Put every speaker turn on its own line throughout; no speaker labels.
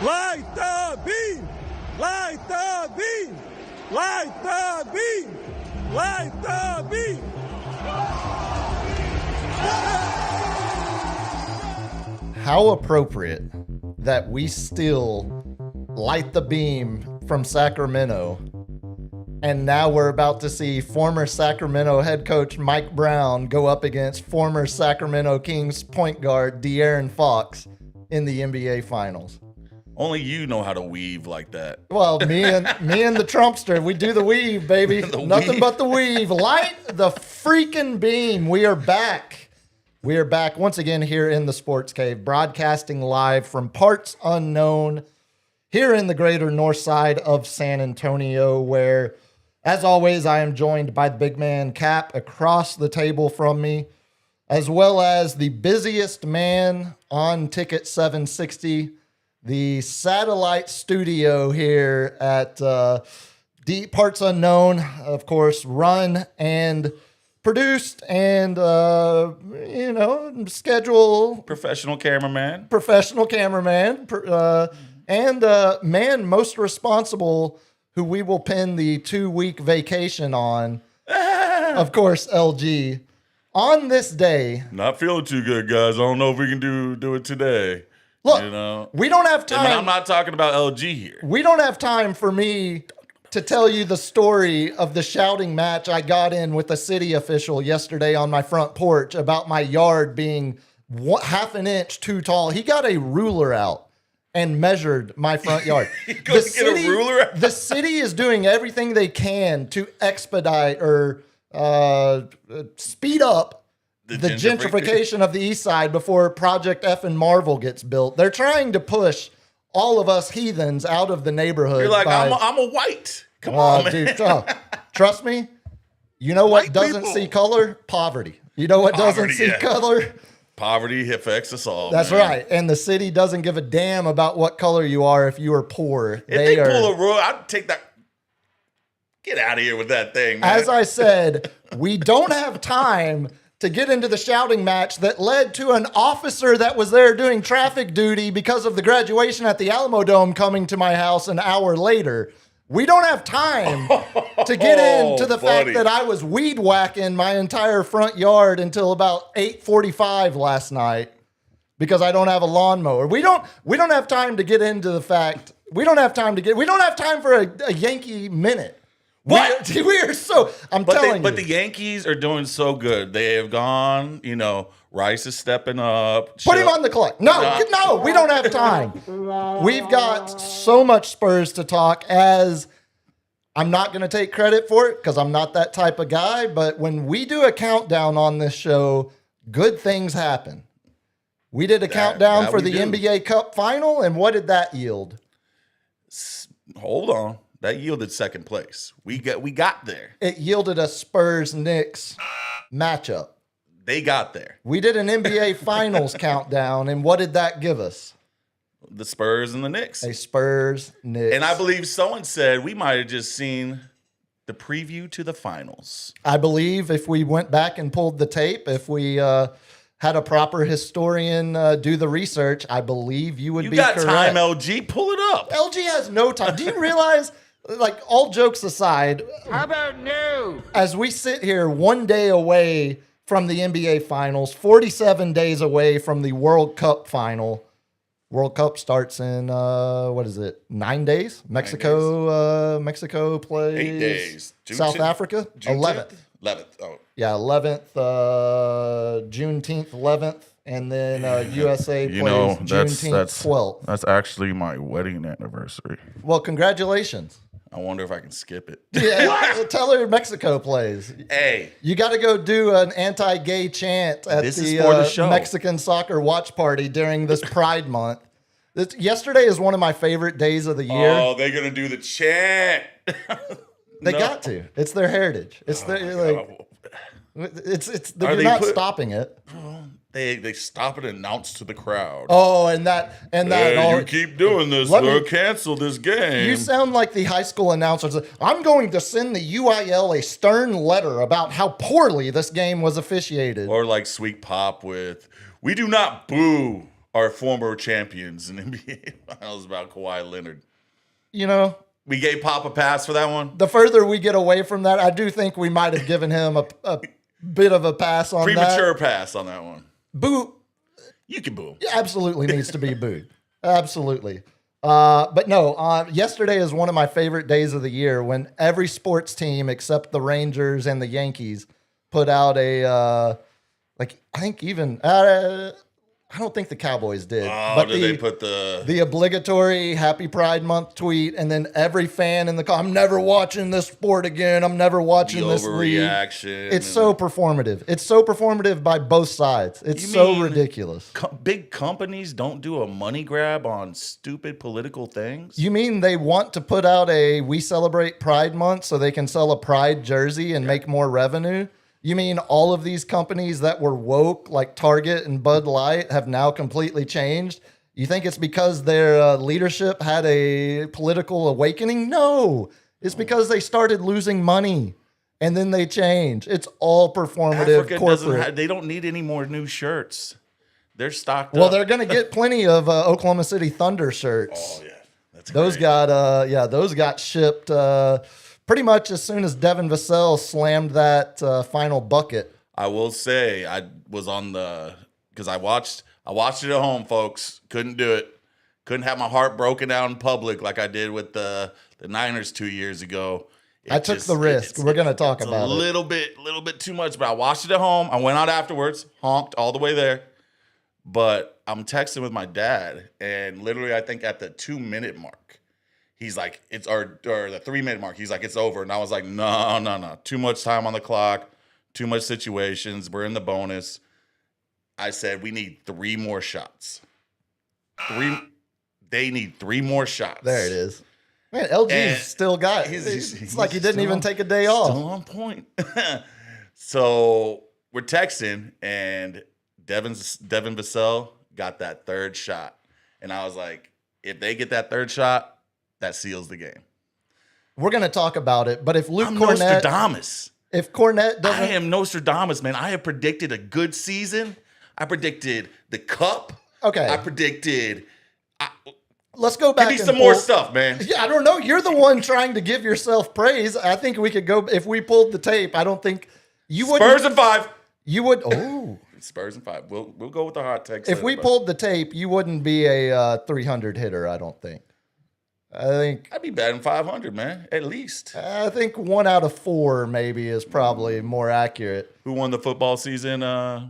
Light the beam! Light the beam! Light the beam! Light the beam!
How appropriate that we still light the beam from Sacramento. And now we're about to see former Sacramento head coach Mike Brown go up against former Sacramento Kings point guard De'Aaron Fox in the NBA Finals.
Only you know how to weave like that.
Well, me and the Trumpster, we do the weave, baby. Nothing but the weave. Light the freaking beam. We are back. We are back once again here in the Sports Cave, broadcasting live from parts unknown here in the greater north side of San Antonio, where, as always, I am joined by the big man Cap across the table from me, as well as the busiest man on Ticket 760, the satellite studio here at Deep Parts Unknown, of course, run and produced and, schedule.
Professional cameraman.
And man most responsible who we will pin the 2-week vacation on, of course, LG. On this day.
Not feeling too good, guys. I don't know if we can do it today.
Look, we don't have time.
I'm not talking about LG here.
We don't have time for me to tell you the story of the shouting match I got in with a city official yesterday on my front porch about my yard being half an inch too tall. He got a ruler out and measured my front yard.
Get a ruler out?
The city is doing everything they can to expedite or speed up the gentrification of the east side before Project F and Marvel gets built. They're trying to push all of us heathens out of the neighborhood.
You're like, I'm a white. Come on, man.
Dude, trust me. You know what doesn't see color? Poverty. You know what doesn't see color?
Poverty affects us all.
That's right. And the city doesn't give a damn about what color you are if you are poor.
If they pull a rule, I'd take that. Get out of here with that thing, man.
As I said, we don't have time to get into the shouting match that led to an officer that was there doing traffic duty because of the graduation at the Alamo Dome coming to my house an hour later. We don't have time to get into the fact that I was weed whacking my entire front yard until about 8:45 last night because I don't have a lawnmower. We don't have time to get into the fact. We don't have time for a Yankee Minute.
What?
We are so. Telling you.
But the Yankees are doing so good. They have gone. Rice is stepping up.
Put him on the clock. No, we don't have time. We've got so much Spurs to talk. As I'm not going to take credit for it because I'm not that type of guy. But when we do a countdown on this show, good things happen. We did a countdown for the NBA Cup final, and what did that yield?
Hold on. That yielded second place. We got there.
It yielded a Spurs-Knicks matchup.
They got there.
We did an NBA Finals countdown, and what did that give us?
The Spurs and the Knicks.
A Spurs-Knicks.
And I believe someone said we might have just seen the preview to the finals.
I believe if we went back and pulled the tape, if we had a proper historian do the research, I believe you would be correct.
You got time, LG. Pull it up.
LG has no time. Do you realize... Like, all jokes aside,
how about no?
As we sit here 1 day away from the NBA Finals, 47 days away from the World Cup final. World Cup starts in, 9 days? Mexico plays
8 days.
South Africa? 11th.
11th. Oh.
Yeah, 11th, Juneteenth, 11th. And then USA plays Juneteenth, 12th.
That's actually my wedding anniversary.
Well, congratulations.
I wonder if I can skip it.
Yeah, tell her Mexico plays.
Hey.
You got to go do an anti-gay chant at the Mexican soccer watch party during this Pride Month. Yesterday is one of my favorite days of the year.
Oh, they're going to do the chant.
They got to. It's their heritage. It's you're not stopping it.
They stop and announce to the crowd.
Oh,
you keep doing this, we'll cancel this game.
You sound like the high school announcers. I'm going to send the UIL a stern letter about how poorly this game was officiated.
Or like Sweet Pop with, we do not boo are former champions in NBA Finals about Kawhi Leonard.
You know,
we gave Pop a pass for that one.
The further we get away from that, I do think we might have given him a bit of a pass on
premature pass on that one.
Boo.
You can boo him.
It absolutely needs to be booed. Absolutely. But no, yesterday is one of my favorite days of the year when every sports team except the Rangers and the Yankees put out I think even I don't think the Cowboys did.
Oh,
but
did they put the
obligatory Happy Pride Month tweet, and then every fan in the I'm never watching this sport again. I'm never watching this league.
Overreaction.
It's so performative. It's so performative by both sides. It's so ridiculous.
Big companies don't do a money grab on stupid political things?
You mean they want to put out We Celebrate Pride Month so they can sell a Pride jersey and make more revenue? You mean all of these companies that were woke, like Target and Bud Light, have now completely changed? You think it's because their leadership had a political awakening? No. It's because they started losing money, and then they changed. It's all performative corporate.
They don't need any more new shirts. They're stocked
Well,
up.
they're going to get plenty of Oklahoma City Thunder shirts.
Oh, yeah. That's
those
great.
Those got shipped pretty much as soon as Devin Vassell slammed that final bucket.
I will say I was on because I watched it at home, folks. Couldn't do it. Couldn't have my heart broken out in public like I did with the Niners 2 years ago.
I took the risk. We're going to talk about it.
A little bit too much, but I watched it at home. I went out afterwards, honked all the way there. But I'm texting with my dad, and literally I think at the 2-minute mark, he's like, or the 3-minute mark, he's like, it's over. And I was like, no. Too much time on the clock, too much situations. We're in the bonus. I said, we need 3 more shots. They need 3 more shots.
There it is. Man, LG's still got it. It's like he didn't even take a day off.
Still on point. So we're texting, and Devin Vassell got that 3rd shot. And I was like, if they get that 3rd shot, that seals the game.
We're going to talk about it, but if
I'm Nostradamus.
If Cornette doesn't...
I am Nostradamus, man. I have predicted a good season. I predicted the cup.
Okay.
I predicted...
Let's go back.
Give me some more stuff, man.
Yeah, I don't know. You're the one trying to give yourself praise. I think we could go... If we pulled the tape, I don't think... You would.
Spurs in 5.
You would... Oh...
Spurs in 5. We'll go with the hot takes.
If we pulled the tape, you wouldn't be a 300 hitter, I don't think. I think
I'd be batting 500, man, at least.
I think 1 out of 4 maybe is probably more accurate.
Who won the football season?
I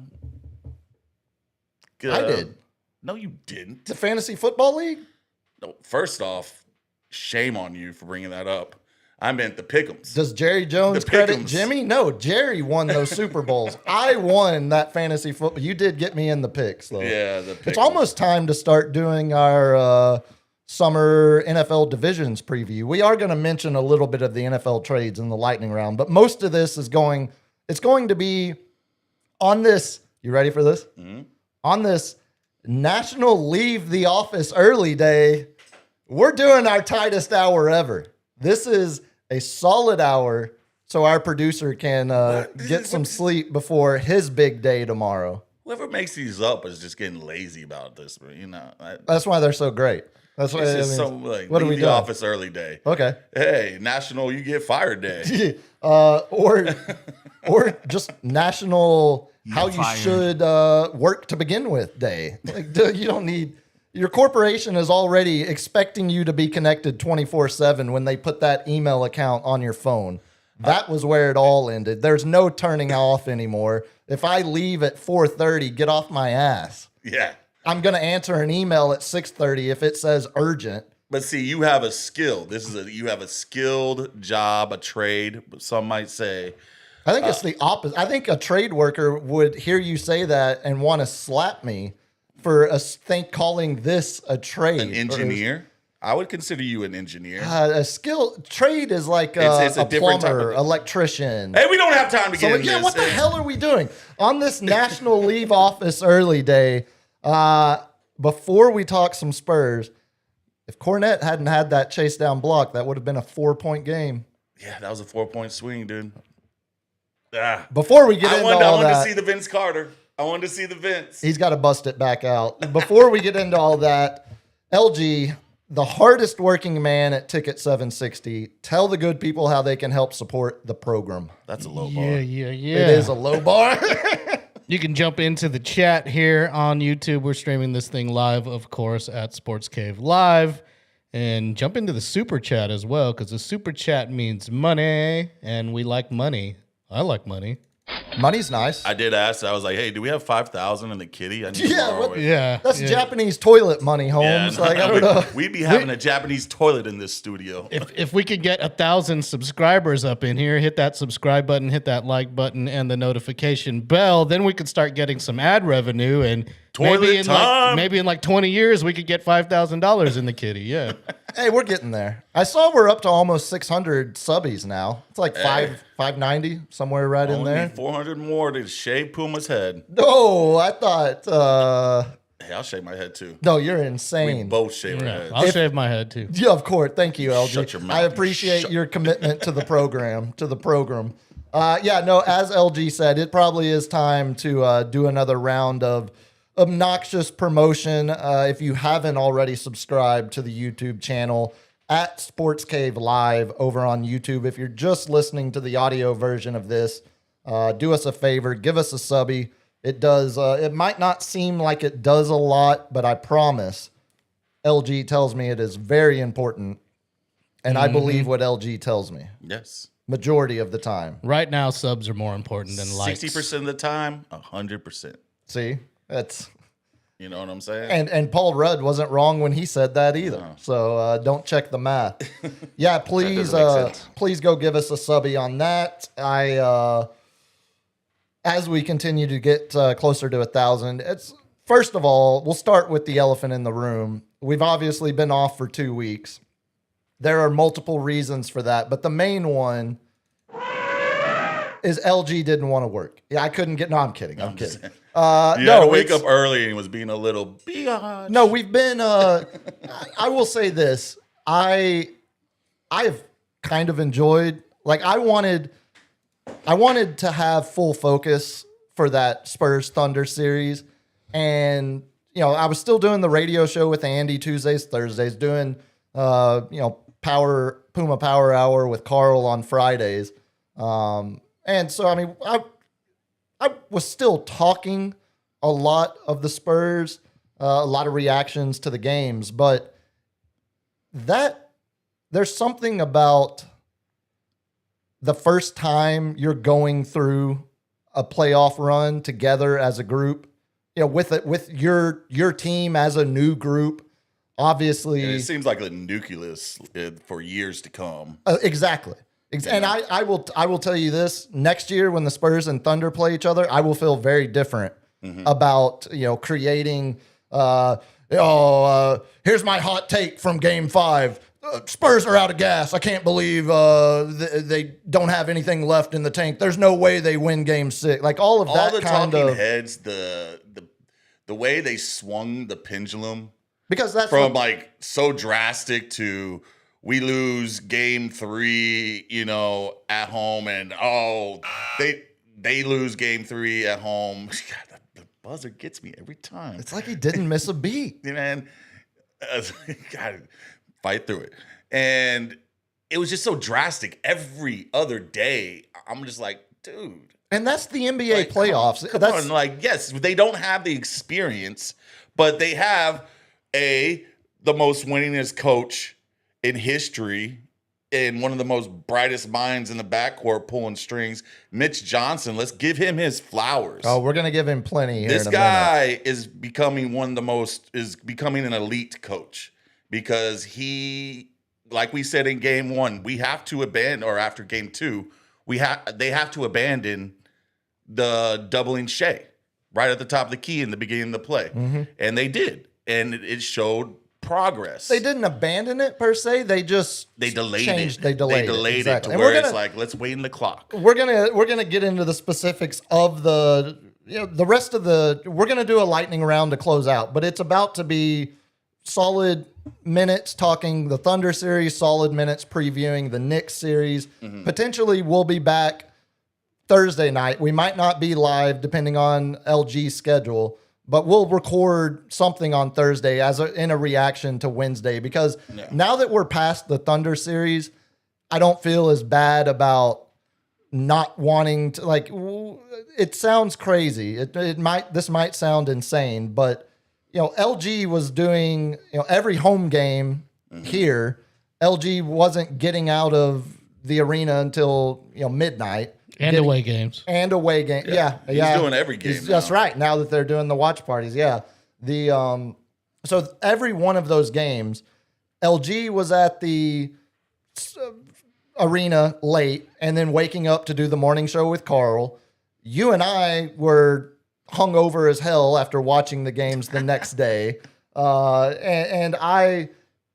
did.
No, you didn't.
The Fantasy Football League?
No. First off, shame on you for bringing that up. I meant the Pick'ems.
Does Jerry Jones credit Jimmy? No, Jerry won those Super Bowls. I won that fantasy football. You did get me in the picks, though.
Yeah, the Pick'ems.
It's almost time to start doing our summer NFL divisions preview. We are going to mention a little bit of the NFL trades in the lightning round, but most of this is going to be on this. You ready for this? Mm-hmm. On this National Leave the Office Early Day, we're doing our tightest hour ever. This is a solid hour so our producer can get some sleep before his big day tomorrow.
Whoever makes these up is just getting lazy about this, but
that's why they're so great. That's why
what are we doing? Office early day.
Okay.
Hey, National You Get Fired Day.
or just National How You Should Work to Begin With Day. Like, you don't need. Your corporation is already expecting you to be connected 24/7 when they put that email account on your phone. That was where it all ended. There's no turning off anymore. If I leave at 4:30, get off my ass.
Yeah.
I'm going to answer an email at 6:30 if it says urgent.
But see, you have a skill. You have a skilled job, a trade, some might say.
I think it's the opposite. I think a trade worker would hear you say that and want to slap me for calling this a trade.
An engineer? I would consider you an engineer.
A skill trade is like
it's a
different plumber, electrician.
Hey, we don't have time to get into this.
What the hell are we doing on this National Leave Office Early Day? Before we talk some Spurs, if Cornette hadn't had that chase down block, that would have been a 4-point game.
Yeah, that was a 4-point swing, dude.
Before we get into all that,
I wanted to see the Vince Carter. I wanted to see the vents.
He's got to bust it back out. Before we get into all that, LG, the hardest working man at Ticket 760, tell the good people how they can help support the program.
That's a low bar.
Yeah.
It is a low bar.
You can jump into the chat here on YouTube. We're streaming this thing live, of course, at Sports Cave Live. And jump into the super chat as well, because the super chat means money, and we like money. I like money.
Money's nice.
I did ask. I was like, "Hey, do we have 5,000 in the kitty?" I need to
Yeah,
borrow
what-
it.
Yeah.
That's
yeah.
Japanese toilet money, Holmes.
Yeah,
Like, I don't know.
we'd be having a Japanese toilet in this studio.
If we could get 1,000 subscribers up in here, hit that subscribe button, hit that like button, and the notification bell, then we could start getting some ad revenue. And
Toilet time.
maybe in like 20 years, we could get $5,000 in the kitty. Yeah.
Hey, we're getting there. I saw we're up to almost 600 subbies now. It's like 590, somewhere right in
Only
there.
need 400 more to shave Puma's head.
No, I thought,
Hey, I'll shave my head too.
no, you're
We
insane.
both shave our
Yeah.
heads.
I'll shave my head too.
Yeah, of course. Thank you, LG.
Shut your mouth.
I appreciate your commitment to the program. As LG said, it probably is time to do another round of obnoxious promotion. If you haven't already subscribed to the YouTube channel at Sports Cave Live over on YouTube, if you're just listening to the audio version of this, do us a favor, give us a subby. It does. It might not seem like it does a lot, but I promise LG tells me it is very important. And I believe what LG tells me
Yes.
majority of the time.
Right now, subs are more important than likes.
60% of the time, 100%.
See, that's
You know what I'm saying?
and Paul Rudd wasn't wrong when he said that either.
No.
So don't check the math. Yeah, please,
doesn't make sense.
please go give us a subby on that. As we continue to get closer to 1,000, it's first of all, we'll start with the elephant in the room. We've obviously been off for 2 weeks. There are multiple reasons for that, but the main one is LG didn't want to work. Yeah, I couldn't get. No, I'm kidding. I'm kidding.
You had to
No,
wake
it's-
up early and was being a little biatch.
No, we've been. I will say this. I've kind of enjoyed. Like I wanted to have full focus for that Spurs Thunder series, and I was still doing the radio show with Andy Tuesdays, Thursdays, doing Puma Power Hour with Carl on Fridays, and so I mean I was still talking a lot of the Spurs, a lot of reactions to the games, but there's something about the first time you're going through a playoff run together as a group, with your team as a new group, obviously.
And it seems like a nucleus for years to come.
Exactly. And I will tell you this, next year when the Spurs and Thunder play each other, I will feel very different about, creating, here's my hot take from game 5. Spurs are out of gas. I can't believe they don't have anything left in the tank. There's no way they win game 6. Like all of
All
that
the
kind
talking
of,
heads, the way they swung the pendulum
because that's
from
what-
like so drastic to we lose game 3, at home, and they lose game 3 at home. God, the buzzer gets me every time.
it's like he didn't miss a beat.
Man, gotta fight through it. And it was just so drastic every other day. I'm just like, dude.
And that's the NBA
Like,
playoffs.
Come
That's
on, like, yes, they don't have the experience, but they have the most winningest coach in history and one of the most brightest minds in the backcourt pulling strings, Mitch Johnson. Let's give him his flowers.
Oh, we're gonna give him plenty here.
This
in a minute.
guy is becoming becoming an elite coach because he, like we said in game 1, we have to abandon, or after game 2, they have to abandon the doubling Shea right at the top of the key in the beginning of the play. And they did. And it showed progress.
They didn't abandon it per se. They just
delayed
changed.
it.
They delayed
it
exactly.
to
And
where
we're
it's
gonna-
like, let's wait in the clock.
We're gonna get into the specifics of the the rest of the. We're gonna do a lightning round to close out, but it's about to be solid minutes talking the Thunder series, solid minutes previewing the Knicks series. Potentially, we'll be back Thursday night. We might not be live depending on LG's schedule, but we'll record something on Thursday in a reaction to Wednesday, because now that we're past the Thunder series, I don't feel as bad about not wanting to, like, it sounds crazy. This might sound insane, but LG was doing, every home game here, LG wasn't getting out of the arena until, midnight.
And away games.
And away game. Yeah.
He's doing every game.
That's right. Now that they're doing the watch parties. Yeah. So every one of those games, LG was at the arena late and then waking up to do the morning show with Carl. You and I were hungover as hell after watching the games the next day.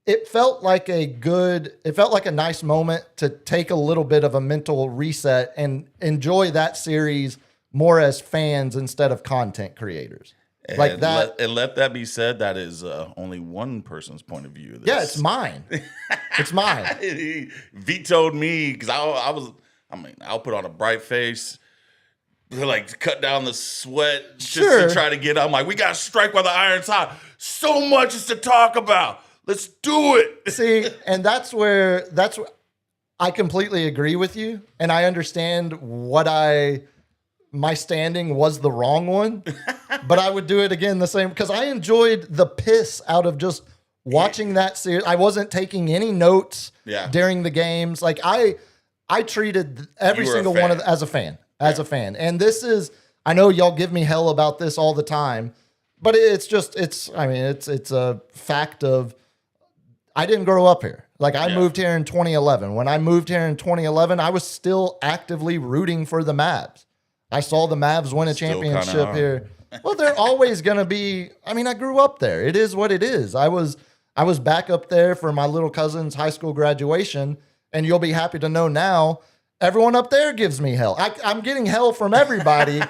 It felt like a nice moment to take a little bit of a mental reset and enjoy that series more as fans instead of content creators.
And
like that.
Let that be said, that is only one person's point of view.
Yeah, it's mine. It's mine.
He vetoed me because I'll put on a bright face, like cut down the sweat just to try to get. I'm like, we got to strike while the iron's hot. So much is to talk about. Let's do it.
See, and that's where I completely agree with you, and I understand my standing was the wrong one, but I would do it again the same, because I enjoyed the piss out of just watching that series. I wasn't taking any notes during the games. Like I treated every single one of as a fan. And this is, I know y'all give me hell about this all the time, but it's a fact of, I didn't grow up here. Like I moved here in 2011. When I moved here in 2011, I was still actively rooting for the Mavs. I saw the Mavs win a championship here. Well, they're always going to be, I grew up there. It is what it is. I was back up there for my little cousin's high school graduation, and you'll be happy to know now, everyone up there gives me hell. I'm getting hell from everybody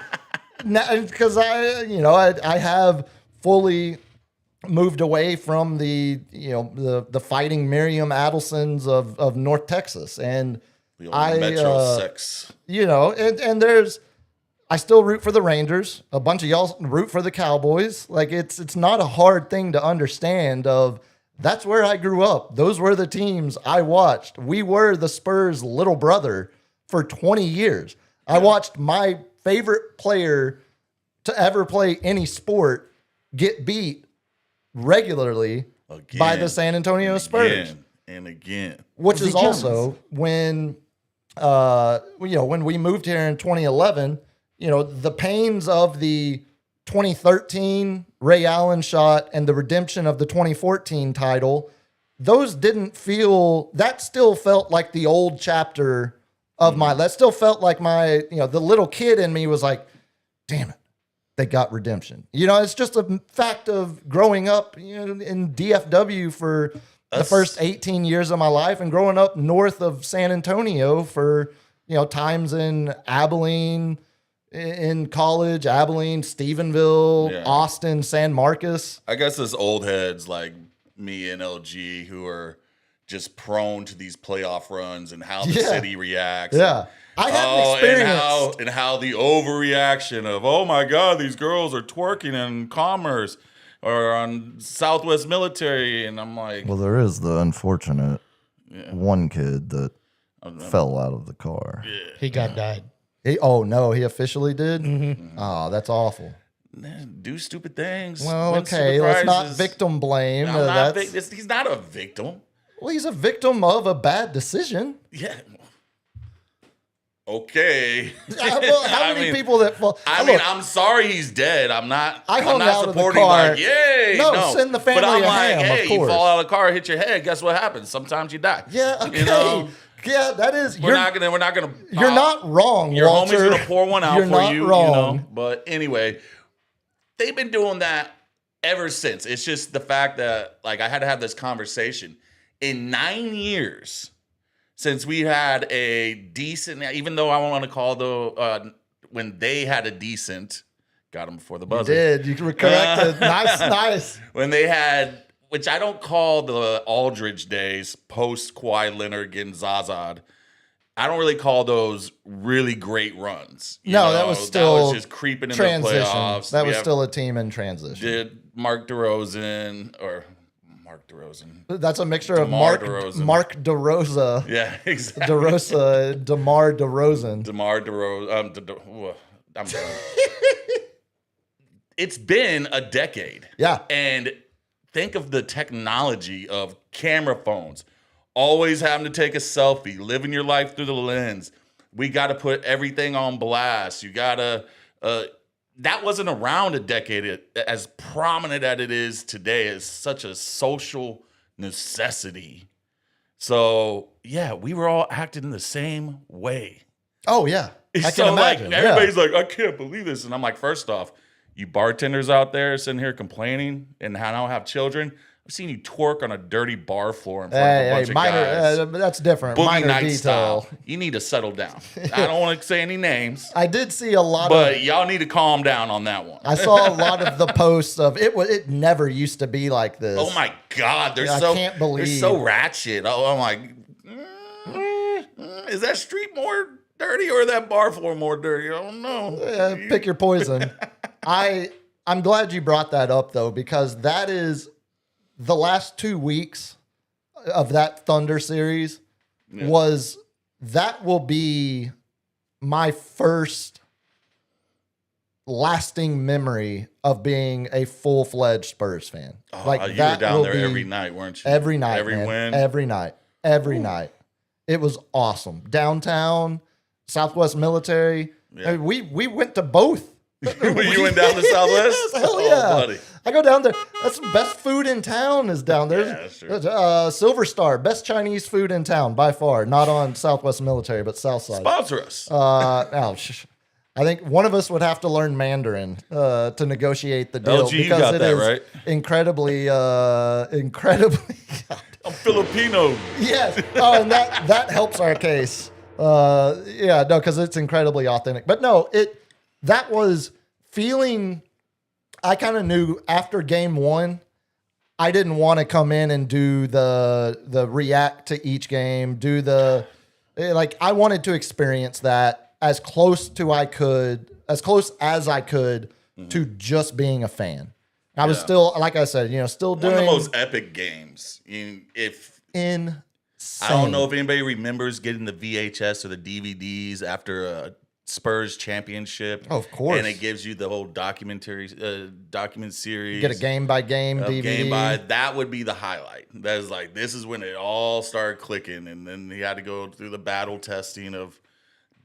because I have fully moved away from the fighting Miriam Adelsons of North Texas, and
Metro sex.
And I still root for the Rangers. A bunch of y'all root for the Cowboys. Like it's not a hard thing to understand. That's where I grew up. Those were the teams I watched. We were the Spurs' little brother for 20 years. I watched my favorite player to ever play any sport get beat regularly by the San Antonio Spurs.
And again.
Which is also when we moved here in 2011, the pains of the 2013 Ray Allen shot and the redemption of the 2014 title, those that still felt like the old chapter of that still felt like the little kid in me was like, damn it. They got redemption. It's just a fact of growing up in DFW for the first 18 years of my life and growing up north of San Antonio for, times in Abilene, in college, Abilene, Stephenville, Austin, San Marcos.
I guess there's old heads like me and LG who are just prone to these playoff runs and how the city reacts.
Yeah. I have experience.
And how the overreaction of, oh my God, these girls are twerking in Commerce or on Southwest Military. And I'm like.
Well, there is the unfortunate one kid that fell out of the car.
Yeah.
He got died.
He officially did? Mm-hmm. Oh, that's awful.
Do stupid things.
Well, okay, let's not victim blame.
He's not a victim.
Well, he's a victim of a bad decision.
Yeah. Okay.
How many people that fall?
I'm sorry he's dead. I'm not supporting like, yay.
No, send the family
but I'm
a
like,
ham,
hey,
of course.
you fall out of the car, hit your head. Guess what happens? Sometimes you die.
Yeah, okay. Yeah, that is.
We're not gonna.
You're not wrong,
your
Walter.
homie's gonna pour one out
you're
for
not
you.
Wrong.
But anyway, they've been doing that ever since. It's just the fact that I had to have this conversation in 9 years. Since we had a decent, even though I want to call when they had a decent, got them before the buzzer.
You did. You were corrected. Nice.
When they had, which I don't call the Aldridge days, post Kawhi Leonard getting Zaza'd. I don't really call those really great runs.
That was still
just creeping in
transition.
the playoffs.
That was still a team in transition.
Did Mark DeRozan.
That's a mixture of
DeMar
Mark DeRosa.
Yeah, exactly.
DeMar DeRozan.
DeMar DeRozan. I'm done. It's been a decade.
Yeah.
And think of the technology of camera phones. Always having to take a selfie, living your life through the lens. We got to put everything on blast. You got to, that wasn't around a decade as prominent as it is today. It's such a social necessity. So, yeah, we were all acting the same way.
Oh, yeah. I
So,
can imagine.
everybody's like, I can't believe this. And I'm like, first off, you bartenders out there sitting here complaining and I don't have children. I've seen you twerk on a dirty bar floor in front of a bunch of guys.
That's different.
Boogie
Minor
night
detail.
style. You need to settle down. I don't want to say any names,
I did see a lot
but y'all need to calm down on that one.
I saw a lot of the posts of it never used to be like this.
Oh my God,
I can't believe.
they're so ratchet. Oh, I'm like, is that street more dirty or that bar floor more dirty? I don't know.
Pick your poison. I'm glad you brought that up though, because that is the last 2 weeks of that Thunder series will be my first lasting memory of being a full-fledged Spurs fan.
You were down there every night, weren't you?
Every night,
every
man.
win,
every night. It was awesome. Downtown, Southwest Military.
Yeah.
I mean, we went to both.
You went down to Southwest?
Yes, hell yeah.
Buddy.
I go down there. That's the best food in town is down there.
Yeah, that's true.
Silver Star, best Chinese food in town by far. Not on Southwest Military, but Southside.
Sponsor us.
I think one of us would have to learn Mandarin to negotiate the deal
LG, you got that right.
incredibly.
I'm Filipino.
Yes. Oh, and that helps our case. Because it's incredibly authentic. But no, that was feeling. I kind of knew after game one, I didn't want to come in and do the react to each game, I wanted to experience that as close as I could to just being a fan. I was still, like I said, still doing
one of the most epic games.
insane.
I don't know if anybody remembers getting the VHS or the DVDs after a Spurs championship.
Oh, of course.
And it gives you the whole document series.
You get a game by game DVD.
That would be the highlight. That is like, this is when it all started clicking. And then he had to go through the battle testing of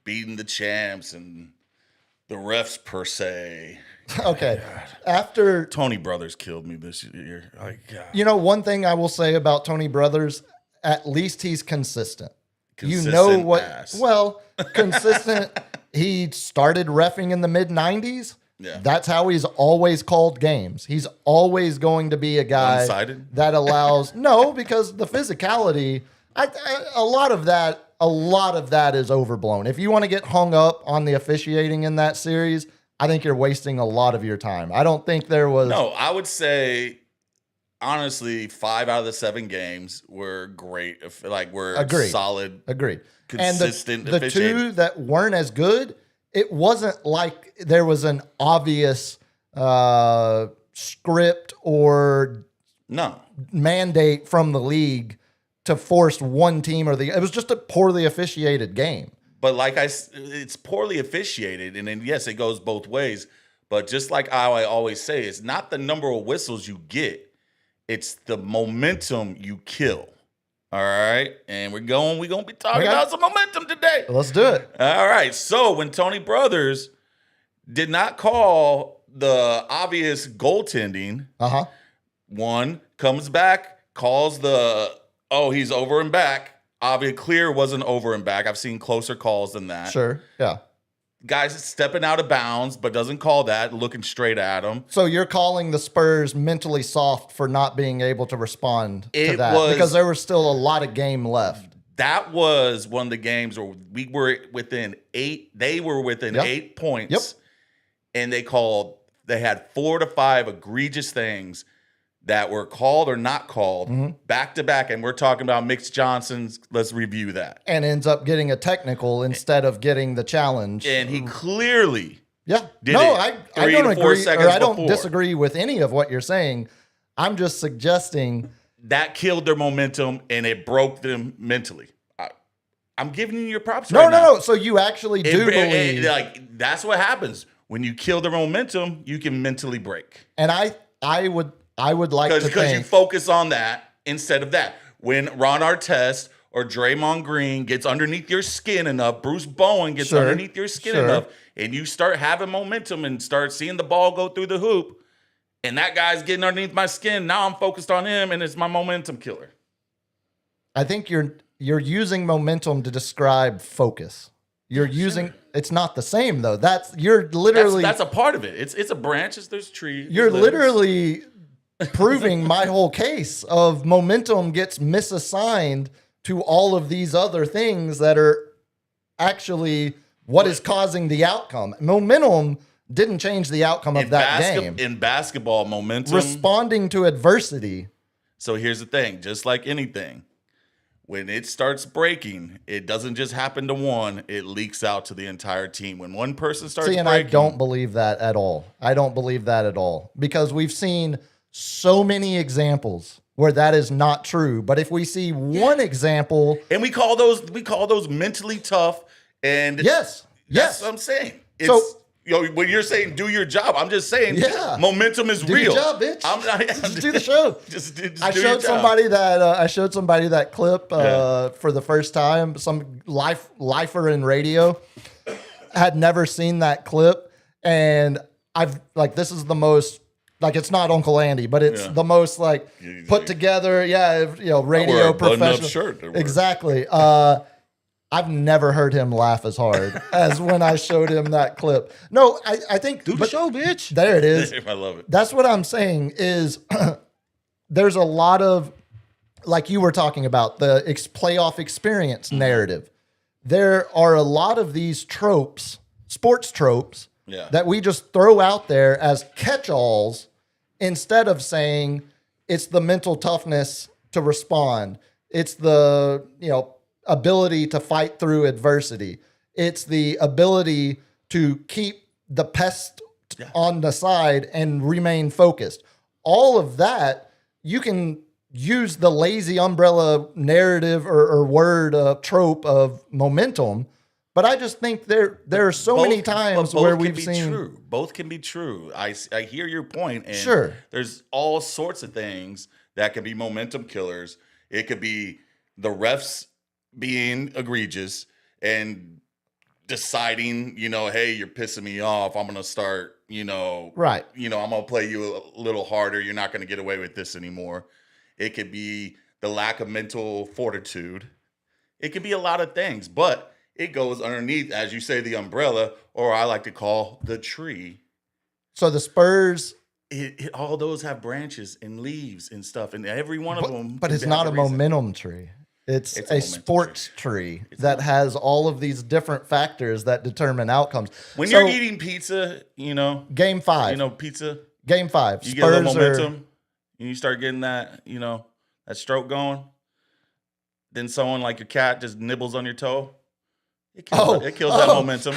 beating the champs and the refs per se.
Okay. After
Tony Brothers killed me this year. God.
One thing I will say about Tony Brothers, at least he's consistent.
Consistent
Consistent. He started reffing in the mid-90s.
Yeah.
That's how he's always called games. He's always going to be a guy
One-sided?
that allows no, because the physicality, a lot of that is overblown. If you want to get hung up on the officiating in that series, I think you're wasting a lot of your time. I don't think there was.
No, I would say honestly, 5 out of the 7 games were great. Solid.
Agreed.
Consistent.
And the 2 that weren't as good, it wasn't like there was an obvious script or mandate from the league to force one team or it was just a poorly officiated game.
But it's poorly officiated, and then yes, it goes both ways. But just like I always say, it's not the number of whistles you get; it's the momentum you kill. All right, and we're gonna be talking about some momentum today.
Let's do it.
All right. So when Tony Brothers did not call the obvious goaltending, one comes back, calls he's over and back. Obviously, clear wasn't over and back. I've seen closer calls than that.
Sure. Yeah.
Guys stepping out of bounds, but doesn't call that, looking straight at him.
So you're calling the Spurs mentally soft for not being able to respond to that because there was still a lot of game left.
That was one of the games where we were within 8. They were within 8 points, and they had 4 to 5 egregious things. that were called or not called back to back. And we're talking about Mitch Johnson's. Let's review that.
And ends up getting a technical instead of getting the challenge.
And he clearly
I
it
don't
3 to 4
agree,
seconds
or I don't
before.
disagree with any of what you're saying. I'm just suggesting
that killed their momentum and it broke them mentally. I'm giving you your props
no,
right now.
no. So you actually do believe,
like that's what happens when you kill their momentum. You can mentally break,
and I would like to
because you
think
focus on that instead of that. When Ron Artest or Draymond Green gets underneath your skin enough, Bruce Bowen gets underneath your skin enough, and you start having momentum and start seeing the ball go through the hoop, and that guy's getting underneath my skin. Now I'm focused on him, and it's my momentum killer.
I think you're using momentum to describe focus. You're using it's not the same though. That's a part of it. It's a branch. There's trees. You're literally proving my whole case of momentum gets misassigned to all of these other things that are actually what is causing the outcome. Momentum didn't change the outcome of that game.
In basketball, momentum
responding to adversity.
So here's the thing, just like anything, when it starts breaking, it doesn't just happen to one, it leaks out to the entire team. When one person starts breaking.
I don't believe that at all. I don't believe that at all. Because we've seen so many examples where that is not true. But if we see one example.
And we call those mentally tough. And
yes.
That's what I'm saying. When you're saying do your job, I'm just saying momentum is
do
real.
Your job, bitch. Just do the show.
Just
I showed somebody that clip for the first time. Some lifer in radio had never seen that clip, and this is the most it's not Uncle Andy, but it's the most put together. Radio professional
shirt.
Exactly. I've never heard him laugh as hard as when I showed him that clip. No, I think
do the show, bitch.
There it is.
I love it.
That's what I'm saying is there's a lot of, like you were talking about, the playoff experience narrative. There are a lot of these tropes, sports tropes, that we just throw out there as catch-alls instead of saying it's the mental toughness to respond. It's the, ability to fight through adversity. It's the ability to keep the pest on the side and remain focused. All of that, you can use the lazy umbrella narrative or word trope of momentum, but I just think there are so many times where we've seen
both can be true. I hear your point, and there's all sorts of things that can be momentum killers. It could be the refs being egregious and deciding, hey, you're pissing me off. I'm going to start, I'm going to play you a little harder. You're not going to get away with this anymore. It could be the lack of mental fortitude. It could be a lot of things, but it goes underneath, as you say, the umbrella, or I like to call the tree.
So the Spurs,
all those have branches and leaves and stuff, and every one of them.
But it's not a momentum tree. It's a sports tree that has all of these different factors that determine outcomes.
When you're eating pizza,
Game 5.
Pizza.
Game 5.
You get a little momentum, and you start getting that, that stroke going. Then someone like your cat just nibbles on your toe. It kills that momentum.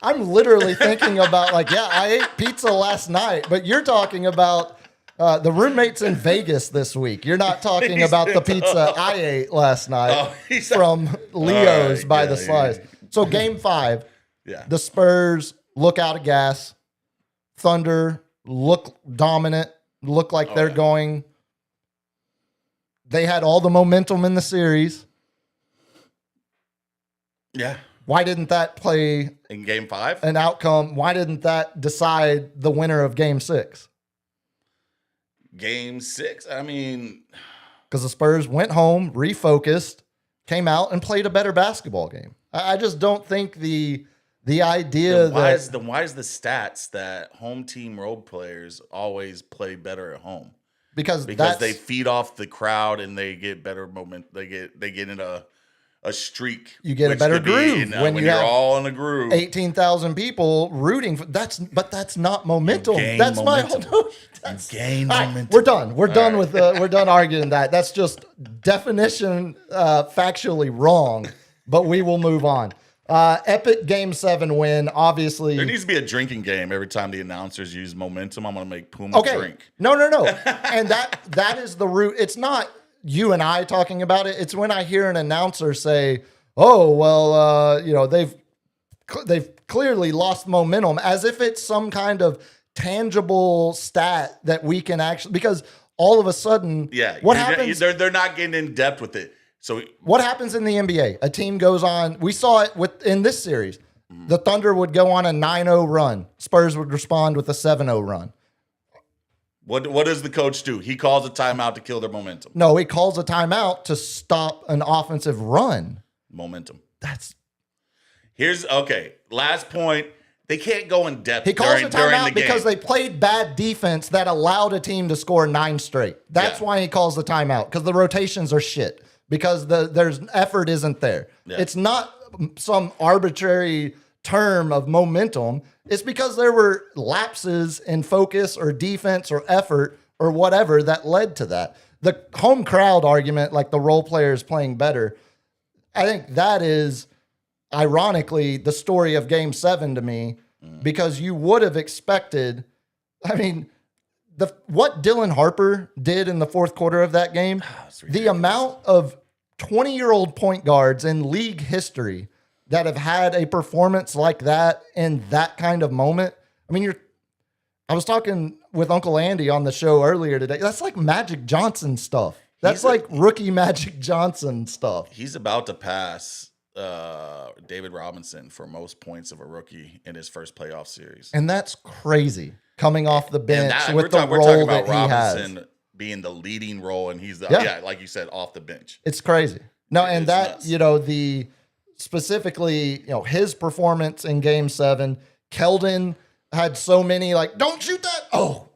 I'm literally thinking about I ate pizza last night, but you're talking about the roommates in Vegas this week. You're not talking about the pizza I ate last night from Leo's by the slice. So Game 5, the Spurs look out of gas. Thunder look dominant, look like they're going. They had all the momentum in the series.
Yeah.
Why didn't that play
in Game 5?
An outcome? Why didn't that decide the winner of Game 6?
Game 6, I mean,
because the Spurs went home, refocused, came out and played a better basketball game. I just don't think the idea
why is the stats that home team road players always play better at home? Because they feed off the crowd and they get better moment. They get in a a streak.
You get a
which
better
could be,
groove when
when
you
you're
have
all in a groove.
18,000 people rooting for but that's not momentum. That's
momentum.
my whole.
You gain
All right,
momentum.
we're done. We're done with we're done arguing that. That's just definition factually wrong. But we will move on. Epic Game 7 win. Obviously,
There needs to be a drinking game every time the announcers use momentum. I'm gonna make Puma drink.
No. And that is the root. It's not you and I talking about it. It's when I hear an announcer say, "Oh, well, they've clearly lost momentum," as if it's some kind of tangible stat that we can actually, because all of a sudden, what happens?
They're not getting in depth with it. So
what happens in the NBA? A team goes on. We saw it in this series. The Thunder would go on a 9-0 run. Spurs would respond with a 7-0 run.
What does the coach do? He calls a timeout to kill their momentum.
No, he calls a timeout to stop an offensive run.
Momentum.
Here's
last point. They can't go in depth.
He calls
during
a timeout
the game
because they played bad defense that allowed a team to score 9 straight. That's why he calls the timeout, because the rotations are shit. Because there's effort isn't there. Yeah. It's not some arbitrary term of momentum. It's because there were lapses in focus or defense or effort or whatever that led to that. The home crowd argument, like the role players playing better, I think that is ironically the story of Game 7 to me, because you would have expected, what Dylan Harper did in the fourth quarter of that game, the amount of 20-year-old point guards in league history that have had a performance like that in that kind of moment. I was talking with Uncle Andy on the show earlier today. That's like Magic Johnson stuff. That's like rookie Magic Johnson stuff.
He's about to pass David Robinson for most points of a rookie in his first playoff series.
And that's crazy. Coming off the bench with the
we're
role
talking about
that he
Robinson
has.
Being the leading role, and he's like you said, off the bench.
It's crazy. No, and that
nuts.
Specifically, his performance in Game 7, Keldon had so many don't shoot that. Oh,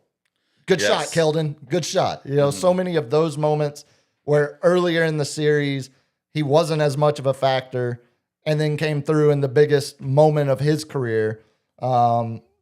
good shot, Keldon. Good shot. So many of those moments where earlier in the series he wasn't as much of a factor, and then came through in the biggest moment of his career.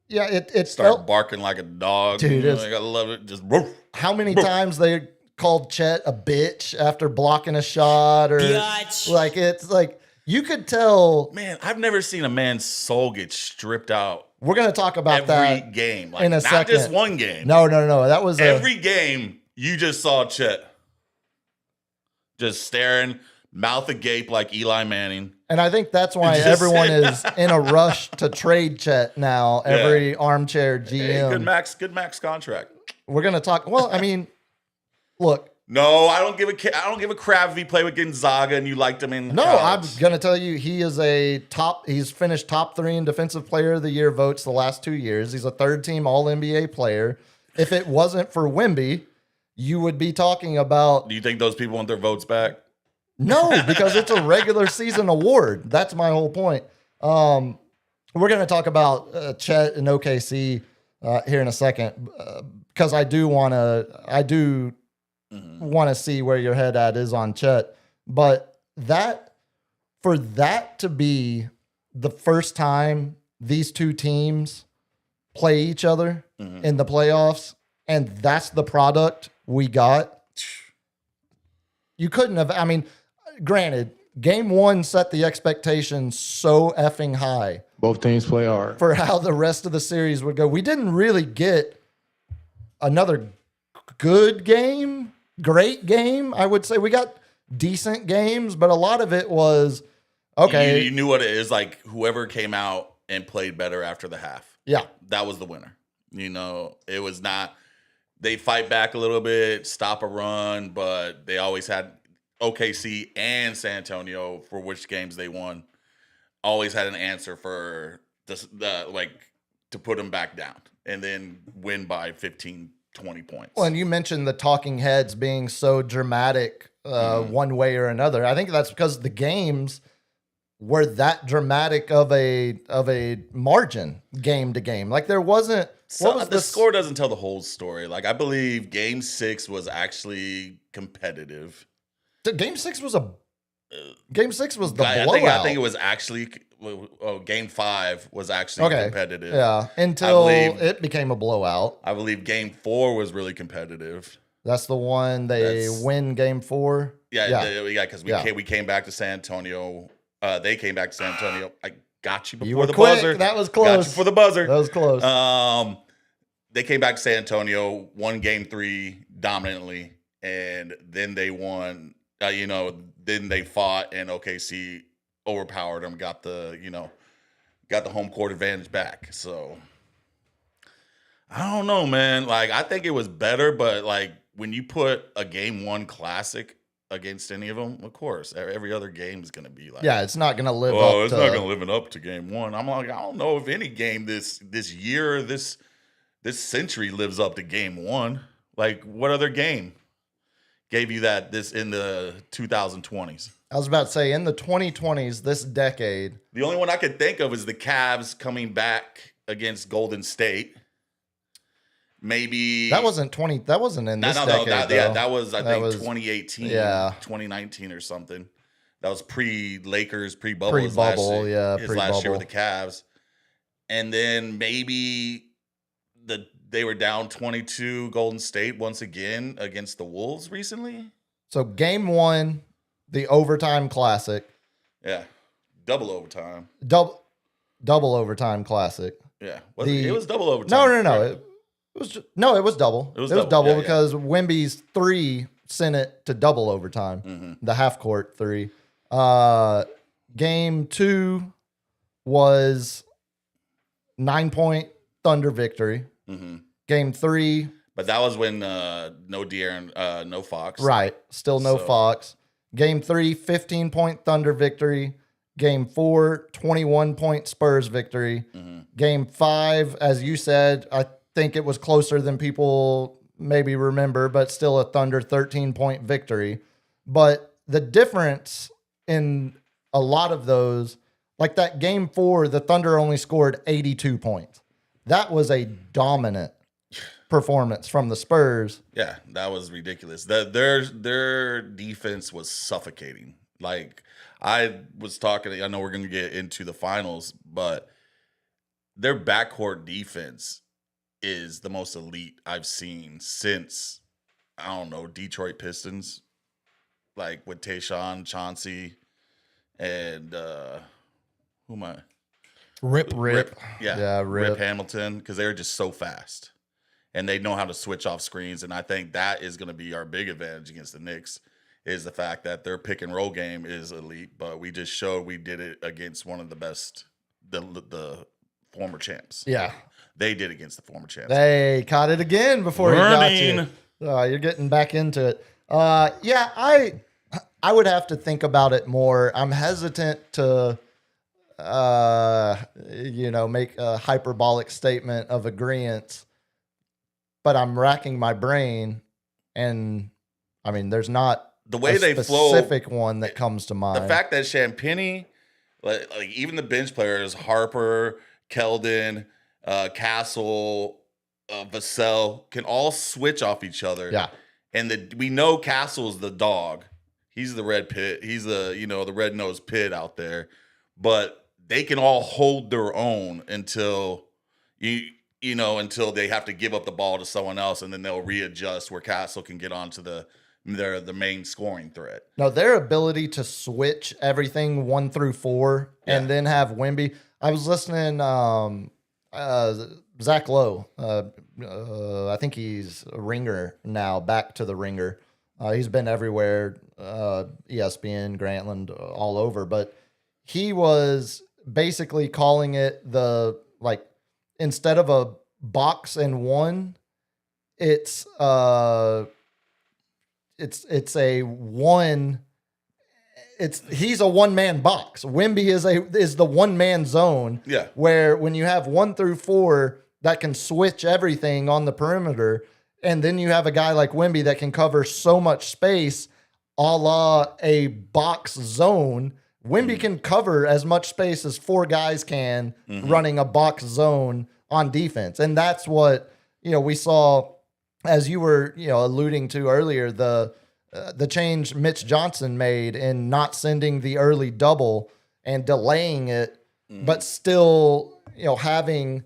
It
felt barking like a dog.
Dude,
I love it. Just woof.
How many times they called Chet a bitch after blocking a shot, or it's like you could tell.
Man, I've never seen a man's soul get stripped out.
We're going to talk about
every
that
game,
in a second.
Not just one game.
No. That was
every game. You just saw Chet just staring, mouth agape like Eli Manning.
And I think that's why everyone is in a rush to trade Chet now. Every armchair GM.
Hey, good max contract.
We're gonna talk. Well, look.
No, I don't give a crap if he played with Gonzaga and you liked him in.
No,
college.
I'm gonna tell you, he is he's finished top 3 in Defensive Player of the Year votes the last 2 years. He's a third-team All-NBA player. If it wasn't for Wemby, you would be talking about.
Do you think those people want their votes back?
No, because it's a regular season award. That's my whole point. We're going to talk about Chet and OKC here in a second, because I do want to see where your head at is on Chet. But for that to be the first time these two teams play each other in the playoffs, and that's the product we got. You couldn't have. Granted, Game 1 set the expectations so effing high.
Both teams play hard.
For how the rest of the series would go. We didn't really get another good game, great game, I would say. We got decent games, but a lot of it was, okay.
You knew what it is, like whoever came out and played better after the half.
Yeah.
That was the winner. It was not, they fight back a little bit, stop a run, but they always had OKC and San Antonio, for which games they won, always had an answer for to put them back down and then win by 15, 20 points.
Well, and you mentioned the talking heads being so dramatic one way or another. I think that's because the games were that dramatic of a margin game to game. Like there wasn't.
The score doesn't tell the whole story. Like I believe Game 6 was actually competitive.
Game 6 was a Game 6 was the
I
blowout.
think it was actually Game 5 was actually competitive.
Yeah, until it became a blowout.
I believe Game 4 was really competitive.
That's the one they win Game 4.
Yeah, because we came back to San Antonio. They came back to San Antonio. I got you before
You were
the
quick.
buzzer.
That was close.
Got you for the buzzer.
That was close.
They came back to San Antonio, won Game 3 dominantly, and then they won. Then they fought, and OKC overpowered them. Got the home court advantage back. So I don't know, man. Like, I think it was better, but like when you put a Game 1 classic against any of them, of course, every other game is going to be like,
it's not going to live up.
Oh, it's not going to live up to Game 1. I'm like, I don't know if any game this year, this century lives up to Game 1. Like, what other game gave you this in the 2020s?
I was about to say, in the 2020s, this decade,
the only one I could think of is the Cavs coming back against Golden State. Maybe
that wasn't in this decade.
That was, I think, 2018, 2019 or something. That was pre-Lakers, pre-bubble.
Pre-bubble,
his last year with the Cavs. And then maybe they were down 22 Golden State once again against the Wolves recently.
So Game 1, the overtime classic.
Yeah. Double overtime.
Double overtime classic.
Yeah. It was double overtime.
No. It was double. It was double because Wemby's 3 sent it to double overtime. The half court 3. Game 2 was 9-point Thunder victory. Game 3.
But that was when no De'Aaron, no Fox.
Right. Still no Fox. Game 3, 15-point Thunder victory. Game 4, 21-point Spurs victory. Game 5, as you said, I think it was closer than people maybe remember, but still a Thunder 13-point victory. But the difference in a lot of those, like that Game 4, the Thunder only scored 82 points. That was a dominant performance from the Spurs.
Yeah, that was ridiculous. Their defense was suffocating. Like, I was talking, I know we're going to get into the finals, but their backcourt defense is the most elite I've seen since, I don't know, Detroit Pistons, like with Tayshaun, Chauncey, and who am I?
Rip.
Yeah,
Rip Hamilton, because they're just so fast. And they know how to switch off screens, and I think that is going to be our big advantage against the Knicks, is the fact that their pick and roll game is elite, but we just showed we did it against one of the best, the former champs.
Yeah.
They did against the former champs.
They caught it again before he got you. You're getting back into it. I would have to think about it more. I'm hesitant to make a hyperbolic statement of agreeance, but I'm racking my brain, and I mean, there's not
the way they
specific one that comes to mind.
The fact that Champagnie, like even the bench players, Harper, Keldon, Castle, Vassell, can all switch off each other.
Yeah,
and we know Castle's the dog. He's the red pit. He's the red-nosed pit out there. But they can all hold their own until until they have to give up the ball to someone else, and then they'll readjust where Castle can get onto the main scoring threat.
No, their ability to switch everything 1 through 4 and then have Wemby. I was listening Zach Lowe. I think he's a Ringer now, back to the Ringer. He's been everywhere, ESPN, Grantland, all over. But he was basically calling it instead of a box and one, it's a one. He's a one-man box. Wemby is the one-man zone.
Yeah. Where
when you have 1 through 4 that can switch everything on the perimeter, and then you have a guy like Wemby that can cover so much space, a la a box zone. Wemby can cover as much space as 4 guys can running a box zone on defense, and that's what we saw, as you were alluding to earlier. the change Mitch Johnson made in not sending the early double and delaying it, but still, knowing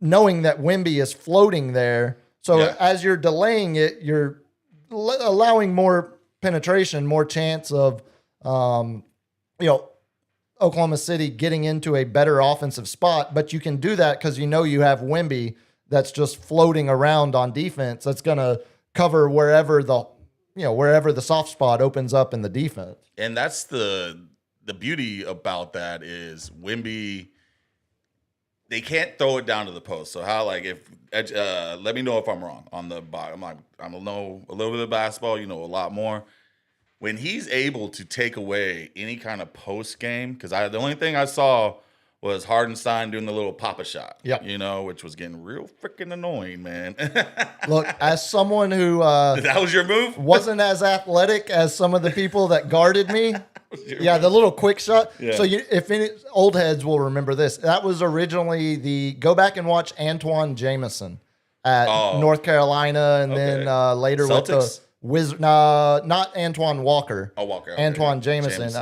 that Wemby is floating there. So as you're delaying it, you're allowing more penetration, more chance of, Oklahoma City getting into a better offensive spot. But you can do that because you have Wemby that's just floating around on defense. That's going to cover wherever the soft spot opens up in the defense.
And that's the beauty about that is Wemby, they can't throw it down to the post. So how, let me know if I'm wrong on the bottom. I know a little bit of basketball, a lot more. When he's able to take away any kind of post game, because the only thing I saw was Hardenstein doing the little pop-a shot, which was getting real freaking annoying, man.
Look, as someone who
that was your move,
wasn't as athletic as some of the people that guarded me. The little quick shot. Yeah. So if any old heads will remember this, that was originally go back and watch Antoine Jameson at North Carolina, and then later
Celtics?
with the Wizard. Not Antoine Walker.
Oh, Walker. Okay.
Antoine Jameson.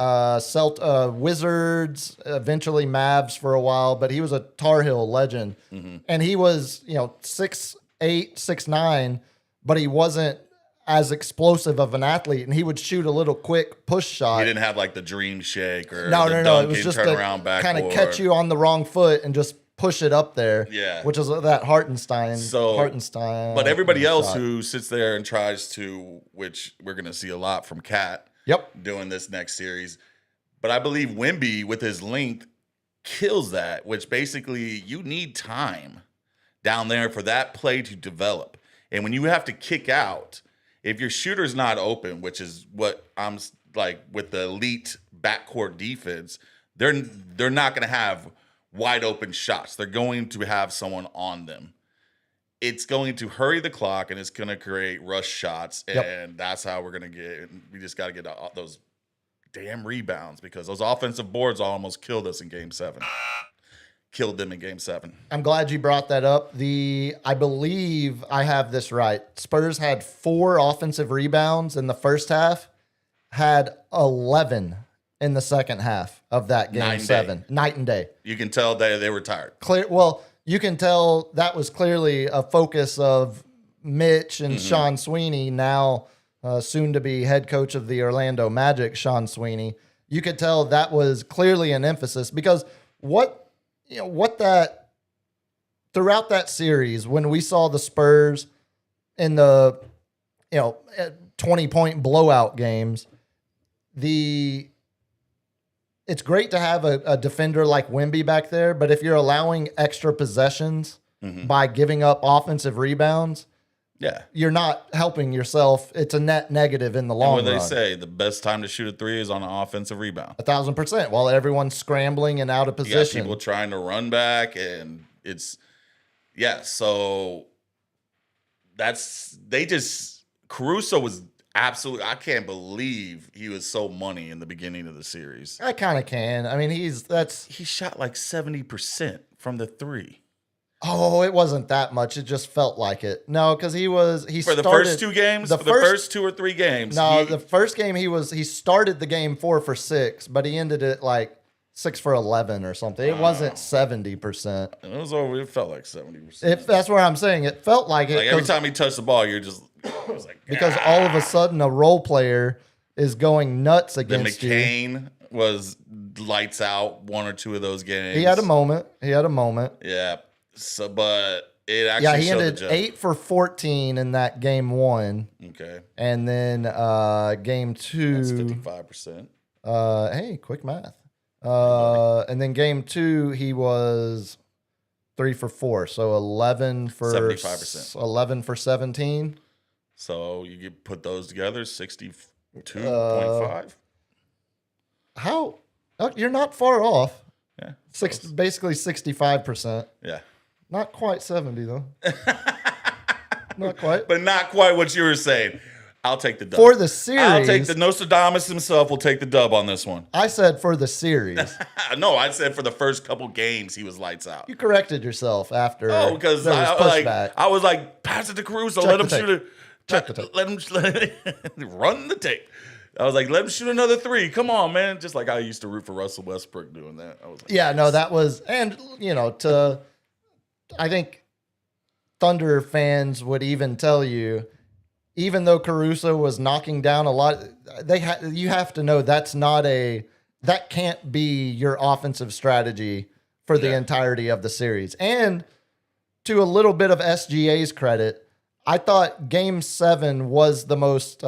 Wizards, eventually Mavs for a while, but he was a Tar Heel legend, and he was 6'8", 6'9", but he wasn't as explosive of an athlete, and he would shoot a little quick push shot.
He didn't have like the dream shake or
no.
Duncan
It was just
turnaround
to
backboard.
kind of catch you on the wrong foot and just push it up there.
Yeah,
which is that Hartenstein.
But everybody else who sits there and tries to, which we're going to see a lot from Cat. Doing this next series. But I believe Wemby with his length kills that, which basically you need time down there for that play to develop. And when you have to kick out, if your shooter's not open, which is what I'm like with the elite backcourt defense, they're not going to have wide open shots. They're going to have someone on them. It's going to hurry the clock, and it's going to create rush shots, and that's how we're going to get. We just got to get those damn rebounds because those offensive boards almost killed us in Game 7. Killed them in Game 7.
I'm glad you brought that up. I believe I have this right. Spurs had 4 offensive rebounds in the first half, had 11 in the second half of that Game 7. Night and day.
You can tell they were tired.
You can tell that was clearly a focus of Mitch and Sean Sweeney, now soon to be head coach of the Orlando Magic, Sean Sweeney. You could tell that was clearly an emphasis because throughout that series, when we saw the Spurs in the 20-point blowout games, it's great to have a defender like Wemby back there, but if you're allowing extra possessions by giving up offensive rebounds, you're not helping yourself. It's a net negative in the long run.
What they say, the best time to shoot a three is on an offensive rebound.
1,000%, while everyone's scrambling and out of position.
You got people trying to run back, and so Caruso was absolutely, I can't believe he was so money in the beginning of the series.
I kind of can. I mean, he
shot like 70% from the three.
Oh, it wasn't that much. It just felt like it. No, because
the first 2 games, the first 2 or 3 games.
No, the first game he started the game 4 for 6, but he ended it like 6 for 11 or something. It wasn't 70%.
It felt like 70%.
That's what I'm saying. It felt like it.
Like every time he touched the ball, you're just
because all of a sudden a role player is going nuts against you.
McCain was lights out 1 or 2 of those games.
He had a moment.
Yeah. So, but it actually
he ended 8 for 14 in that game 1.
Okay.
And then game 2.
That's 55%.
Hey, quick math. And then game 2, he was 3 for 4, so 11 for
75%.
11 for 17.
So you could put those together, 62.5.
How? Oh, you're not far off.
Yeah.
Basically 65%.
Yeah.
Not quite 70 though. Not quite.
But not quite what you were saying. I'll take the dub.
For the series.
I'll take the Nostradamus himself will take the dub on this one.
I said for the series.
No, I said for the first couple games he was lights out.
You corrected yourself after.
Oh, because I was like, pass it to Caruso. Let him shoot it.
Check the tape.
Let him run the tape. I was like, let him shoot another 3. Come on, man. Just like I used to root for Russell Westbrook doing that. I was like,
Yeah, no, that was, and I think Thunder fans would even tell you, even though Caruso was knocking down a lot, you have to know that can't be your offensive strategy for the entirety of the series. And to a little bit of SGA's credit, I thought Game 7 was the most,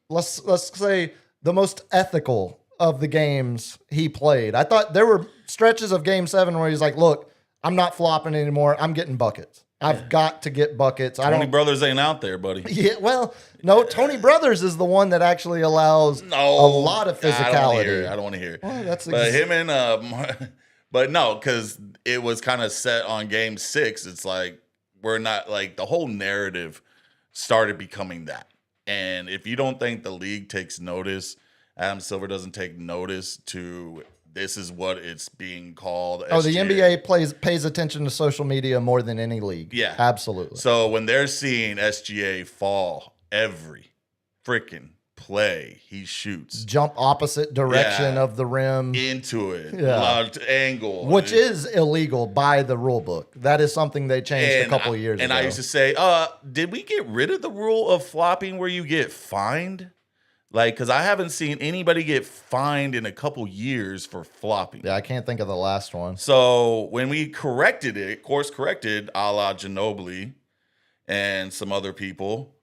let's say, the most ethical of the games he played. I thought there were stretches of Game 7 where he's like, look, I'm not flopping anymore. I'm getting buckets. I've got to get buckets.
Tony Brothers ain't out there, buddy.
Yeah, well, no, Tony Brothers is the one that actually allows a lot of physicality.
I don't want to hear it.
Well, that's
but him and but no, because it was kind of set on Game 6. It's like we're not like the whole narrative started becoming that. And if you don't think the league takes notice, Adam Silver doesn't take notice to this is what it's being called.
Oh, the NBA pays attention to social media more than any league.
Yeah.
Absolutely.
So when they're seeing SGA fall every freaking play he shoots,
jump opposite direction of the rim
into it, angle,
which is illegal by the rule book. That is something they changed a couple of years ago.
And I used to say, did we get rid of the rule of flopping where you get fined? Like, because I haven't seen anybody get fined in a couple years for flopping.
Yeah, I can't think of the last one.
So when we corrected it, course corrected, a la Ginobili and some other people,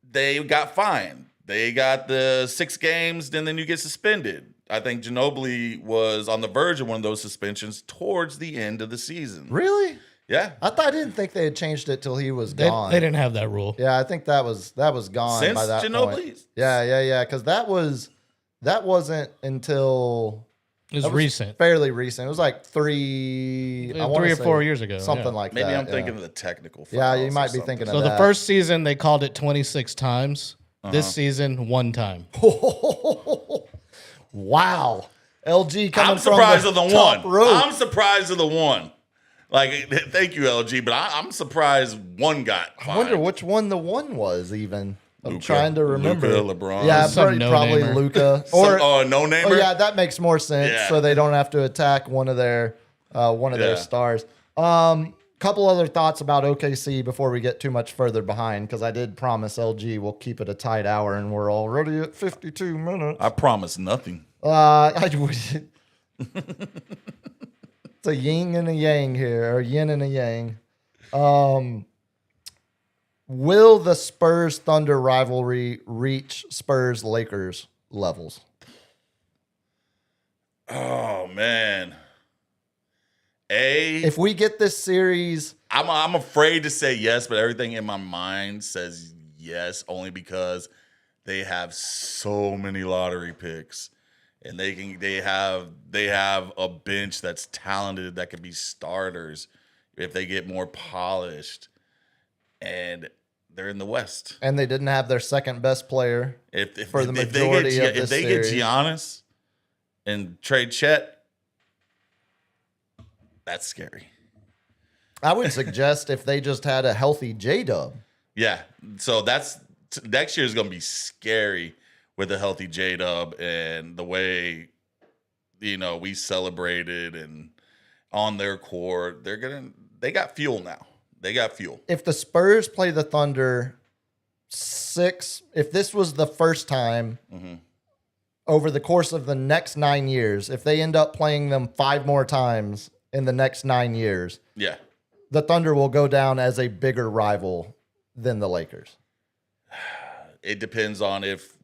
they got fined. They got the 6 games, then you get suspended. I think Ginobili was on the verge of one of those suspensions towards the end of the season.
Really?
Yeah.
I didn't think they had changed it till he was gone.
They didn't have that rule.
Yeah, I think that was gone
Since
by that
Ginobili?
point. Yeah, because that wasn't until
It was recent.
fairly recent. It was like 3
or 4 years ago.
something like
Maybe
that.
I'm thinking of the technical
Yeah,
fouls
you
or
might be
something.
thinking
So
of
the
that.
first season they called it 26 times. This season, 1 time.
Wow. LG coming
I'm surprised
from
of the
top
one.
rope.
I'm surprised of the one. Like, thank you, LG, but I'm surprised one got fined.
I wonder which one the one was even. I'm
Luka.
trying to remember.
Luka, LeBron.
Yeah,
Some
probably
no-namer.
Luka.
no-namer?
Oh, yeah, that makes more sense.
Yeah.
So they don't have to attack one of their stars. Couple other thoughts about OKC before we get too much further behind, because I did promise LG we'll keep it a tight hour, and we're already at 52 minutes.
I promise nothing.
It's a yin and a yang here, or yin and a yang. Will the Spurs Thunder rivalry reach Spurs Lakers levels?
Oh, man.
If we get this series,
I'm afraid to say yes, but everything in my mind says yes, only because they have so many lottery picks, and they have a bench that's talented that could be starters if they get more polished, and they're in the West.
and they didn't have their second best player for the majority of this
if they
series.
get Giannis and trade Chet, that's scary.
I would suggest if they just had a healthy J-Dub.
Yeah, so next year is going to be scary with a healthy J-Dub and the way we celebrated and on their court. They got fuel now. They got fuel.
If the Spurs play the Thunder if this was the first time over the course of the next 9 years, if they end up playing them 5 more times in the next 9 years,
Yeah.
the Thunder will go down as a bigger rival than the Lakers.
It depends on if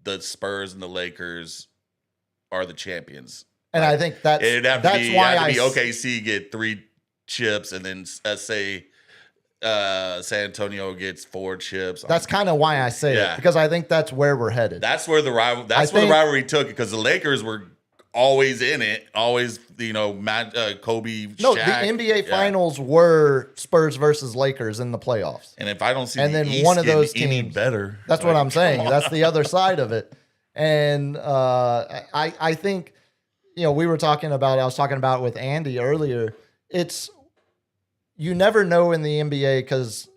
the Spurs and the Lakers are the champions.
And I think that's why
OKC get 3 chips, and then say San Antonio gets 4 chips.
That's kind of why I say it, because I think that's where we're headed.
That's where the rivalry took it, because the Lakers were always in it, always Kobe,
No,
Shaq.
the NBA Finals were Spurs versus Lakers in the playoffs.
And if I don't see
And
the
then
East
one of
getting
those
any
teams-
better,
That's what I'm saying. That's the other side of it. And I think, I was talking about it with Andy earlier. It's, you never know in the NBA because,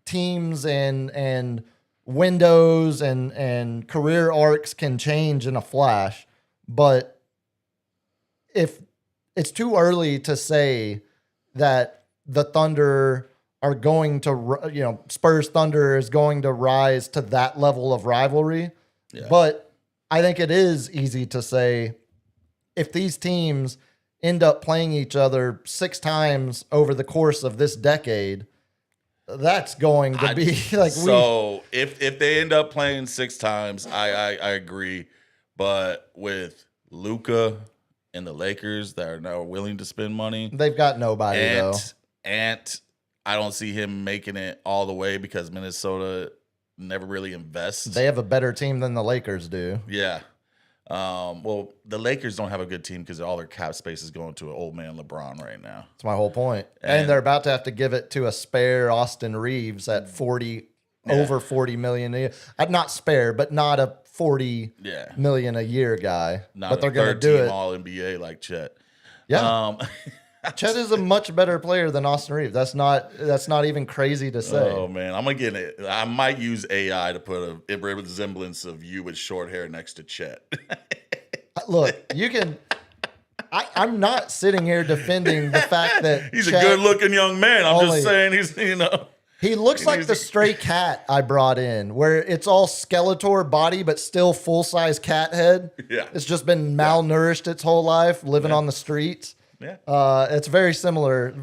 teams and windows and career arcs can change in a flash. But if it's too early to say that the Thunder are going to, Spurs Thunder is going to rise to that level of rivalry. Yeah. But I think it is easy to say if these teams end up playing each other 6 times over the course of this decade, that's going to be like
so if they end up playing 6 times, I agree. But with Luka and the Lakers that are now willing to spend money,
they've got nobody though.
I don't see him making it all the way because Minnesota never really invests.
They have a better team than the Lakers do.
Yeah. Well, the Lakers don't have a good team because all their cap space is going to an old man LeBron right now.
That's my whole point. And they're about to have to give it to a spare Austin Reeves at over $40 million a year. Not spare, but not a $40 million a year guy. But they're going to do it.
All NBA like Chet.
Yeah. Chet is a much better player than Austin Reeves. That's not even crazy to say.
Oh man, I'm gonna get it. I might use AI to put a resemblance of you with short hair next to Chet.
Look, you can. I'm not sitting here defending the fact that
he's
Chet
a good-looking young man. I'm just saying he's
He looks like the stray cat I brought in, where it's all Skeletor body, but still full-size cat head.
Yeah,
it's just been malnourished its whole life, living on the streets.
Yeah,
it's very similar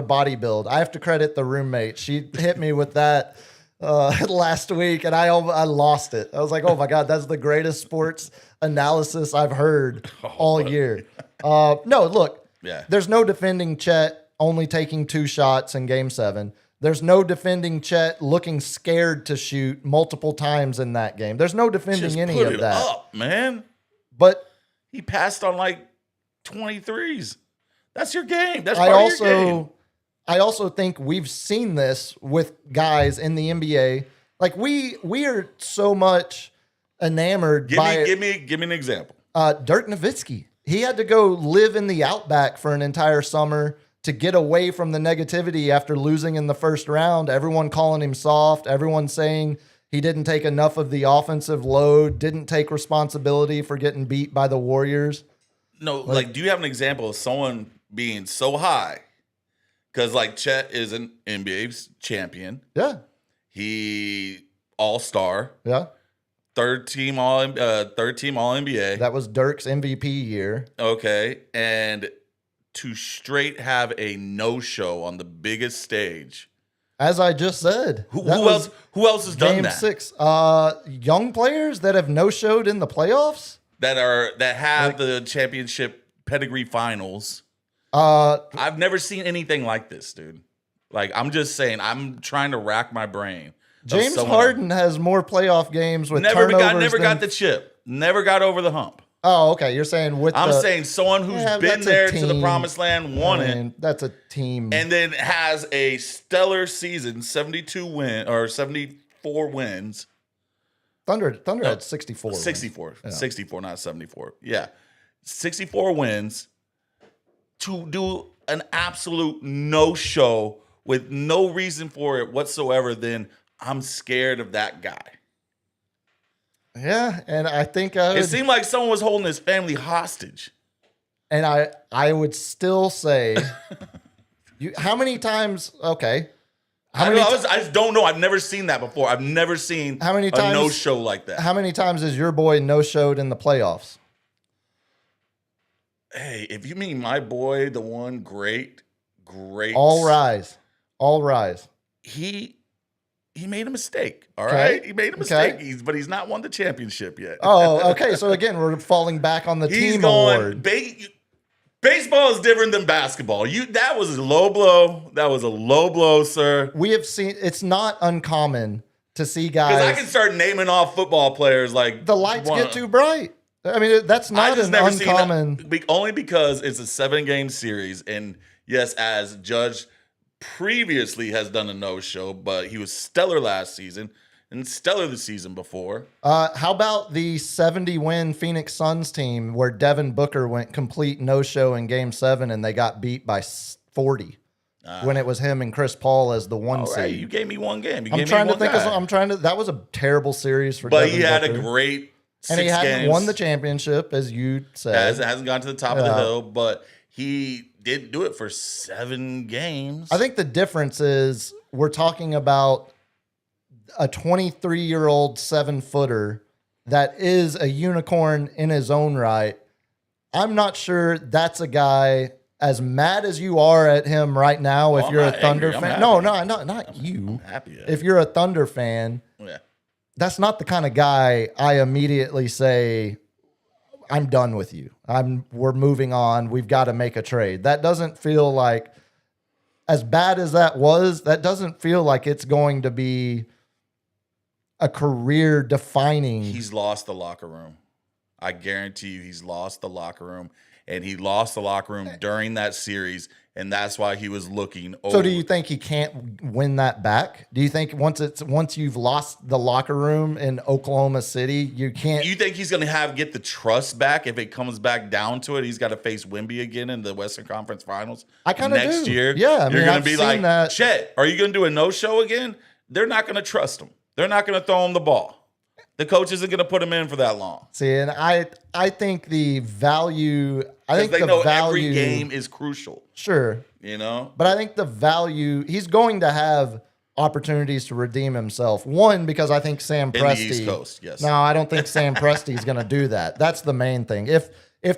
body build. I have to credit the roommate. She hit me with that last week, and I lost it. I was like, oh my God, that's the greatest sports analysis I've heard all year. No, look, there's no defending Chet only taking 2 shots in Game 7. There's no defending Chet looking scared to shoot multiple times in that game. There's no defending any of that.
Up, man.
But
he passed on like 23s. That's your game. That's part of your game.
I also think we've seen this with guys in the NBA. Like we are so much enamored by
give me an example.
Dirk Nowitzki. He had to go live in the Outback for an entire summer to get away from the negativity after losing in the first round. Everyone calling him soft. Everyone saying he didn't take enough of the offensive load, didn't take responsibility for getting beat by the Warriors.
No, like do you have an example of someone being so high? Because like Chet is an NBA champion.
Yeah.
He all-star.
Yeah.
Third team all NBA.
That was Dirk's MVP year.
Okay. And to straight have a no-show on the biggest stage.
As I just said.
Who else has done that?
Game 6. Young players that have no-showed in the playoffs?
That have the championship pedigree finals. I've never seen anything like this, dude. Like, I'm just saying, I'm trying to rack my brain.
James Harden has more playoff games with turnovers.
Never got the chip. Never got over the hump.
Oh, okay. You're saying
I'm saying someone who's been there to the promised land, won it.
That's a team.
And then has a stellar season, 74 wins.
Thunder had 64.
64. Yeah. 64, not 74. Yeah. 64 wins to do an absolute no-show with no reason for it whatsoever, then I'm scared of that guy.
Yeah, and I think
it seemed like someone was holding his family hostage.
And I would still say, how many times? Okay,
I just don't know. I've never seen that before. I've never seen a no-show like that.
How many times has your boy no-showed in the playoffs?
Hey, if you mean my boy, the one great.
All rise.
He made a mistake, all right? He made a mistake, but he's not won the championship yet.
Oh, okay. So, again, we're falling back on the team award.
Baseball is different than basketball. That was a low blow. That was a low blow, sir.
We have seen – it's not uncommon to see guys –
because I can start naming off football players like –
the lights get too bright. I mean, that's not an uncommon –
only because it's a 7-game series. And, yes, as Judge – previously has done a no-show, but he was stellar last season and stellar the season before.
How about the 70-win Phoenix Suns team where Devin Booker went complete no-show in Game 7 and they got beat by 40 when it was him and Chris Paul as the one
All right,
seed.
you gave me one game.
I'm trying to think of. That was a terrible series for.
But
Devin
he had
Booker.
a great.
And he hadn't
games.
won the championship, as you said.
Hasn't gone to the top of the hill, but he did do it for 7 games.
I think the difference is we're talking about a 23-year-old 7-footer that is a unicorn in his own right. I'm not sure that's a guy, as mad as you are at him right now, if you're a Thunder fan. No, not you.
I'm happy.
If you're a Thunder fan, that's not the kind of guy I immediately say, I'm done with you. We're moving on. We've got to make a trade. That doesn't feel like, as bad as that was, that doesn't feel like it's going to be a career defining.
He's lost the locker room. I guarantee you he's lost the locker room. And he lost the locker room during that series, and that's why he was looking over.
So do you think he can't win that back? Do you think once you've lost the locker room in Oklahoma City, you can't?
You think he's going to get the trust back if it comes back down to it? He's got to face Wemby again in the Western Conference Finals.
I kind of
next
do.
year.
Yeah,
you're going to be like,
that.
Chet, are you going to do a no-show again? They're not going to trust him. They're not going to throw him the ball. The coach isn't going to put him in for that long.
See, and I think the value. I think
they
the
know
value,
every game is crucial.
Sure,
you know,
but I think the value. He's going to have opportunities to redeem himself. One, because I think Sam Presti.
In the East Coast, yes.
No, I don't think Sam Presti is going to do that. That's the main thing. If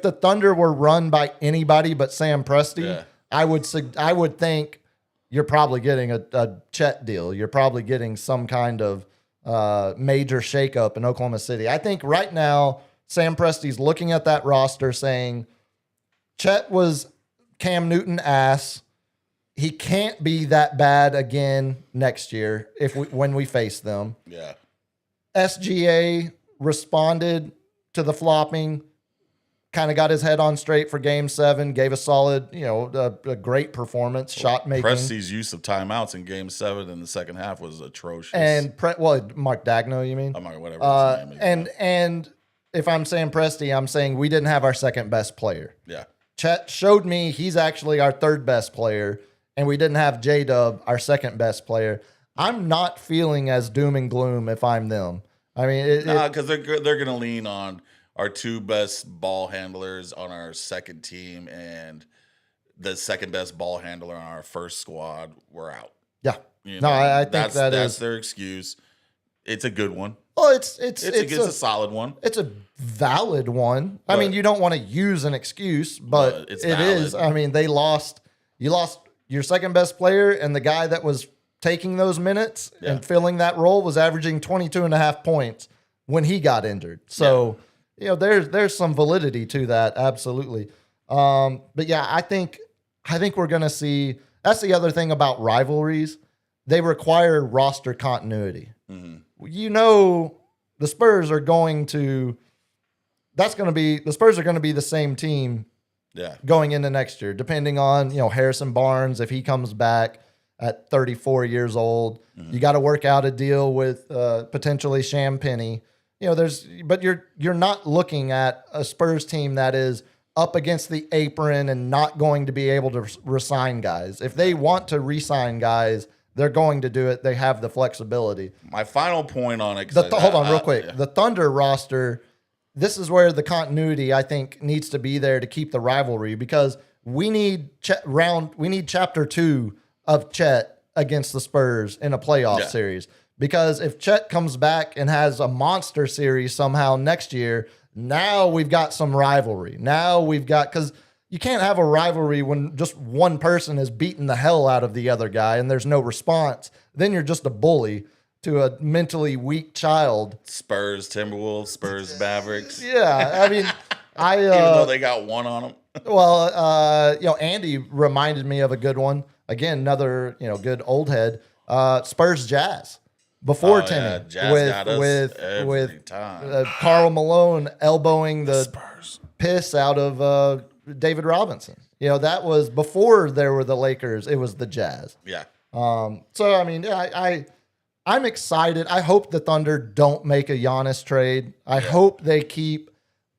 the Thunder were run by anybody but Sam Presti, I would think you're probably getting a Chet deal. You're probably getting some kind of major shakeup in Oklahoma City. I think right now Sam Presti's looking at that roster saying, Chet was Cam Newton ass. He can't be that bad again next year when we face them.
Yeah.
SGA responded to the flopping, kind of got his head on straight for Game 7, gave a solid, a great performance, shot making.
Presti's use of timeouts in Game 7 in the second half was atrocious.
And Mark Dagno, you mean?
Whatever his name is.
And if I'm saying Presti, I'm saying we didn't have our second best player.
Yeah.
Chet showed me he's actually our third best player, and we didn't have J-Dub, our second best player. I'm not feeling as doom and gloom if I'm them. I mean,
because they're going to lean on our 2 best ball handlers on our second team, and the second best ball handler on our first squad. We're out.
Yeah. I think
that's their excuse. It's a good one.
Well, it's
a solid one.
It's a valid one. I mean, you don't want to use an excuse, but it is. I mean, you lost your second best player, and the guy that was taking those minutes and filling that role was averaging 22.5 points when he got injured. So, there's some validity to that. Absolutely. But yeah, I think we're going to see, that's the other thing about rivalries. They require roster continuity. Mm-hmm. The Spurs are going to be the same team going into next year, depending on, Harrison Barnes, if he comes back at 34 years old. Mm-hmm. You got to work out a deal with potentially Sham Penny. But you're not looking at a Spurs team that is up against the apron and not going to be able to re-sign guys. If they want to re-sign guys, they're going to do it. They have the flexibility.
My final point on it.
Hold on real quick. Yeah. The Thunder roster, this is where the continuity, I think, needs to be there to keep the rivalry, because we need chapter 2 of Chet against the Spurs in a playoff series. Because if Chet comes back and has a monster series somehow next year, now we've got some rivalry. Because you can't have a rivalry when just one person is beating the hell out of the other guy and there's no response. Then you're just a bully to a mentally weak child.
Spurs Timberwolves, Spurs Mavericks.
Yeah, I mean,
even though they got one on them.
Well, Andy reminded me of a good one. Again, another good old head. Spurs Jazz. Before Timmy, with Karl Malone elbowing the
Spurs
piss out of David Robinson. That was before there were the Lakers. It was the Jazz.
Yeah.
So I mean, I'm excited. I hope the Thunder don't make a Giannis trade. I hope they keep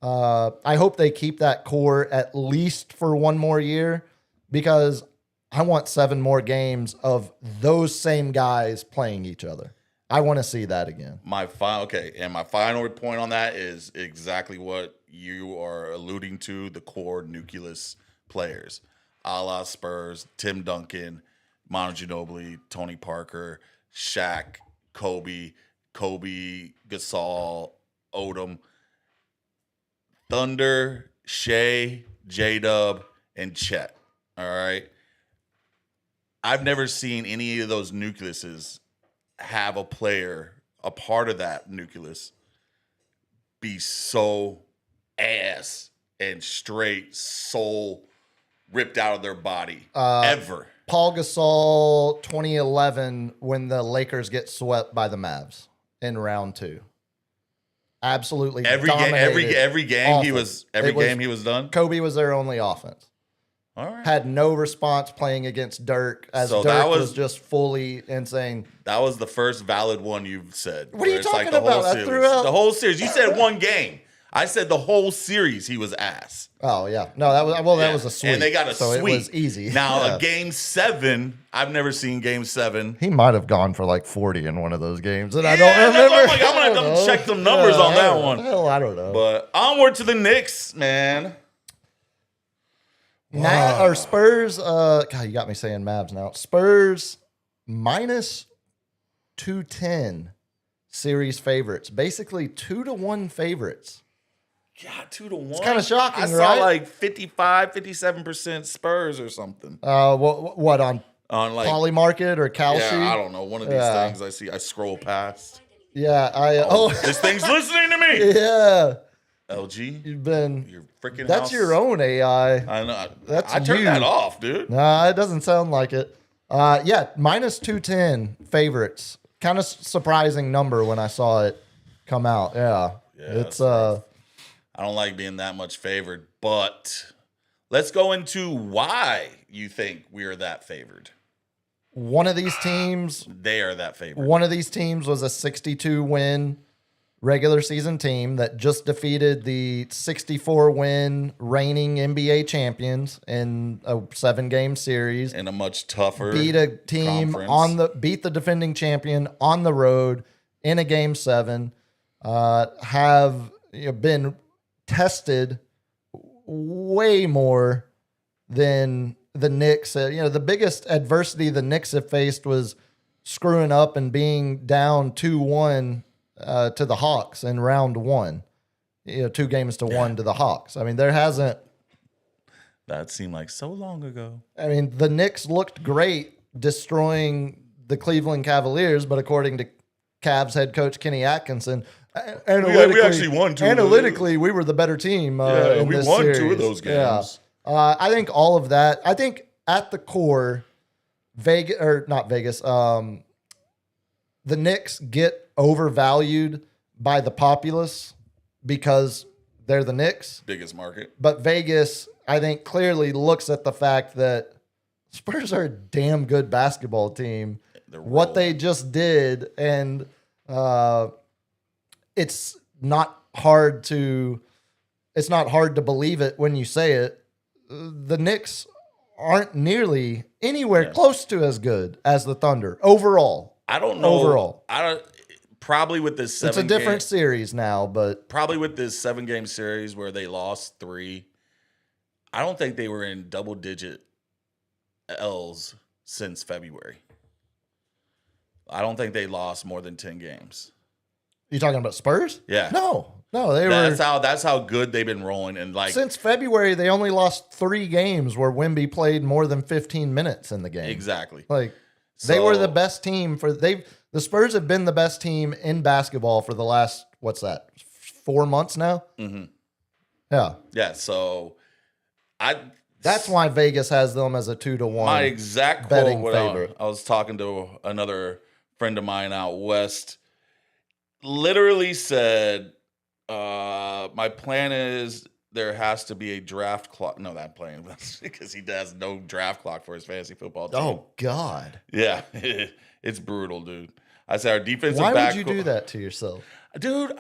that core at least for one more year, because I want 7 more games of those same guys playing each other. I want to see that again.
My final point on that is exactly what you are alluding to, the core nucleus players. A la Spurs, Tim Duncan, Manu Ginobili, Tony Parker, Shaq, Kobe, Gasol, Odom, Thunder, Shea, J-Dub, and Chet. All right? I've never seen any of those nucleuses have a player, a part of that nucleus, be so ass and straight soul ripped out of their body ever.
Paul Gasol, 2011, when the Lakers get swept by the Mavs in round 2. Absolutely
Every game he was done.
Kobe was their only offense.
All right.
Had no response playing against Dirk, as
So
Dirk was just fully insane.
That was the first valid one you've said.
What are you
where it's
talking
the whole
about? I
series.
threw out-
The whole series. You said one game. I said the whole series he was ass.
Oh yeah, no, that was a sweep,
And they got a
so
sweep.
it was easy.
Now
Yeah.
a game 7, I've never seen game 7.
He might have gone for like 40 in one of those games, and I
Yeah,
don't
that's
remember.
what I'm like, I'm gonna have to
I don't
check
know.
some numbers on that one.
Hell, I don't know.
But onward to the Knicks, man.
Or Spurs. God, you got me saying Mavs now. Spurs minus 210 series favorites. Basically 2-1 favorites.
Yeah, 2-1. It's
kinda shocking,
I saw
right?
like 55, 57% Spurs or something.
What on
On like
Poly Market or Kalshi?
yeah, I don't know. One of these
Yeah.
things I see. I scroll past.
Yeah,
This thing's listening to me.
yeah.
LG,
You've been.
your freaking
That's
house.
your own AI.
I know.
That's
I turned
you.
that off, dude.
Nah, it doesn't sound like it. Yeah, minus 210 favorites. Kind of surprising number when I saw it come out. Yeah, it's
I don't like being that much favored, but let's go into why you think we are that favored.
one of these teams.
They are that favored.
One of these teams was a 62-win regular season team that just defeated the 64-win reigning NBA champions in a 7-game series.
In a much tougher
Beat a team
conference.
beat the defending champion on the road in a game 7. Have been tested way more than the Knicks. The biggest adversity the Knicks have faced was screwing up and being down 2-1 to the Hawks in round 1. 2-1 to the Hawks. I mean, there hasn't.
That seemed like so long ago.
I mean, the Knicks looked great destroying the Cleveland Cavaliers, but according to Cavs head coach Kenny Atkinson,
we actually won 2
analytically, we were the better team. In
we
this
won 2 of
series.
those
Yeah.
games.
I think all of that. I think at the core, the Knicks get overvalued by the populace because they're the Knicks.
Biggest market.
But Vegas, I think, clearly looks at the fact that Spurs are a damn good basketball team. What they just did, and it's not hard to believe it when you say it. The Knicks aren't nearly anywhere close to as good as the Thunder overall.
I don't know.
Overall.
Probably with this 7
It's a different series now, but
probably with this 7-game series where they lost 3, I don't think they were in double-digit L's since February. I don't think they lost more than 10 games.
you talking about Spurs?
Yeah.
No, they
That's how good they've been rolling. And like
since February, they only lost 3 games where Wemby played more than 15 minutes in the game.
exactly.
Like they were
So-
the best team the Spurs have been the best team in basketball for the last 4 months now.
Mm-hmm.
Yeah,
Yeah. So
that's why Vegas has them as a 2-1.
my exact
betting
quote.
favorite.
I was talking to another friend of mine out west. Literally said, "My plan is there has to be a draft clock." No, that playing because he has no draft clock for his fantasy football team.
Oh God,
Yeah, it's brutal, dude. I said our defensive
why
back.
would you do that to yourself?
dude?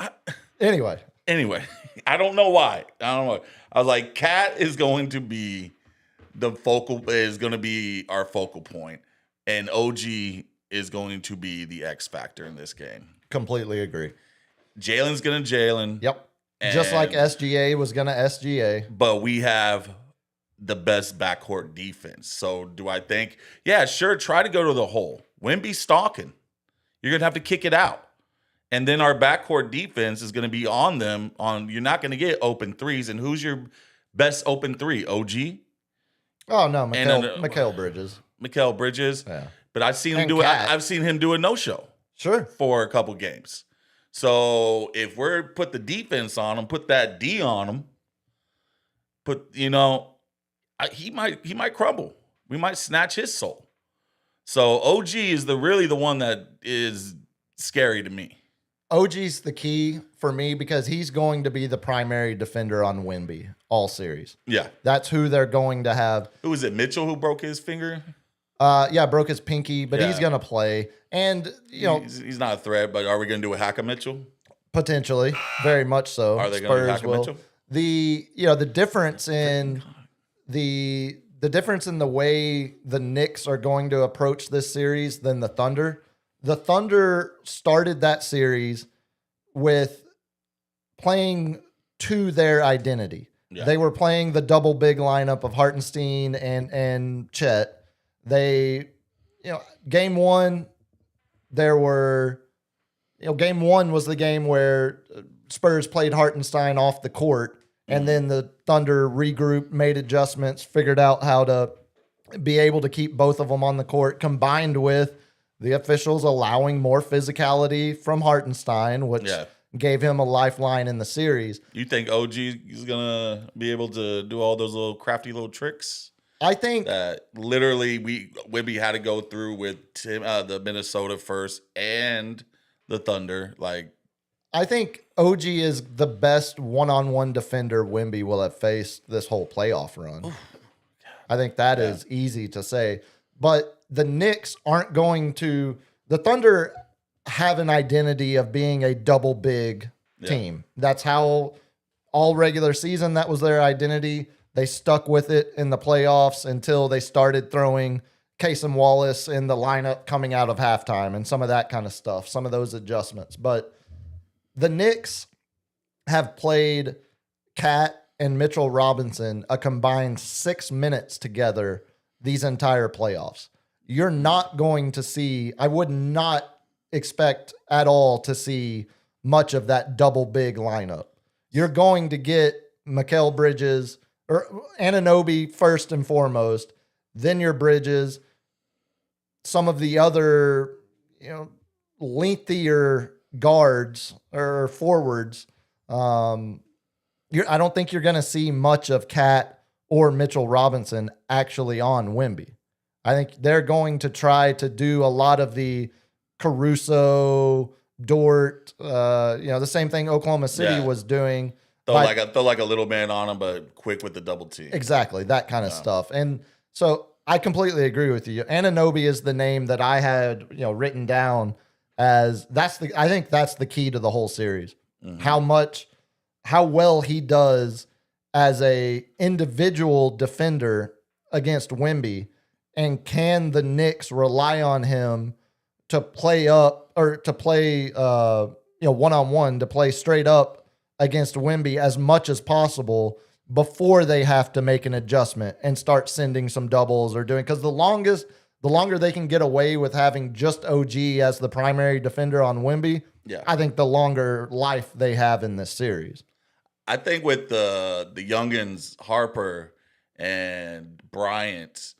Anyway,
Anyway, I don't know why. I don't know. I was like, Cat is going to be the focal is going to be our focal point, and OG is going to be the X factor in this game.
Completely agree.
Jalen's going to Jalen.
Yep. Just like SGA was going to SGA.
But we have the best backcourt defense. So do I think, yeah, sure, try to go to the hole. Wemby's stalking. You're going to have to kick it out. And then our backcourt defense is going to be on them. You're not going to get open threes. And who's your best open three? OG?
Oh, no, Mikal Bridges.
Mikal Bridges.
Yeah.
But I've seen him do it. I've seen him do a no-show.
Sure.
For a couple games. So if we're put the defense on him, put that D on him, he might crumble. We might snatch his soul. So OG is really the one that is scary to me.
OG's the key for me because he's going to be the primary defender on Wemby all series.
Yeah.
That's who they're going to have.
Who was it, Mitchell, who broke his finger?
Broke his pinky, but he's going to play. And,
he's not a threat, but are we going to do a hack of Mitchell?
Potentially. Very much so.
Are they going to hack of Mitchell?
The difference in the difference in the way the Knicks are going to approach this series than the Thunder. The Thunder started that series with playing to their identity. Yeah. They were playing the double big lineup of Hartenstein and Chet. Game one, game one was the game where Spurs played Hartenstein off the court, and then the Thunder regrouped, made adjustments, figured out how to be able to keep both of them on the court, combined with the officials allowing more physicality from Hartenstein, which gave him a lifeline in the series.
You think OG is going to be able to do all those little crafty little tricks?
I think
that literally Wemby had to go through with the Minnesota first and the Thunder.
I think OG is the best one-on-one defender Wemby will have faced this whole playoff run. Oof. I think that is easy to say. But the Knicks aren't going to – the Thunder have an identity of being a double big team. That's how all regular season that was their identity. They stuck with it in the playoffs until they started throwing Kasem Wallace in the lineup coming out of halftime and some of that kind of stuff, some of those adjustments. But the Knicks have played Cat and Mitchell Robinson a combined 6 minutes together these entire playoffs. You're not going to see, I would not expect at all to see much of that double big lineup. You're going to get Mikal Bridges or Anunoby first and foremost, then your Bridges, some of the other, lengthier guards or forwards. I don't think you're going to see much of Cat or Mitchell Robinson actually on Wemby. I think they're going to try to do a lot of the Caruso, Dort, the same thing Oklahoma City was doing.
Throw like a little man on him, but quick with the double team.
Exactly, that kind of stuff. And so I completely agree with you. Anunoby is the name that I had written down as I think that's the key to the whole series. Mm-hmm. How well he does as a individual defender against Wemby, and can the Knicks rely on him to play up or to play one-on-one, to play straight up against Wemby as much as possible before they have to make an adjustment and start sending some doubles or doing, because the longer they can get away with having just OG as the primary defender on Wemby, I think the longer life they have in this series.
I think with the youngins, Harper and Bryant,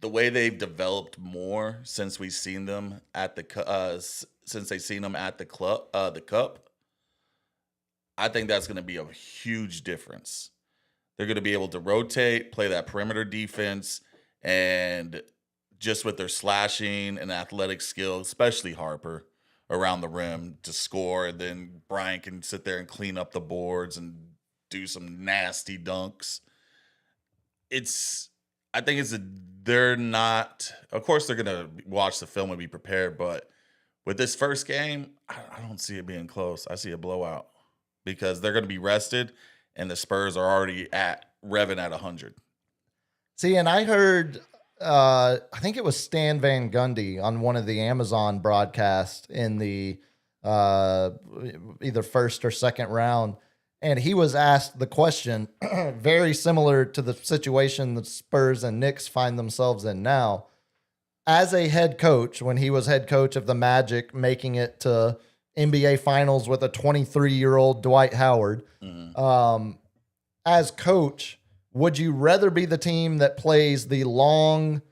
the way they've developed more since we've seen them at the Cup, I think that's going to be a huge difference. They're going to be able to rotate, play that perimeter defense, and just with their slashing and athletic skill, especially Harper, around the rim to score, and then Bryant can sit there and clean up the boards and do some nasty dunks. They're not, of course they're going to watch the film and be prepared, but with this first game, I don't see it being close. I see a blowout because they're going to be rested and the Spurs are already revving at 100.
See, and I heard, I think it was Stan Van Gundy on one of the Amazon broadcasts in the either first or second round. And he was asked the question, very similar to the situation the Spurs and Knicks find themselves in now. As a head coach, when he was head coach of the Magic, making it to NBA Finals with a 23-year-old Dwight Howard, as coach, would you rather be the team that plays the long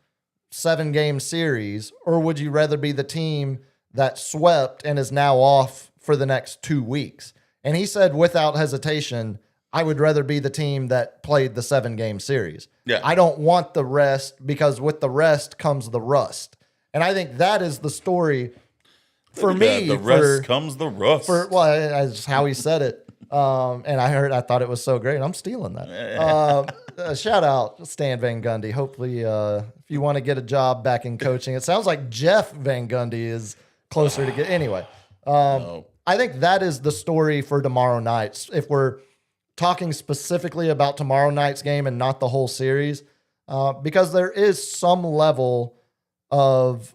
7-game series, or would you rather be the team that swept and is now off for the next 2 weeks? And he said, without hesitation, I would rather be the team that played the 7-game series.
Yeah.
I don't want the rest, because with the rest comes the rust. And I think that is the story for me.
The rest comes the rust.
Well, that's how he said it. And I thought it was so great. I'm stealing that. Shout out Stan Van Gundy. Hopefully, if you want to get a job back in coaching, it sounds like Jeff Van Gundy is closer to get. Anyway,
No.
I think that is the story for tomorrow night. If we're talking specifically about tomorrow night's game and not the whole series, because there is some level of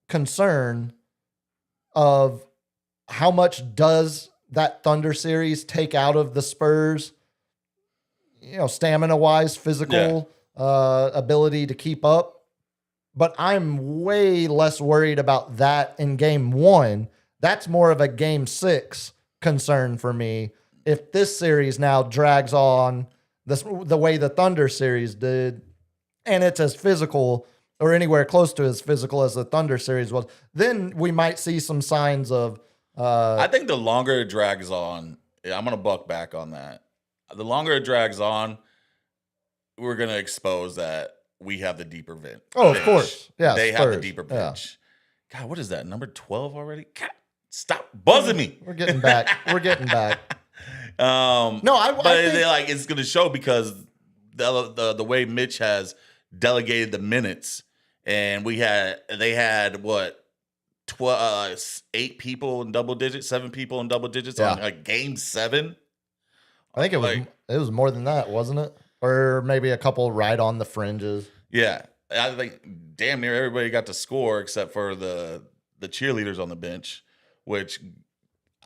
concern of how much does that Thunder series take out of the Spurs, stamina-wise, physical ability to keep up. But I'm way less worried about that in game 1. That's more of a game 6 concern for me. If this series now drags on the way the Thunder series did, and it's as physical or anywhere close to as physical as the Thunder series was, then we might see some signs of...
I think the longer it drags on, I'm going to buck back on that. The longer it drags on, we're going to expose that we have the deeper bench.
Oh, of course. Yeah,
they have the deeper bench. God, what is that? Number 12 already? God, stop buzzing me.
We're getting back. We're getting back. I think
it's going to show because the way Mitch has delegated the minutes, and they had what? 8 people in double digits, 7 people in double digits on game 7.
I think it was more than that, wasn't it? Or maybe a couple right on the fringes.
Yeah, I think damn near everybody got to score except for the cheerleaders on the bench, which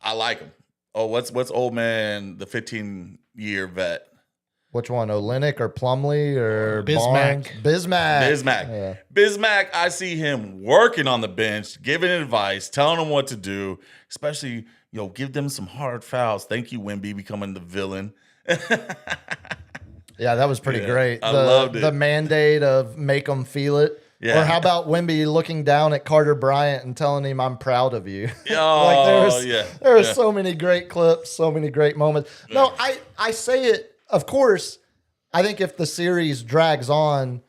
I like them. Oh, what's old man, the 15-year vet?
Which one, Olynyk or Plumlee or
Bismack?
Barnes?
Bismack.
Yeah.
Bismack, I see him working on the bench, giving advice, telling them what to do, especially, give them some hard fouls. Thank you, Wemby, becoming the villain.
Yeah, that was pretty great.
I loved it.
The mandate of make them feel it.
Yeah.
Or how about Wemby looking down at Carter Bryant and telling him, I'm proud of you?
Oh,
there are so many great clips, so many great moments. No, I say it, of course, I think if the series drags on,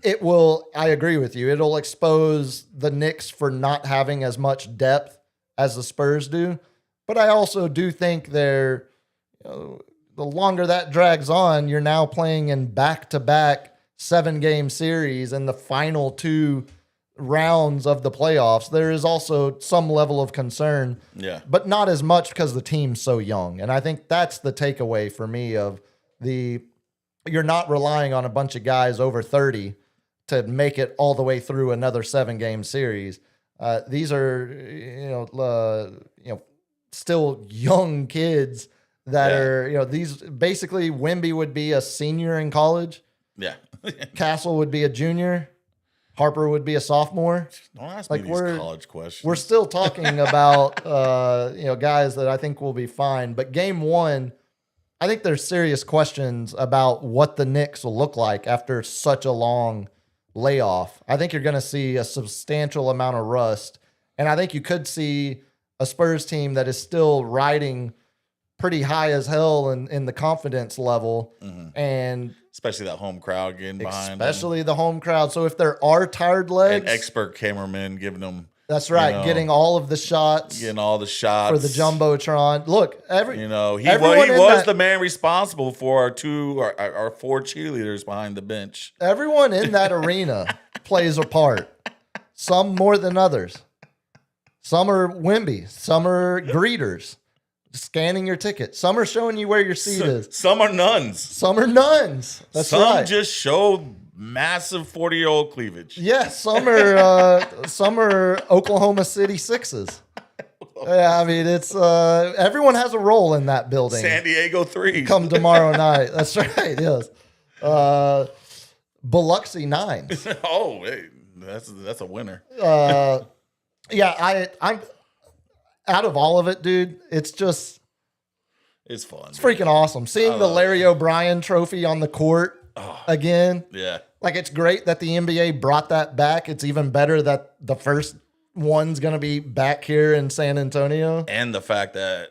it will, I agree with you, it'll expose the Knicks for not having as much depth as the Spurs do. But I also do think the longer that drags on, you're now playing in back-to-back 7-game series in the final 2 rounds of the playoffs. There is also some level of concern, but not as much because the team's so young. And I think that's the takeaway for me of you're not relying on a bunch of guys over 30 to make it all the way through another 7-game series. These are, still young kids that are, these basically Wemby would be a senior in college.
Yeah.
Castle would be a junior. Harper would be a sophomore.
Don't ask me these college questions.
We're still talking about, guys that I think will be fine. But game 1, I think there's serious questions about what the Knicks will look like after such a long layoff. I think you're going to see a substantial amount of rust. And I think you could see a Spurs team that is still riding pretty high as hell in the confidence level. And
especially that home crowd getting behind
especially the home crowd. So if there are tired legs.
And expert cameramen giving them.
That's right. Getting all of the shots.
Getting all the shots.
For the Jumbotron. Look,
he was the man responsible for our 4 cheerleaders behind the bench.
Everyone in that arena plays a part. Some more than others. Some are Wemby. Some are greeters. Scanning your ticket. Some are showing you where your seat is.
Some are nuns.
Some are nuns. That's
some
right.
just show massive 40-year-old cleavage.
Yeah, some are Oklahoma City Sixes. Yeah, I mean, it's everyone has a role in that building.
San Diego 3s.
Come tomorrow night. That's right. Yes. Biloxi 9s.
Oh, hey, that's a winner.
Yeah, I'm out of all of it, dude. It's just
It's fun.
it's freaking awesome seeing the Larry O'Brien trophy on the court again.
Yeah.
Like, it's great that the NBA brought that back. It's even better that the first one's going to be back here in San Antonio.
And the fact that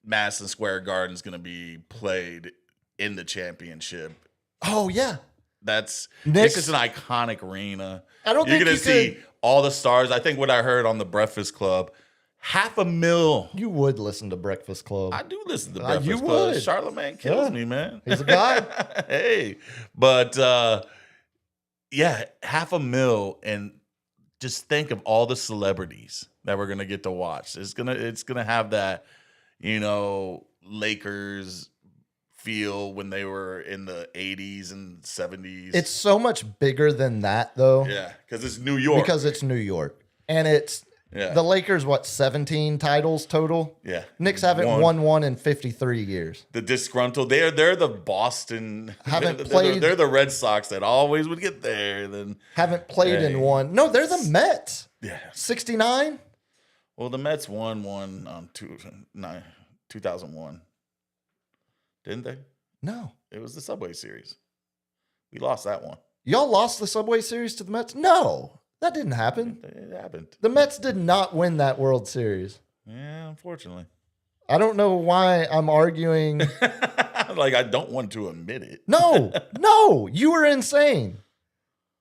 Madison Square Garden is going to be played in the championship.
Oh, yeah.
It's
Knicks-
just an iconic arena.
I don't
You're
think
going
you
to see
could-
all the stars. I think what I heard on the Breakfast Club, $500,000.
You would listen to Breakfast Club.
I do listen to Breakfast
you
Club.
would.
Charlamagne kills
Yeah.
me, man.
He's a guy.
Hey, but yeah, $500,000, and just think of all the celebrities that we're gonna get to watch. It's gonna have that, Lakers feel when they were in the 80s and 70s.
It's so much bigger than that, though.
Yeah, because it's New York.
Because it's New York. And it's the Lakers, 17 titles total?
Yeah.
Knicks haven't won one in 53 years.
The disgruntled. They're the Boston.
Haven't
they're
played-
They're the Red Sox that always would get there. Then
Haven't played in one. No, they're the Mets.
yeah.
69?
Well, the Mets won one on 2001. Didn't they?
No.
It was the Subway Series. We lost that one.
Y'all lost the Subway Series to the Mets? No, that didn't happen.
It happened.
The Mets did not win that World Series.
Yeah, unfortunately.
I don't know why I'm arguing.
Like, I don't want to admit it.
No, you were insane.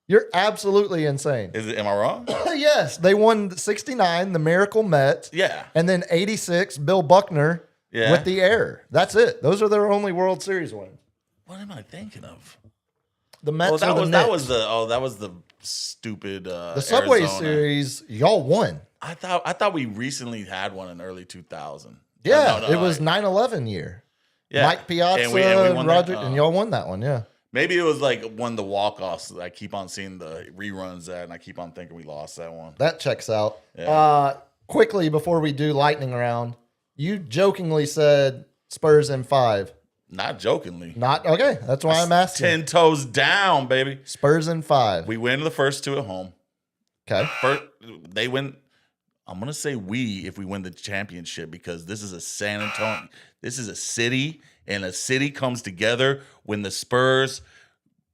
You're absolutely insane.
Am I wrong?
Yes, they won 69, the Miracle Mets.
Yeah.
And then 86, Bill Buckner with the error. That's it. Those are their only World Series wins.
What am I thinking of?
The Mets
that
are the
was
Knicks.
that was the stupid
The Subway
Arizona.
Series, y'all won.
I thought we recently had one in early 2000.
Yeah,
No,
it was 9/11 year.
yeah.
Mike Piazza
and we won
Roger,
that?
and y'all won that one, yeah.
Maybe it was like one of the walk-offs that I keep on seeing the reruns at, and I keep on thinking we lost that one.
That checks out.
Yeah.
Quickly, before we do lightning round, you jokingly said Spurs in 5.
Not jokingly.
Not okay. That's why I'm asking.
10 toes down, baby.
Spurs in 5.
We win the first two at home.
Okay.
They win. I'm gonna say we if we win the championship, because this is a San Antonio. This is a city, and a city comes together when the Spurs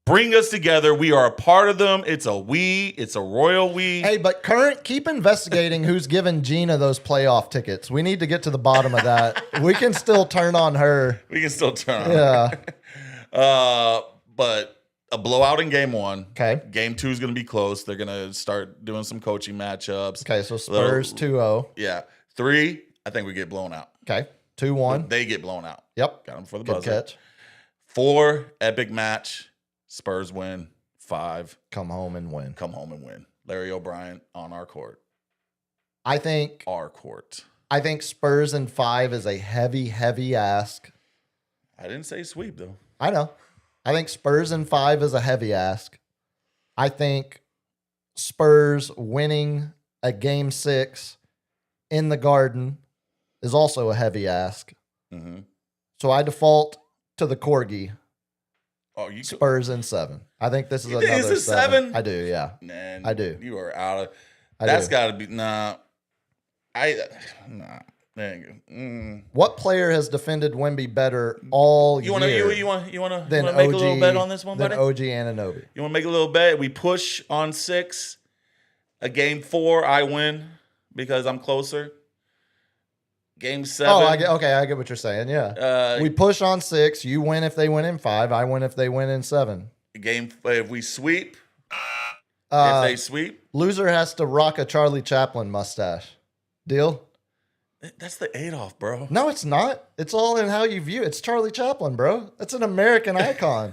bring us together. We are a part of them. It's a we. It's a royal we.
Hey, but keep investigating who's giving Gina those playoff tickets. We need to get to the bottom of that. We can still turn on her.
We can still turn.
Yeah.
But a blowout in game 1.
Okay.
Game 2 is going to be close. They're going to start doing some coaching matchups.
Okay, so Spurs 2-0.
Yeah. 3, I think we get blown out.
Okay. 2-1.
They get blown out.
Yep.
Got them for the
Good
buzzer.
catch.
4, epic match. Spurs win. 5,
Come home and win.
come home and win. Larry O'Brien on our court.
I think
Our court.
Spurs in 5 is a heavy, heavy ask.
I didn't say sweep, though.
I know. I think Spurs in 5 is a heavy ask. I think Spurs winning a game 6 in the Garden is also a heavy ask.
Mm-hmm.
So I default to the Corgi.
Oh, you
Spurs in 7. I think this is
You think
another
it's a 7?
I do, yeah.
Man,
I do.
You are out of.
I
That's
do.
got to be nah. Nah. There you go.
What player has defended Wemby better all
You want
year
to you want to
than
make
OG,
a little bet on this one,
than
buddy?
OG Anunoby?
You want to make a little bet? We push on 6. A game 4, I win because I'm closer. Game 7.
Oh, I get what you're saying. Yeah, we push on 6. You win if they win in 5. I win if they win in 7.
If we sweep, if they sweep,
Loser has to rock a Charlie Chaplin mustache. Deal?
that's the Adolf, bro.
No, it's not. It's all in how you view it. It's Charlie Chaplin, bro. That's an American icon.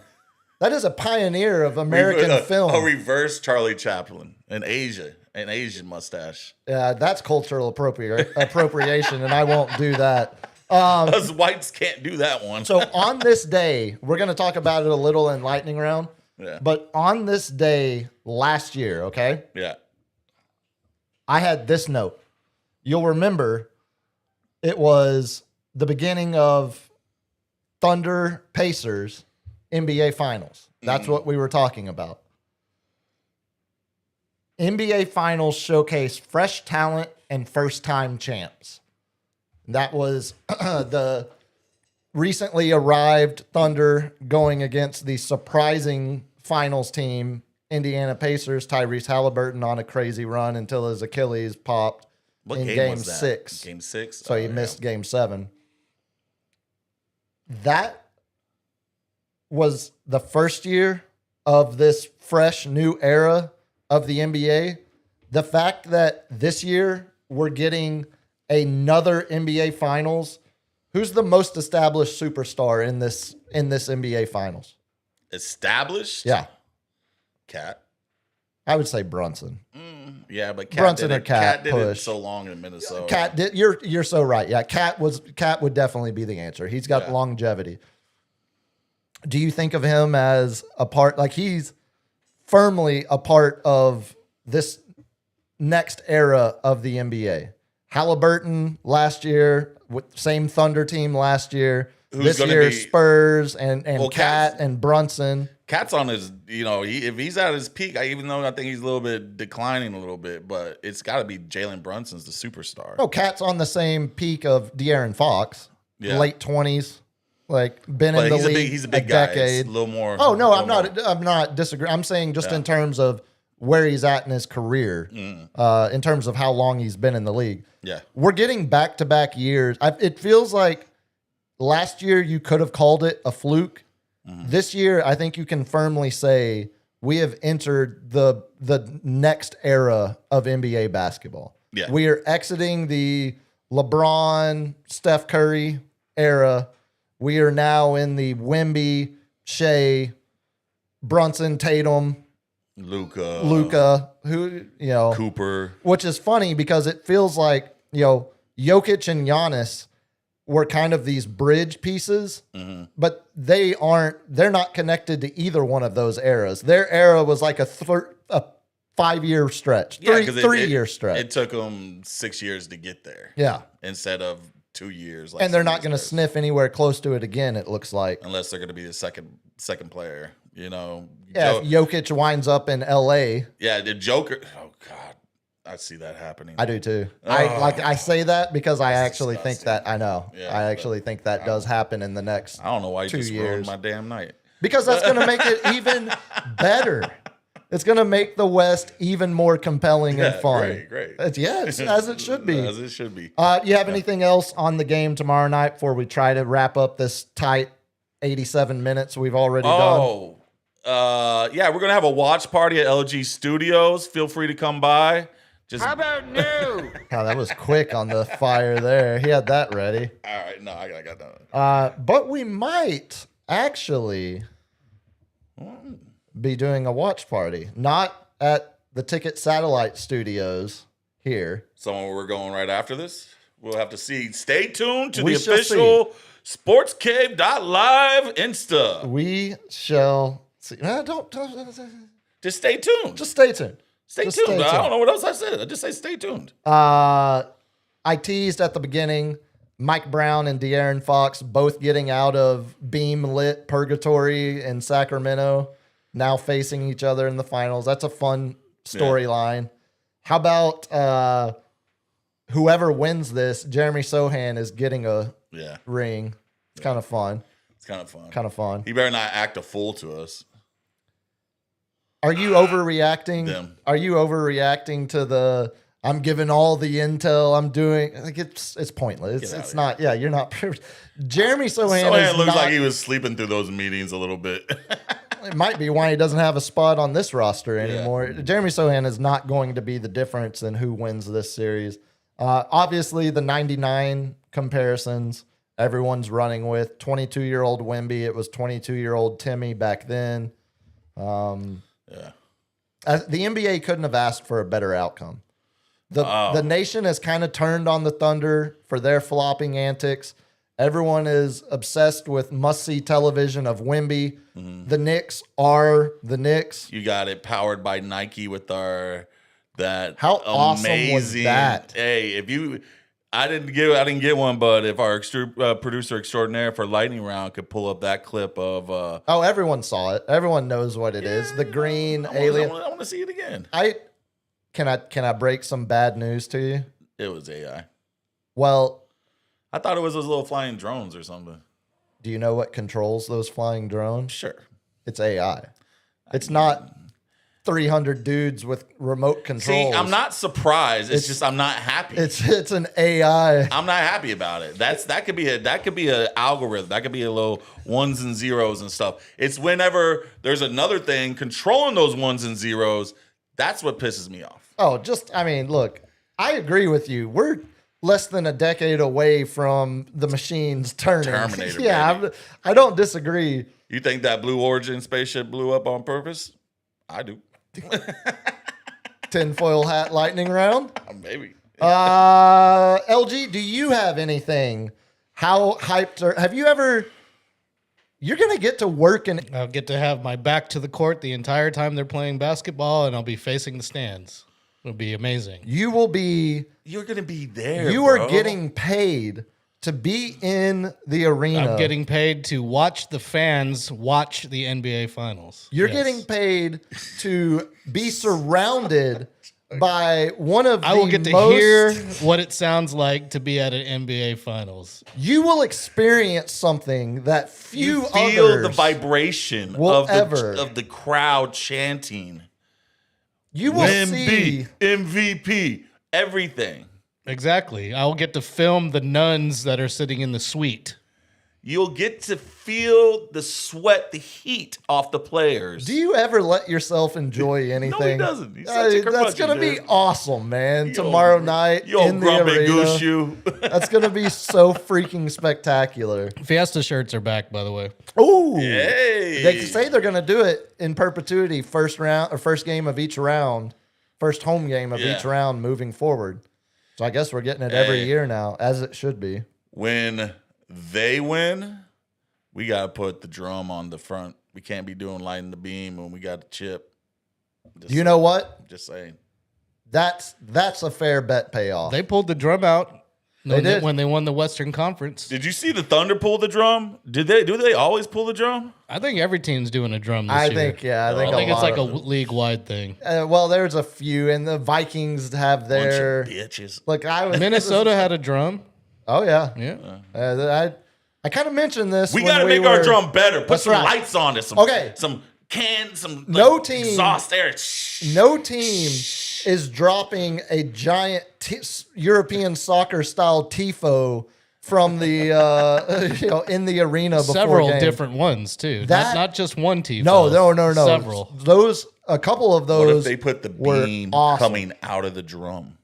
That is a pioneer of American film.
A reverse Charlie Chaplin, an Asian mustache.
Yeah, that's cultural appropriation, and I won't do that.
Us whites can't do that one.
So on this day, we're going to talk about it a little in lightning round.
Yeah.
But on this day last year, okay,
Yeah.
I had this note. You'll remember it was the beginning of Thunder Pacers NBA Finals. That's what we were talking about. NBA Finals showcase fresh talent and first-time champs. That was the recently arrived Thunder going against the surprising finals team, Indiana Pacers. Tyrese Halliburton on a crazy run until his Achilles popped
What
in
game
game
was that?
6.
Game 6?
So he missed game 7. That was the first year of this fresh new era of the NBA. The fact that this year we're getting another NBA Finals. Who's the most established superstar in this NBA Finals?
Established?
Yeah,
Cat.
I would say Brunson.
Yeah, but Cat
Brunson
did
or
it.
Cat
Did it
push.
so long in Minnesota.
Cat did. You're so right. Yeah, Cat would definitely be the answer. He's got longevity. Do you think of him as a part? Like he's firmly a part of this next era of the NBA. Halliburton last year, with same Thunder team last year.
Who's
this
gonna
year,
be-
Spurs and
Well,
Cat
Cat's-
and Brunson.
Cat's on his, if he's at his peak, even though I think he's a little bit declining a little bit, but it's got to be Jalen Brunson's the superstar.
Oh, Cat's on the same peak of De'Aaron Fox,
Yeah.
late 20s, like been
But
in the
he's a
league
big, he's a big guy. It's
decade.
a little more.
Oh no,
little more.
I'm not disagreeing. I'm saying just in terms of where he's at in his career, in terms of how long he's been in the league.
Yeah.
We're getting back-to-back years. It feels like last year you could have called it a fluke. This year, I think you can firmly say we have entered the next era of NBA basketball.
Yeah.
We are exiting the LeBron, Steph Curry era. We are now in the Wemby, Shea, Brunson, Tatum, Luka, who,
Cooper.
which is funny because it feels like, Jokic and Giannis were kind of these bridge pieces, but they're not connected to either one of those eras. Their era was like a 5-year stretch, three-year stretch.
It took them 6 years to get there.
Yeah.
Instead of 2 years.
And they're not
some
going
of
to
these
sniff anywhere close to it again, it looks like.
players, unless they're going to be the second player.
Yeah, if Jokic winds up in L.A.,
Yeah, the Joker. Oh God, I see that happening.
I do too. I say that because I actually think
disgusting.
that I know.
Yeah,
I actually think that does happen in the next
I don't know why you
2
just ruined
years.
my damn night.
Because that's going to make it even better. It's going to make the West even more compelling and fun.
Great.
It's as it should be.
As it should be.
You have anything else on the game tomorrow night before we try to wrap up this tight 87 minutes we've already done?
Yeah, we're gonna have a watch party at LG Studios. Feel free to come by. Just
God, that was quick on the fire there. He had that ready.
all right. No, I got that.
But we might actually be doing a watch party, not at the Ticket Satellite Studios here.
Somewhere we're going right after this. We'll have to see. Stay tuned to
We
the
shall
official SportsCave.live Insta.
We shall see. Don't
Just stay tuned.
just stay tuned.
Stay
just
tuned.
stay
I
tuned.
don't know what else I said. I just say stay tuned.
I teased at the beginning Mike Brown and De'Aaron Fox both getting out of beam lit purgatory in Sacramento, now facing each other in the finals. That's a fun storyline. How about whoever wins this, Jeremy Sohan is getting a ring. It's kind of fun.
It's kind of fun.
Kind of fun.
He better not act a fool to us.
Are you overreacting?
Them.
Are you overreacting to the I'm giving all the intel I'm doing? Like it's pointless. It's not. Yeah, you're not. Jeremy Sohan
Looks like he was sleeping through those meetings a little bit.
It might be why he doesn't have a spot on this roster anymore. Jeremy Sohan is not going to be the difference in who wins this series. Obviously, the 99 comparisons everyone's running with. 22-year-old Wemby. It was 22-year-old Timmy back then. The NBA couldn't have asked for a better outcome. The nation has kind of turned on the Thunder for their flopping antics. Everyone is obsessed with must-see television of Wemby. The Knicks are the Knicks.
You got it powered by Nike with that
How awesome was that?
Hey, I didn't get one, but if our producer extraordinaire for Lightning Round could pull up that clip of
everyone saw it. Everyone knows what it is. The green alien.
I want to see it again.
Can I break some bad news to you?
It was AI.
Well,
I thought it was those little flying drones or something.
do you know what controls those flying drones?
Sure.
It's AI. It's not 300 dudes with remote controls.
See, I'm not surprised. It's just I'm not happy.
It's an AI.
I'm not happy about it. That could be an algorithm. That could be a little ones and zeros and stuff. It's whenever there's another thing controlling those ones and zeros. That's what pisses me off.
Oh, look, I agree with you. We're less than a decade away from the machines turning.
Terminator,
yeah, I don't disagree.
You think that Blue Origin spaceship blew up on purpose? I do.
Tinfoil hat lightning round.
Maybe.
LG, do you have anything? How hyped have you ever? You're going to get to work and
I'll get to have my back to the court the entire time they're playing basketball, and I'll be facing the stands. It'll be amazing.
You're going
to be there.
You are getting paid to be in the arena.
I'm getting paid to watch the fans watch the NBA Finals.
You're getting paid to be surrounded by one of the
I will get to hear what it sounds like to be at an NBA Finals.
You will experience something that few
you feel
others
the vibration
of
the crowd chanting.
You will see
MVP, everything.
Exactly. I will get to film the nuns that are sitting in the suite.
You'll get to feel the sweat, the heat off the players.
Do you ever let yourself enjoy anything?
No, he doesn't. He's such a
that's going to be awesome, man. Tomorrow night in the arena.
Goose you.
That's going to be so freaking spectacular.
Fiesta shirts are back, by the way.
Ooh.
Hey.
They say they're going to do it in perpetuity, first game of each round, first home game of each round moving forward. So I guess we're getting it every year now, as it should be.
When they win, we got to put the drum on the front. We can't be doing lighting the beam when we got the chip.
You know what?
Just saying.
That's a fair bet payoff.
They pulled the drum out
did.
when they won the Western Conference.
Did you see the Thunder pull the drum? Do they always pull the drum?
I think every team's doing a drum this year.
I think
it's like a league-wide thing.
Well, there's a few, and the Vikings have their
bunch of bitches.
Look,
Minnesota had a drum.
Oh yeah,
Yeah.
I kind of mentioned this.
We got to make our drum better. Put some lights on it. Some cans. Some exhaust air.
No team is dropping a giant European soccer style tifo from the in the arena before
Several
game.
different ones too. Not just one tifo.
No.
Several.
A couple of those.
What if they put the beam coming out of the drum?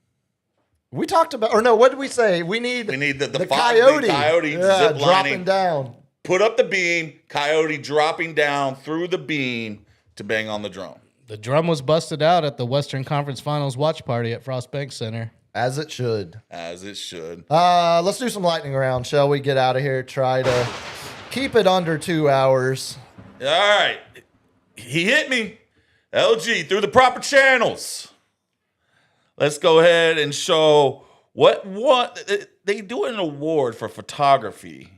We talked about, or no, what did we say? We need the coyote.
The coyote zip
dropping
lining
down.
Put up the beam, coyote dropping down through the beam to bang on the drum.
The drum was busted out at the Western Conference Finals watch party at Frost Bank Center.
As it should.
As it should.
Let's do some lightning round, shall we? Get out of here. Try to keep it under 2 hours.
All right. He hit me. LG, through the proper channels. Let's go ahead and show what they do an award for photography.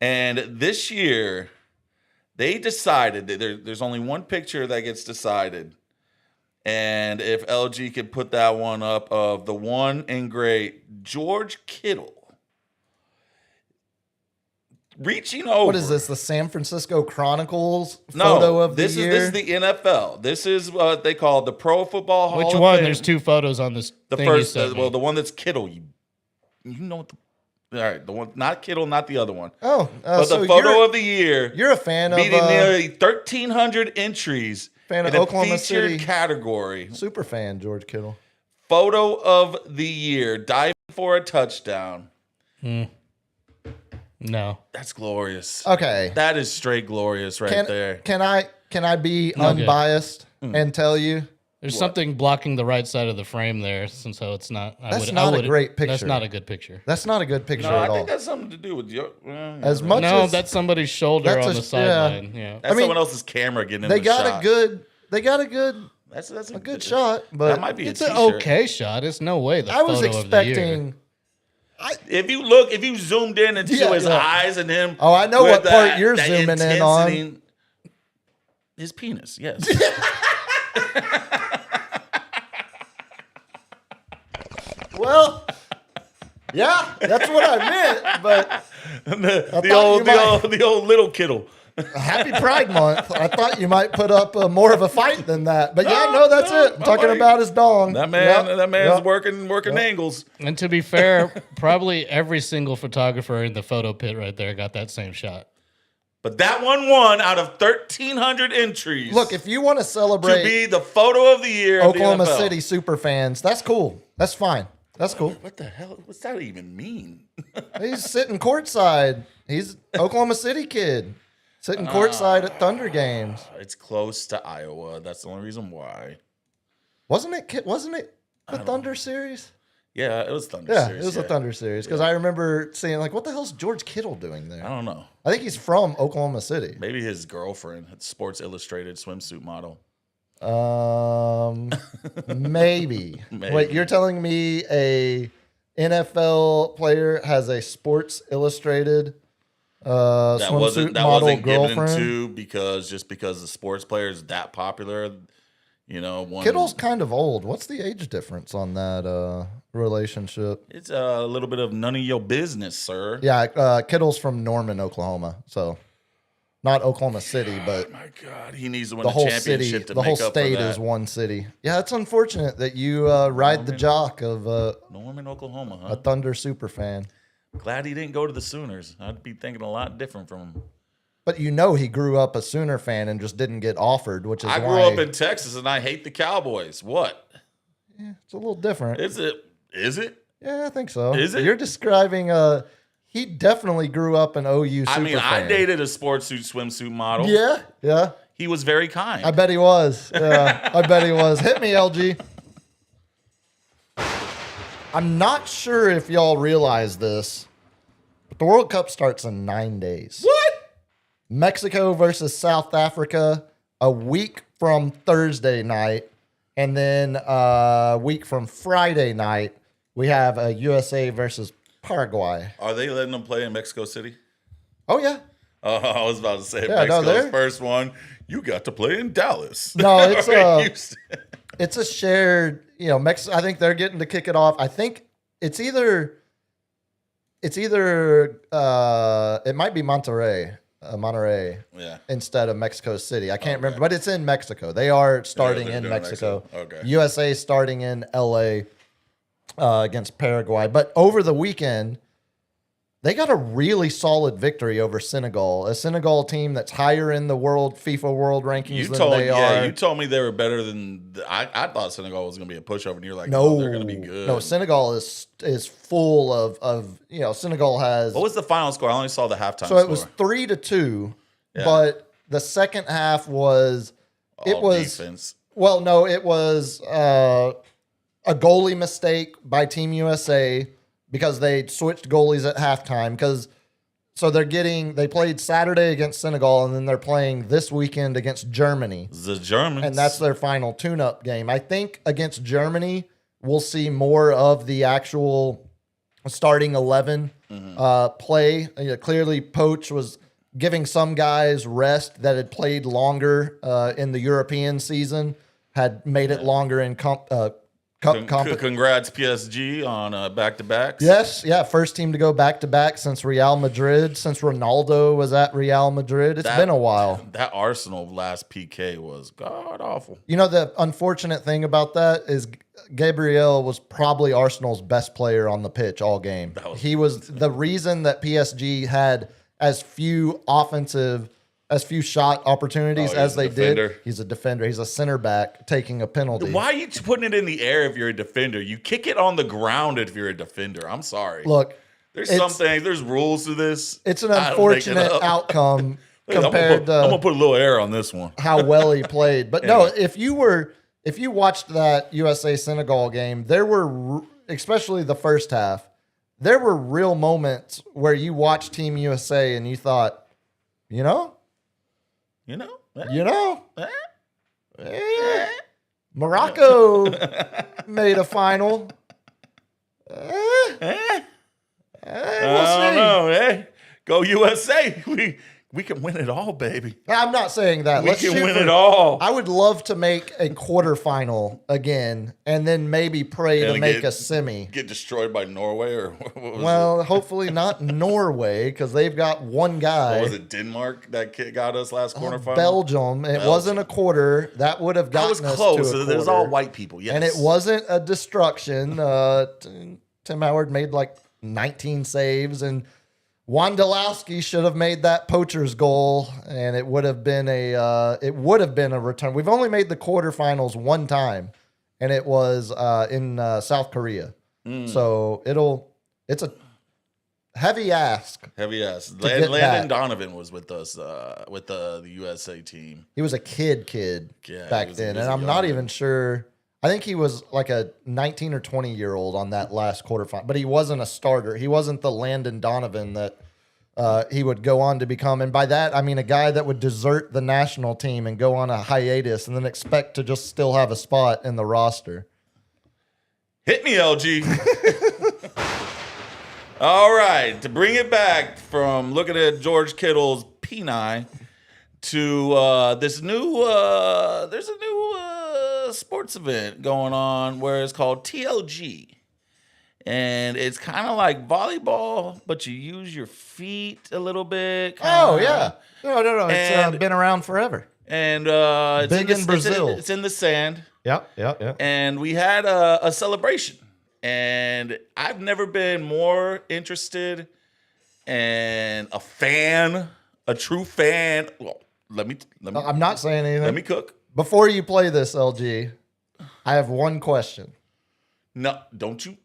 And this year, they decided that there's only one picture that gets decided. And if LG could put that one up of the one and great George Kittle reaching over.
What is this? The San Francisco Chronicles photo of the year?
This is the NFL. This is what they call the Pro Football Hall
Which
of
one?
Fame.
There's two photos on this.
The
thing
first,
you sent me.
the one that's Kittle. You know what all right, the one, not Kittle, not the other one.
Oh,
but
so
the photo of the year.
You're a fan of
beating nearly 1,300 entries
fan of
in
Oklahoma
a featured
City
category.
Super fan, George Kittle.
Photo of the year, diving for a touchdown.
No,
that's glorious.
Okay,
that is straight glorious there.
Can I be unbiased and tell you
There's something blocking the right side of the frame there, since so it's not.
That's not a great picture.
That's not a good picture.
That's not a good picture
No,
at
I
all.
think that's something to do with your.
As much
No,
as
that's somebody's shoulder
that's
on
a-
the sideline. Yeah.
That's
I mean,
someone else's camera getting in
they
the
got
shot.
They got a good
That's
a good shot, but
That might be
It's
a
an
t-shirt.
okay shot. It's no way the
I was
photo of the year.
expecting.
If you zoomed in into
Yeah,
his
yeah.
eyes and him.
Oh, I know
with
what part you're zooming in on.
intensity- His penis, yes.
Well, yeah, that's what I meant. But
the old little Kittle.
happy Pride Month. I thought you might put up more of a fight than that. But that's it. I'm talking about his dong.
That man,
Yep,
that man's
yep.
working angles.
And to be fair, probably every single photographer in the photo pit right there got that same shot.
But that one won out of 1,300 entries.
Look, if you want to
to
celebrate
be the photo of the year, of
Oklahoma
the NFL.
City super fans, that's cool. That's fine. That's cool.
What the hell? What's that even mean?
He's sitting courtside. He's Oklahoma City kid. Sitting courtside at Thunder games.
It's close to Iowa. That's the only reason why.
Wasn't it the Thunder series?
Yeah, it was Thunder
Yeah,
Series.
it was a Thunder series. Because I remember seeing, like, what the hell's George Kittle doing there?
I don't know.
I think he's from Oklahoma City.
Maybe his girlfriend, Sports Illustrated swimsuit model.
Maybe.
Maybe.
Wait, you're telling me a NFL player has a Sports Illustrated swimsuit model
wasn't given
girlfriend?
to because the sports player is that popular. One
Kittle's kind of old. What's the age difference on that relationship?
It's a little bit of none of your business, sir.
Yeah, Kittle's from Norman, Oklahoma. So not Oklahoma City, but
My God, he needs to win
the
the
whole
championship
city,
to
the
make
whole
up
state
for that.
is one city. Yeah, it's unfortunate that you ride the jock of
Norman, Oklahoma,
a
huh?
Thunder super fan.
Glad he didn't go to the Sooners. I'd be thinking a lot different from him.
But he grew up a Sooner fan and just didn't get offered, which is
I
why
grew up in Texas and I hate the Cowboys. What?
it's a little different.
Is it?
Yeah, I think so.
Is it?
You're describing he definitely grew up an OU super fan.
I dated a sports suit swimsuit model.
Yeah.
He was very kind.
I bet he was. Yeah, I bet he was. Hit me, LG. I'm not sure if y'all realize this, but the World Cup starts in 9 days.
What?
Mexico versus South Africa a week from Thursday night, and then a week from Friday night, we have a USA versus Paraguay.
Are they letting them play in Mexico City?
Oh, yeah.
Oh, I was about to say
Yeah, no,
Mexico's
they're-
first one. You got to play in Dallas.
No, it's
Or Houston.
it's a shared, I think they're getting to kick it off. I think it's either it might be Monterrey
Yeah.
instead of Mexico City. I can't remember, but it's in Mexico. They are starting
they're
in
doing
Mexico.
Mexico. Okay.
USA starting in LA against Paraguay. But over the weekend, they got a really solid victory over Senegal, a Senegal team that's higher in the FIFA world rankings than they are.
You told me they were better than I thought Senegal was going to be a pushover, and you're like,
No,
they're going to be good.
No, Senegal is full of Senegal has.
What was the final score? I only saw the halftime
So
score.
it was 3-2,
Yeah.
but the second half was
Defense.
well, no, it was a goalie mistake by Team USA because they switched goalies at halftime. So they played Saturday against Senegal, and then they're playing this weekend against Germany.
The Germans.
And that's their final tune-up game. I think against Germany, we'll see more of the actual starting 11 play. Clearly, Poach was giving some guys rest that had played longer in the European season, had made it longer in cup
Congrats, PSG, on back-to-backs.
Yes, yeah, first team to go back-to-back since Real Madrid, since Ronaldo was at Real Madrid. It's been a while.
That Arsenal last PK was god-awful.
The unfortunate thing about that is Gabriel was probably Arsenal's best player on the pitch all game. He was the reason that PSG had as few shot opportunities as they did. He's a defender. He's a center back taking a penalty.
Why are you putting it in the air if you're a defender? You kick it on the ground if you're a defender. I'm sorry.
Look,
there's some things. There's rules to this.
It's an unfortunate outcome
I'm
compared
gonna
to
put a little air on this one.
how well he played. But no, if you were if you watched that USA Senegal game, there were, especially the first half, there were real moments where you watched Team USA and you thought, you know, Morocco made a final. We'll see.
Know. Go USA. We can win it all, baby.
I'm not saying that.
We can win it all.
I would love to make a quarterfinal again and then maybe pray to make a semi.
Get destroyed by Norway or what was
Well, hopefully not Norway because they've got one guy.
What was it, Denmark that got us last quarterfinal?
Belgium. It wasn't a quarter. That would have gotten us
close.
to a quarter.
It was all white people, yes.
And it wasn't a destruction. Tim Howard made like 19 saves and Wondolowski should have made that poacher's goal, and it would have been a return. We've only made the quarterfinals one time, and it was in South Korea. So it's a heavy ask.
Landon Donovan was with us with the USA team.
He was a kid back then, and I'm not even sure. I think he was like a 19 or 20-year-old on that last quarterfinal, but he wasn't a starter. He wasn't the Landon Donovan that he would go on to become. And by that, I mean a guy that would desert the national team and go on a hiatus and then expect to just still have a spot in the roster.
Hit me, LG. All right, to bring it back from looking at George Kittle's penile to there's a new sports event going on where it's called TLG, and it's kind of like volleyball, but you use your feet a little bit.
Oh yeah, no, it's been around forever,
and
big in Brazil.
It's in the sand.
Yep.
And we had a celebration, and I've never been more interested and a true fan. Well, let me.
I'm not saying anything.
Let me cook.
Before you play this, LG, I have one question.
No, don't you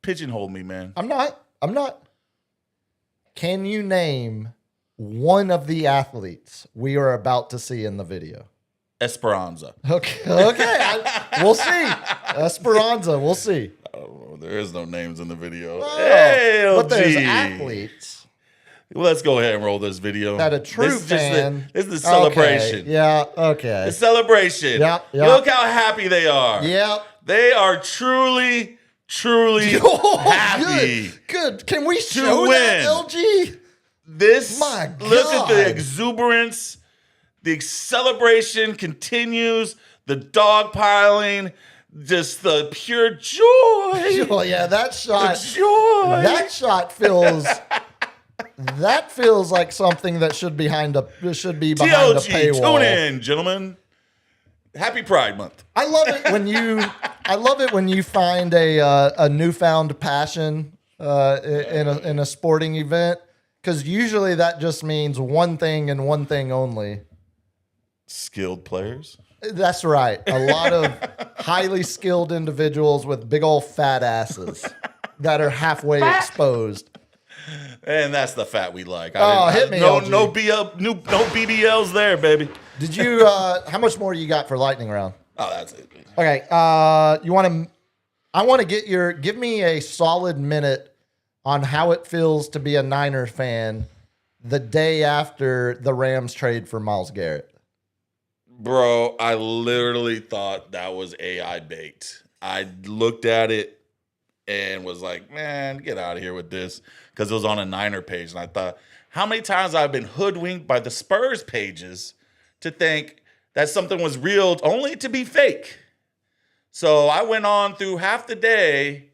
pigeonhole me, man.
I'm not. Can you name one of the athletes we are about to see in the video?
Esperanza.
Okay. We'll see. Esperanza, we'll see.
Oh, there is no names in the video.
Oh,
Hey, LG.
but there's athletes.
Well, let's go ahead and roll this video.
That a true fan.
This is the celebration.
Okay. Yeah, okay.
The celebration.
Yep.
Look how happy they are.
Yep.
They are truly happy.
Good. Can we show that, LG? My God.
Look at the exuberance. The celebration continues. The dog piling. Just the pure joy.
Oh, yeah, that shot.
The joy.
That shot feels... That feels like something that should be behind a
TLG,
paywall.
tune in, gentlemen. Happy Pride Month.
I love it when you find a newfound passion in a sporting event, because usually that just means one thing and one thing only.
Skilled players.
That's right. A lot of highly skilled individuals with big old fat asses that are halfway exposed.
And that's the fat we like.
Hit me, LG.
No BBLs there, baby.
Did you? How much more you got for lightning round?
Oh, that's it.
Okay. I want to give me a solid minute on how it feels to be a Niner fan the day after the Rams trade for Myles Garrett.
Bro, I literally thought that was AI baked. I looked at it and was like, man, get out of here with this. Because it was on a Niner page. And I thought, how many times I've been hoodwinked by the Spurs pages to think that something was real only to be fake. So I went on through half the day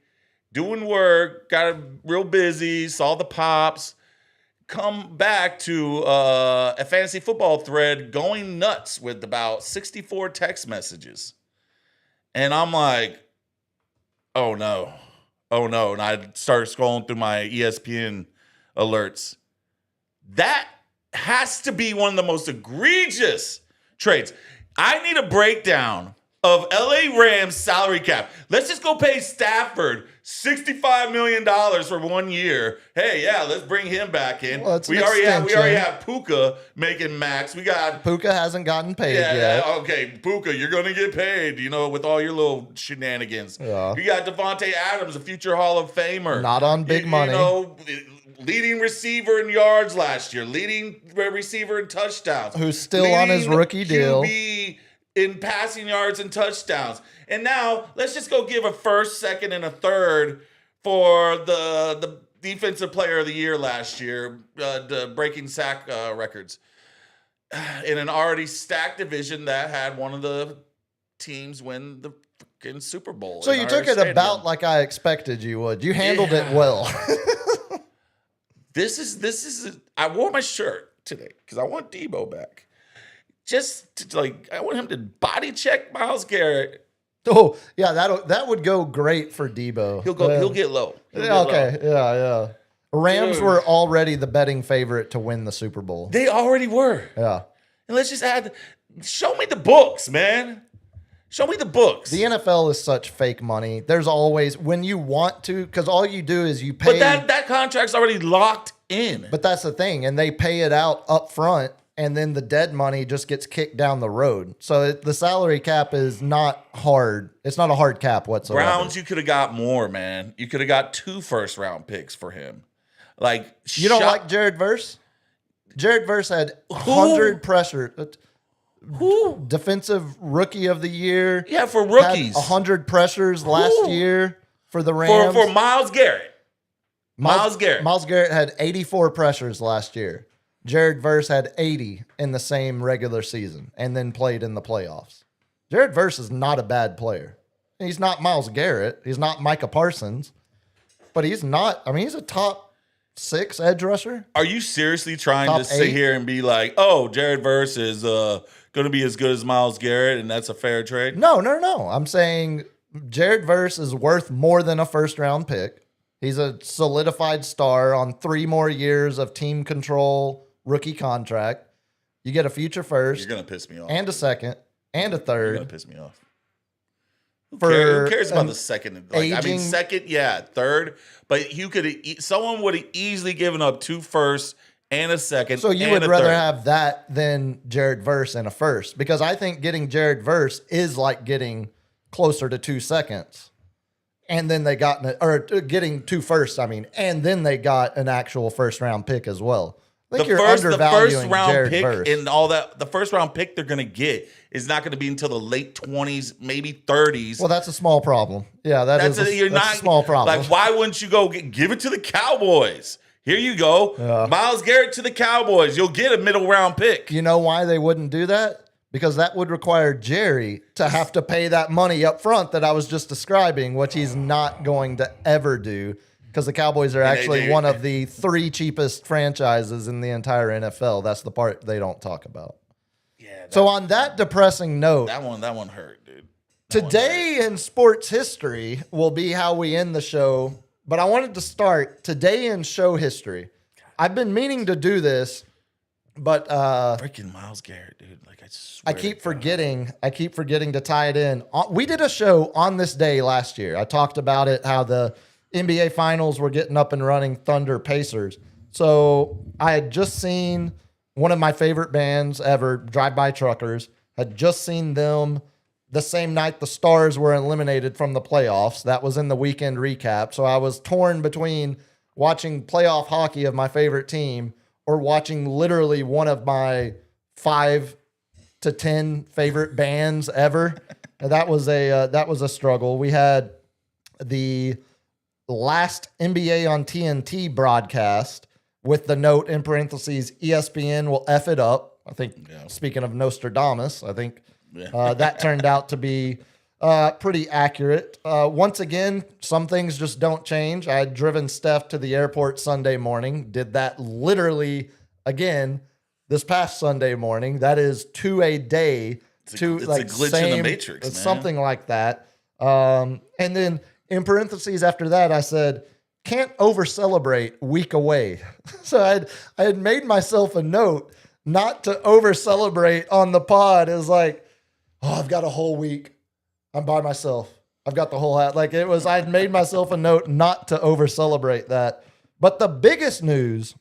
doing work, got real busy, saw the pops, come back to a fantasy football thread going nuts with about 64 text messages. And I'm like, oh no. And I started scrolling through my ESPN alerts. That has to be one of the most egregious trades. I need a breakdown of LA Rams salary cap. Let's just go pay Stafford $65 million for 1 year. Hey, yeah, let's bring him back in.
Well,
we already have Puka making max. We got
Puka hasn't gotten paid yet.
Okay, Puka, you're gonna get paid. With all your little shenanigans.
Yeah.
You got Devontae Adams, a future Hall of Famer.
Not on big money.
Leading receiver in yards last year, leading receiver in touchdowns.
Who's still on his rookie deal.
QB in passing yards and touchdowns. And now let's just go give a first, second, and a third for the defensive player of the year last year, breaking sack records in an already stacked division that had one of the teams win the freaking Super Bowl.
So you took it about like I expected you would. You handled it well.
This is. I wore my shirt today because I want Debo back. I want him to body check Myles Garrett.
Oh yeah, that would go great for Debo.
He'll get low.
Yeah. Rams were already the betting favorite to win the Super Bowl.
They already were.
Yeah.
And let's just add. Show me the books, man. Show me the books.
The NFL is such fake money. There's always, when you want to, because all you do is you pay.
But that contract's already locked in.
But that's the thing. And they pay it out up front, and then the dead money just gets kicked down the road. So the salary cap is not hard. It's not a hard cap whatsoever.
Browns, you could have got more, man. You could have got 2 first-round picks for him.
You don't like Jared Verse? Jared Verse had 100 pressure.
Who?
Defensive rookie of the year.
Yeah, for rookies.
100 pressures last year for the Rams.
For Myles Garrett. Myles Garrett.
Myles Garrett had 84 pressures last year. Jared Verse had 80 in the same regular season and then played in the playoffs. Jared Verse is not a bad player. He's not Myles Garrett. He's not Micah Parsons. But he's a top 6 edge rusher.
Are you seriously trying
Top
to sit
8?
here and be like, oh, Jared Verse is going to be as good as Myles Garrett and that's a fair trade?
No. I'm saying Jared Verse is worth more than a first-round pick. He's a solidified star on 3 more years of team control rookie contract. You get a future first.
You're going to piss me off.
And a second. And a
You're
third.
going to piss me off. Who
For
cares about the second? Second, yeah, third. But someone would have easily given up 2 firsts and a second.
So you would rather have that than Jared Verse and a first, because I think getting Jared Verse is like getting closer to 2 seconds, and then they got getting 2 firsts. And then they got an actual first round pick as well. I think you're undervaluing Jared Verse.
And all that. The first round pick they're going to get is not going to be until the late 20s, maybe 30s.
Well, that's a small problem. Yeah, that's a small problem.
Like, why wouldn't you go give it to the Cowboys? Here you go. Myles Garrett to the Cowboys. You'll get a middle round pick.
You know why they wouldn't do that? Because that would require Jerry to have to pay that money up front that I was just describing, which he's not going to ever do, because the Cowboys are actually one of the 3 cheapest franchises in the entire NFL. That's the part they don't talk about. Yeah. So on that depressing note,
that one hurt, dude.
Today in sports history will be how we end the show. But I wanted to start today in show history. I've been meaning to do this, but
freaking Myles Garrett, dude. Like, I swear.
I keep forgetting to tie it in. We did a show on this day last year. I talked about it, how the NBA finals were getting up and running, Thunder Pacers. So I had just seen one of my favorite bands ever, Drive By Truckers. Had just seen them the same night the Stars were eliminated from the playoffs. That was in the weekend recap. So I was torn between watching playoff hockey of my favorite team or watching literally one of my 5 to 10 favorite bands ever. That was a struggle. We had the last NBA on TNT broadcast with the note in parentheses, ESPN will F it up. I think, speaking of Nostradamus, I think that turned out to be pretty accurate. Once again, some things just don't change. I had driven Steph to the airport Sunday morning, did that literally again this past Sunday morning. That is to a day. It's a
glitch in the Matrix, man.
Something like that. And then in parentheses after that, I said, can't over celebrate week away. So I had made myself a note not to over celebrate on the pod. It was like, oh, I've got a whole week. I'm by myself. I've got the whole hat. Like it was, I'd made myself a note not to over celebrate that. But the biggest news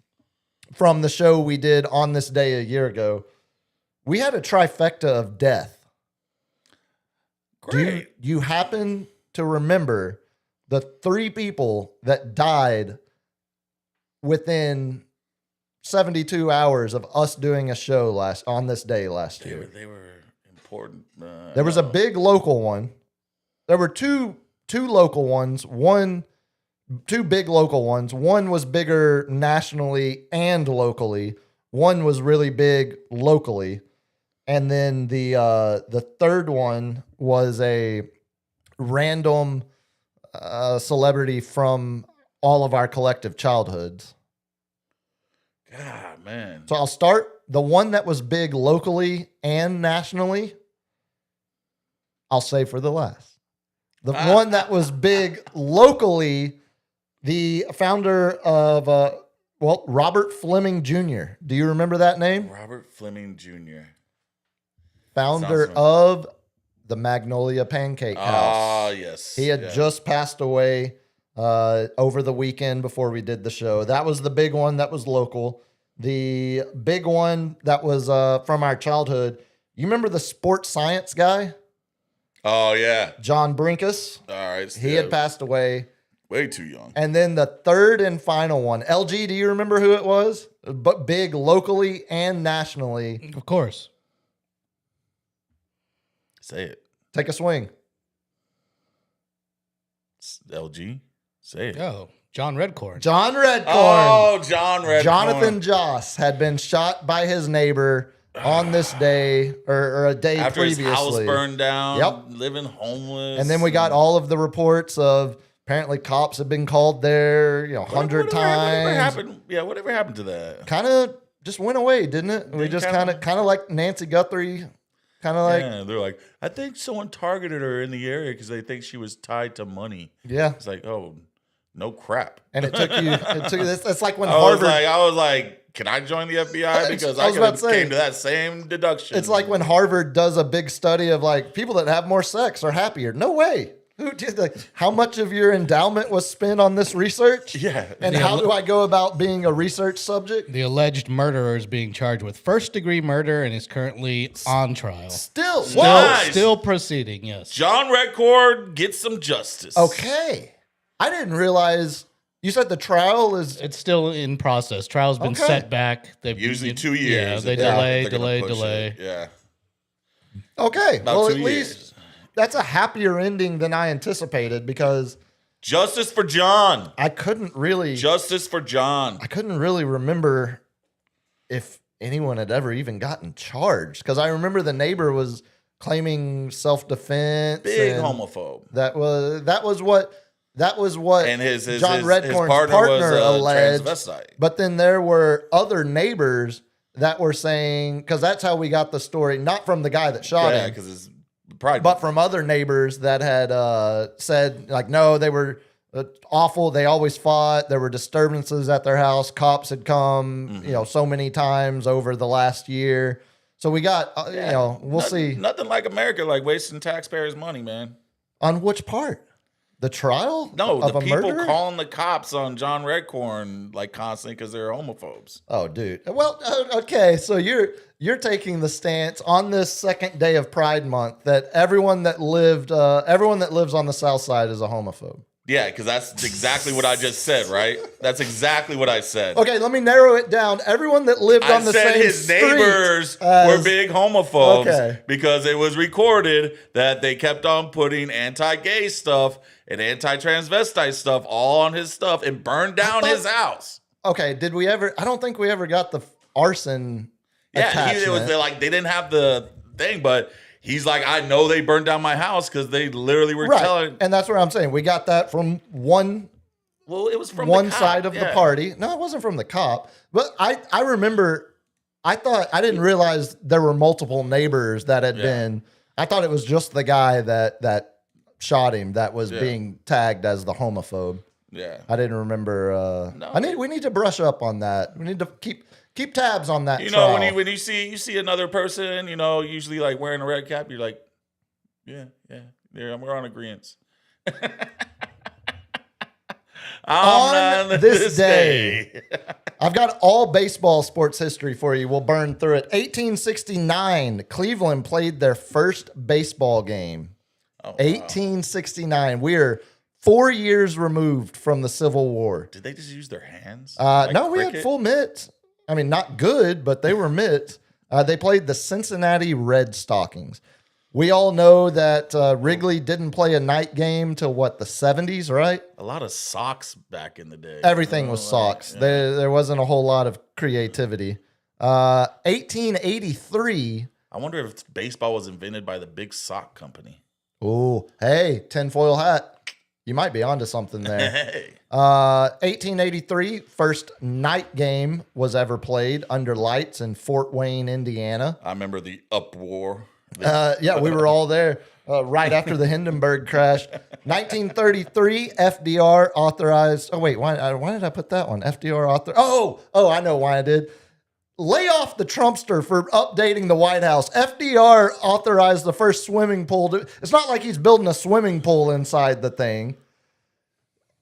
from the show we did on this day a year ago, we had a trifecta of death.
Great.
Do you happen to remember the 3 people that died within 72 hours of us doing a show on this day last year?
They were important.
There was a big local one. There were two local ones. Two big local ones. One was bigger nationally and locally. One was really big locally. And then the third one was a random celebrity from all of our collective childhoods.
God, man.
So I'll start the one that was big locally and nationally. I'll save for the last. The one that was big locally, the founder of Robert Fleming Jr. Do you remember that name?
Robert Fleming Jr.
Founder of the Magnolia Pancake House.
Ah, yes.
He had just passed away over the weekend before we did the show. That was the big one that was local. The big one that was from our childhood. You remember the sports science guy?
Oh, yeah.
John Brinkus.
All right.
He had passed away.
Way too young.
And then the third and final one. LG, do you remember who it was? But big locally and nationally.
Of course.
Say it.
Take a swing.
It's LG. Say it.
Oh, John Redcorn.
John Redcorn.
Oh, John Redcorn.
Jonathan Joss had been shot by his neighbor on this day or a day
After
previously.
his house burned down.
Yep.
Living homeless.
And then we got all of the reports of apparently cops have been called there, 100 times.
Whatever happened? Yeah, whatever happened to that?
Kind of just went away, didn't it? We just kind of like Nancy Guthrie, kind of like.
Yeah, they're like, I think someone targeted her in the area because they think she was tied to money.
Yeah.
It's like, oh, no crap.
And it took this. It's like when
I
Harvard.
was like, can I join the FBI? Because I came to that same deduction.
It's like when Harvard does a big study of like people that have more sex are happier. No way. Who did how much of your endowment was spent on this research?
Yeah.
And how do I go about being a research subject?
The alleged murderer is being charged with first-degree murder and is currently on trial.
Still
Proceeding, yes.
John Redcorn gets some justice.
Okay. I didn't realize you said the trial is.
It's still in process. Trial's been set back. They've
usually 2 years.
Yeah, they delay.
Yeah.
Okay.
About
well,
2
at
years.
least that's a happier ending than I anticipated because
Justice for John.
I couldn't really.
Justice for John.
I couldn't really remember if anyone had ever even gotten charged because I remember the neighbor was claiming self-defense.
Big homophobe.
That was what
And his
John Redcorn's
partner was
alleged.
transvestite.
But then there were other neighbors that were saying, because that's how we got the story, not from the guy that shot him,
because it's pride.
but from other neighbors that had said, like, no, they were awful. They always fought. There were disturbances at their house. Cops had come, so many times over the last year. So we got, we'll see.
Nothing like America, like wasting taxpayers' money, man.
On which part? The trial?
No,
of
the
a
people
murderer?
calling the cops on John Redcorn like constantly because they're homophobes.
Oh, dude. Well, okay. So you're taking the stance on this second day of Pride Month that everyone that lives on the South Side is a homophobe.
Yeah, because that's exactly what I just said, right? That's exactly what I said.
Okay, let me narrow it down. Everyone that lived on the same
his
street
neighbors were big homophobes because it was recorded that they kept on putting anti-gay stuff and anti-transvestite stuff all on his stuff and burned down his house.
Okay, did we ever? I don't think we ever got the arson.
Yeah, it was like they didn't have the thing, but he's like, I know they burned down my house because they literally were telling.
And that's what I'm saying. We got that from one.
Well, it was from
one
the cop.
side of the party. No, it wasn't from the cop. But I remember. I didn't realize there were multiple neighbors that had been. I thought it was just the guy that shot him that was being tagged as the homophobe.
Yeah,
I didn't remember. We need to brush up on that. We need to keep tabs on that.
Trial. when you see another person, usually like wearing a red cap, you're like, yeah, Yeah, we're on agreement.
On this day, I've got all baseball sports history for you. We'll burn through it. 1869, Cleveland played their first baseball game.
Oh, wow.
1869. We are 4 years removed from the Civil War.
Did they just use their hands?
No, we had full mitts. I mean, not good, but they were mitts. They played the Cincinnati Red Stockings. We all know that Wrigley didn't play a night game till the 70s, right?
A lot of socks back in the day.
Everything was socks. Yeah. There wasn't a whole lot of creativity. 1883.
I wonder if baseball was invented by the big sock company.
Oh, hey, tinfoil hat. You might be onto something there.
Hey.
1883, first night game was ever played under lights in Fort Wayne, Indiana.
I remember the uproar.
Yeah, we were all there right after the Hindenburg crash. 1933, FDR authorized. Oh, wait, why did I put that one? FDR authorized. Oh, I know why I did. Lay off the Trumpster for updating the White House. FDR authorized the first swimming pool. It's not like he's building a swimming pool inside the thing.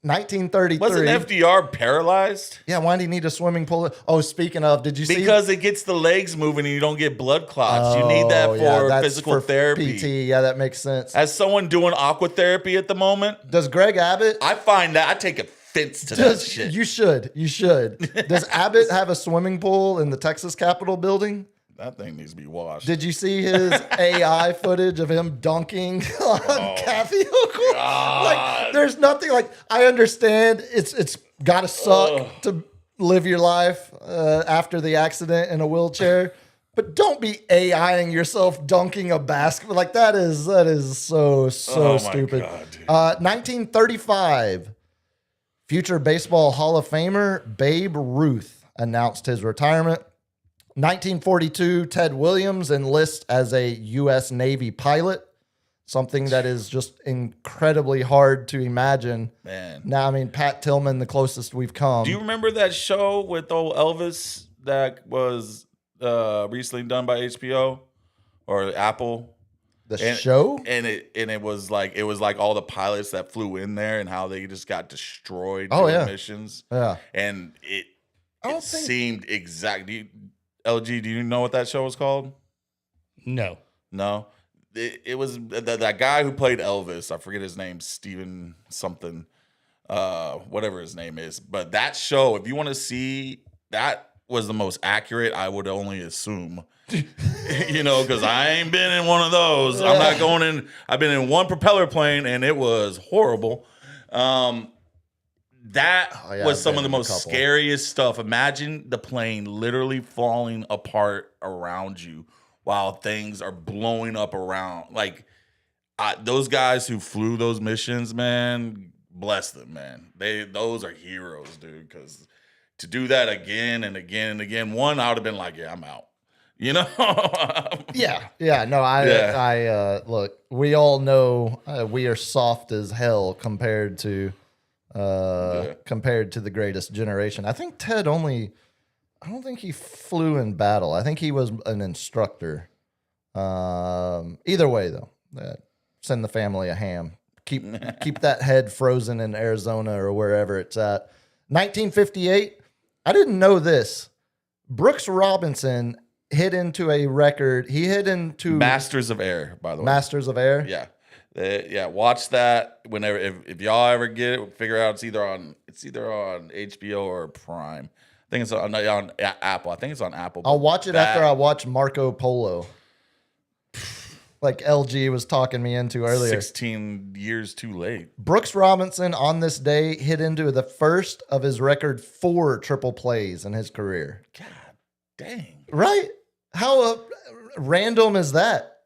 1933.
Wasn't FDR paralyzed?
Yeah, why do you need a swimming pool? Oh, speaking of, did you see?
Because it gets the legs moving and you don't get blood clots. You need that for physical therapy.
PT, yeah, that makes sense.
As someone doing aqua therapy at the moment,
does Greg Abbott?
I find that I take offense to that shit.
You should. Does Abbott have a swimming pool in the Texas Capitol building?
That thing needs to be washed.
Did you see his AI footage of him dunking on Kathy Hochul? Like, there's nothing like. I understand it's got to suck to live your life after the accident in a wheelchair, but don't be AIing yourself dunking a basketball. Like that is so stupid. God, 1935, future baseball Hall of Famer Babe Ruth announced his retirement. 1942, Ted Williams enlists as a U.S. Navy pilot, something that is just incredibly hard to imagine.
Man.
Now, I mean, Pat Tillman, the closest we've come.
Do you remember that show with old Elvis that was recently done by HBO or Apple?
Show?
And it was like all the pilots that flew in there and how they just got destroyed during missions.
Yeah.
And it seemed exactly. LG, do you know what that show was called?
No.
It was that guy who played Elvis. I forget his name, Steven something, whatever his name is. But that show, if you want to see, that was the most accurate. I would only assume, because I ain't been in one of those. I'm not going in. I've been in one propeller plane and it was horrible. That was some of the most scariest stuff. Imagine the plane literally falling apart around you while things are blowing up around. Like those guys who flew those missions, man, bless them, man. Those are heroes, dude. Because to do that again and again and again, I would have been like, yeah, I'm out.
Yeah. No, I look. We all know we are soft as hell compared to the greatest generation. I think Ted I don't think he flew in battle. I think he was an instructor. Either way, though, send the family a ham. Keep that head frozen in Arizona or wherever it's at. 1958. I didn't know this. Brooks Robinson hit into a record. He hit into
Masters of Air, by the way.
Masters of Air?
Yeah. Watch that whenever if y'all ever get it, figure out it's either on HBO or Prime. I think it's on Apple. I think it's on Apple.
I'll watch it after I watch Marco Polo. Like LG was talking me into earlier.
16 years too late.
Brooks Robinson on this day hit into the first of his record 4 triple plays in his career.
God dang.
Right? How random is that?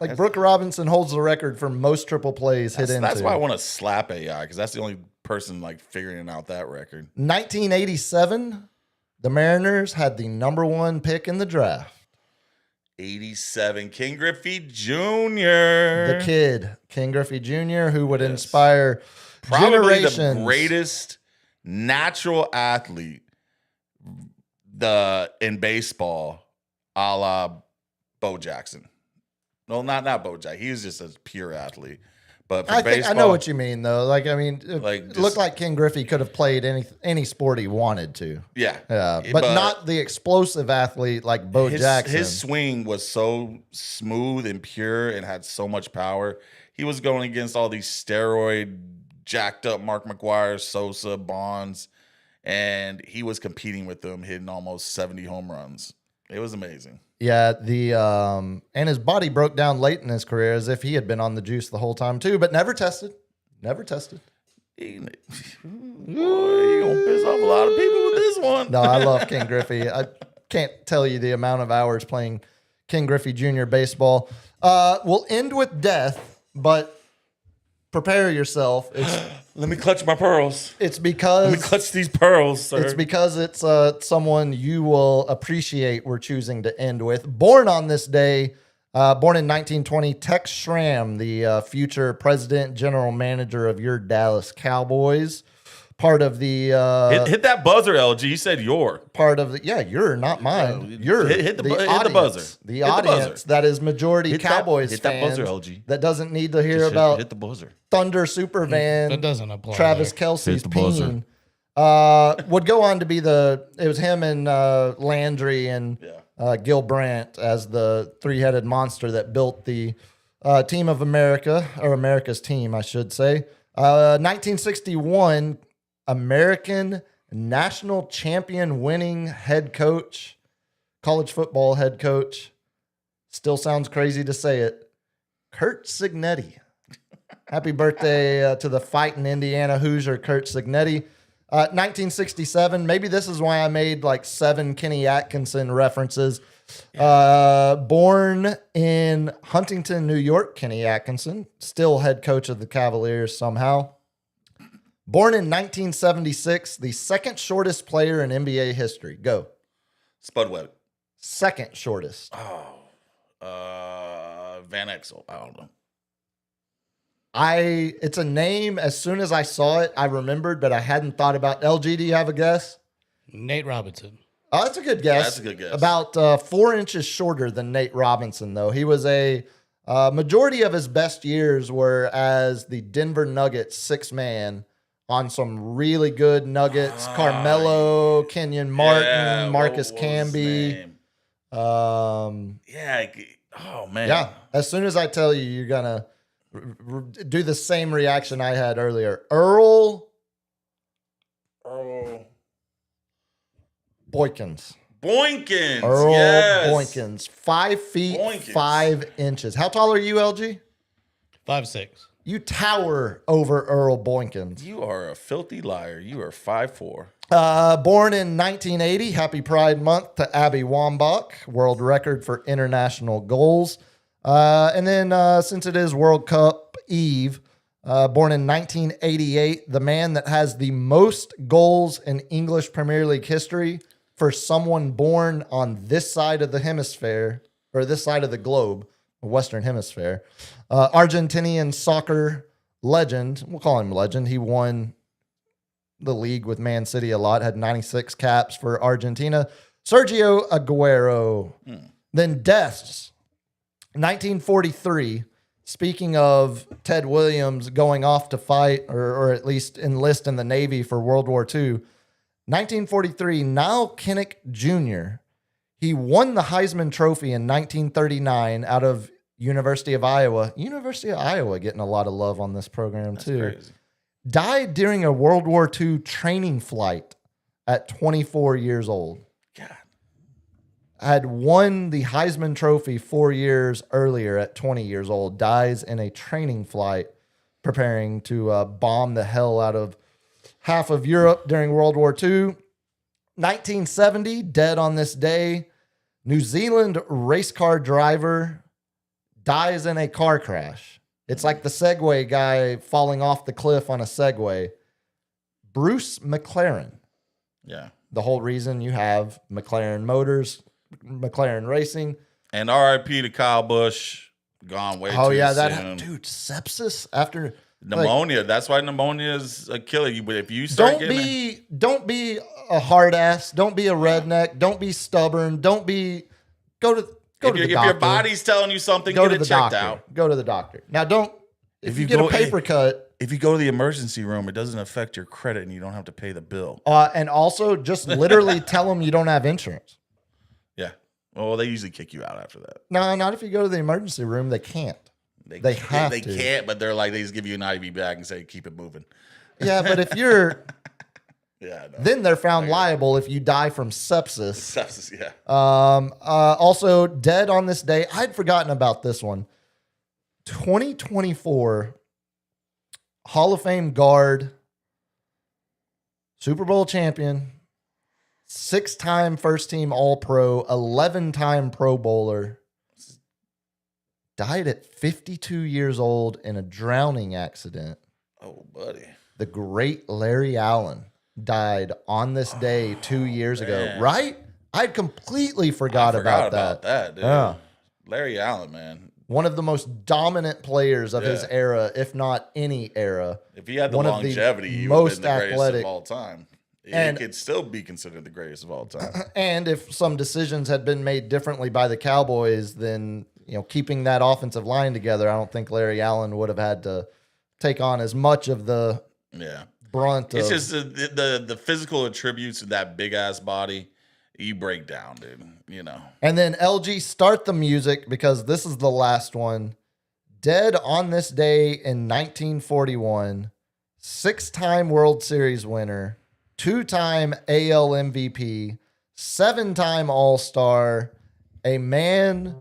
Like Brooks Robinson holds the record for most triple plays hit into.
That's why I want to slap AI, because that's the only person like figuring out that record.
1987, the Mariners had the number 1 pick in the draft.
87, King Griffey Jr.
The kid, King Griffey Jr., who would inspire
probably
generations.
The greatest natural athlete in baseball, a la Bo Jackson. No, not Bo Jackson. He was just a pure athlete. But for
I
baseball,
know what you mean, though. Like, I mean, it
just-
looked like Ken Griffey could have played any sport he wanted to.
yeah,
But not the explosive athlete like Bo Jackson.
His swing was so smooth and pure and had so much power. He was going against all these steroid jacked up Mark McGwire, Sosa, Bonds, and he was competing with them, hitting almost 70 home runs. It was amazing.
Yeah, and his body broke down late in his career as if he had been on the juice the whole time too, but never tested. Never tested.
Boy, you gonna piss off a lot of people with this one.
No, I love Ken Griffey. I can't tell you the amount of hours playing Ken Griffey Jr. baseball. We'll end with death, but prepare yourself.
Let me clutch my pearls.
It's because
Let me clutch these pearls, sir.
It's because it's someone you will appreciate we're choosing to end with. Born on this day, born in 1920, Tex Schramm, the future president, general manager of your Dallas Cowboys. Part of the...
hit that buzzer, LG. You said your.
Part of the... Yeah, you're, not mine. You're
hit the
audience.
buzzer.
The
Hit the
audience
buzzer.
that is majority Cowboys
hit that
fans
buzzer, LG.
that doesn't need to hear
Just
about
hit the buzzer.
Thunder Super Van,
That doesn't apply.
Travis
there.
Kelce's
Hit the buzzer.
peen. Would go on to be it was him and Landry and Gil Brandt as the three-headed monster that built the team of America, or America's team, I should say. 1961, American national champion winning head coach, college football head coach. Still sounds crazy to say it. Curt Cignetti. Happy birthday to the fighting Indiana Hoosier, Curt Cignetti. 1967, maybe this is why I made like 7 Kenny Atkinson references. Born in Huntington, New York, Kenny Atkinson, still head coach of the Cavaliers somehow. Born in 1976, the second shortest player in NBA history. Go.
Spud Webb.
Second shortest.
Van Exel. I don't know.
It's a name, as soon as I saw it, I remembered, but I hadn't thought about. LG, do you have a guess?
Nate Robinson.
Oh, that's a good guess.
That's a good guess.
About 4 inches shorter than Nate Robinson, though. He was a majority of his best years were as the Denver Nuggets 6-man on some really good Nuggets. Carmelo, Kenyon Martin, Marcus
what was his
Camby.
name?
Yeah,
Oh man.
as soon as I tell you, you're gonna do the same reaction I had earlier. Earl Boykins.
Boykins.
Earl
Yes.
Boykins. 5 feet,
Boykins.
5 inches. How tall are you, LG?
5'6".
You tower over Earl Boykins.
You are a filthy liar. You are 5'4".
Born in 1980, happy Pride Month to Abby Wambach, world record for international goals. And then since it is World Cup Eve, born in 1988, the man that has the most goals in English Premier League history for someone born on this side of the hemisphere, or this side of the globe, Western Hemisphere. Argentinian soccer legend, we'll call him legend. He won the league with Man City a lot, had 96 caps for Argentina. Sergio Aguero. Then deaths. 1943, speaking of Ted Williams going off to fight or at least enlist in the Navy for World War II, 1943, Niall Kinnick Jr., he won the Heisman Trophy in 1939 out of University of Iowa. University of Iowa getting a lot of love on this program,
That's
too.
crazy.
Died during a World War II training flight at 24 years old.
God.
Had won the Heisman Trophy 4 years earlier at 20 years old. Dies in a training flight preparing to bomb the hell out of half of Europe during World War II. 1970, dead on this day, New Zealand race car driver dies in a car crash. It's like the Segway guy falling off the cliff on a Segway. Bruce McLaren.
Yeah.
The whole reason you have McLaren Motors, McLaren Racing.
And RIP to Kyle Busch. Gone way too soon.
Dude, sepsis after
Pneumonia. That's why pneumonia is a killer. You, but if you start
don't be a hard ass. Don't be a redneck. Don't be stubborn. Don't be go to the doctor.
If your body's telling you something,
Go
get
to
it
the
checked
doctor.
out.
Go to the doctor. Now don't if you get a paper cut.
If you go to the emergency room, it doesn't affect your credit and you don't have to pay the bill.
And also just literally tell them you don't have insurance.
Yeah. Well, they usually kick you out after that.
No, not if you go to the emergency room. They can't. They have
They
to.
can't, but they're like, they just give you an IV bag and say, keep it moving.
Yeah, but if you're...
Yeah, no.
Then they're found liable if you die from sepsis.
Sepsis, yeah.
Also, dead on this day. I'd forgotten about this one. 2024 Hall of Fame guard, Super Bowl champion, 6-time first team All-Pro, 11-time Pro Bowler. Died at 52 years old in a drowning accident.
Oh, buddy.
The great Larry Allen died on this day 2 years ago, right? I'd completely forgot about
that, dude.
Yeah.
Larry Allen, man.
One of the most dominant players of his era, if not any era.
If he had the longevity, he would have been the greatest of all time. He could still be considered the greatest of all time.
And if some decisions had been made differently by the Cowboys, then keeping that offensive line together, I don't think Larry Allen would have had to take on as much of the brunt.
It's just the physical attributes of that big ass body. You break down, dude.
And then LG, start the music because this is the last one. Dead on this day in 1941, 6-time World Series winner, 2-time AL MVP, 7-time All-Star, a man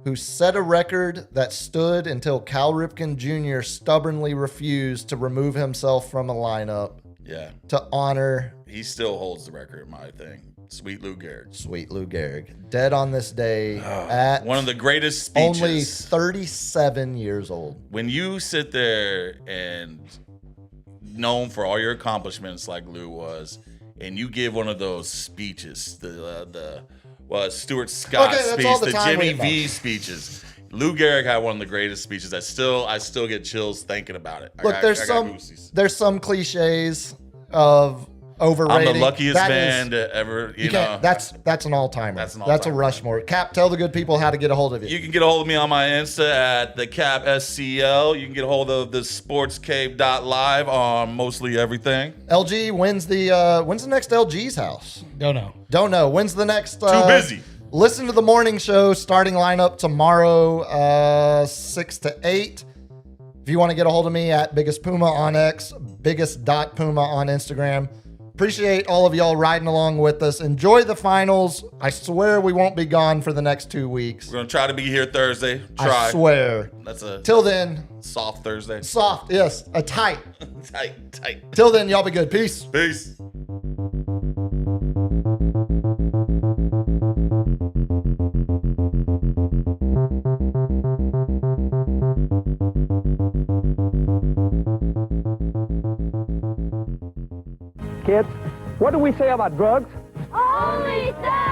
who set a record that stood until Cal Ripken Jr. stubbornly refused to remove himself from a lineup.
Yeah.
To honor.
He still holds the record, my thing. Sweet Lou Gehrig.
Sweet Lou Gehrig. Dead on this day at
one of the greatest speeches.
Only 37 years old.
When you sit there and known for all your accomplishments like Lou was, and you give one of those speeches, the Stuart Scott speech, the Jimmy V speeches. Lou Gehrig had one of the greatest speeches that I still get chills thinking about it.
Look, there's some cliches of overrating.
I'm the luckiest man to ever,
That's an all-timer. That's a Rushmore. Cap, tell the good people how to get a hold of you.
You can get a hold of me on my Insta at the Cap SCL. You can get a hold of the sportscave.live on mostly everything.
LG, when's the next LG's house?
Don't know.
When's the next?
Too busy.
Listen to the morning show. Starting lineup tomorrow, 6 to 8. If you want to get a hold of me at Biggest Puma on X, biggest.puma on Instagram. Appreciate all of y'all riding along with us. Enjoy the finals. I swear we won't be gone for the next 2 weeks.
We're going to try to be here Thursday.
I swear. Till then.
Soft Thursday.
Soft, yes. A tight.
tight.
Till then, y'all be good. Peace.
Peace.
Kids, what do we say about drugs?
Only say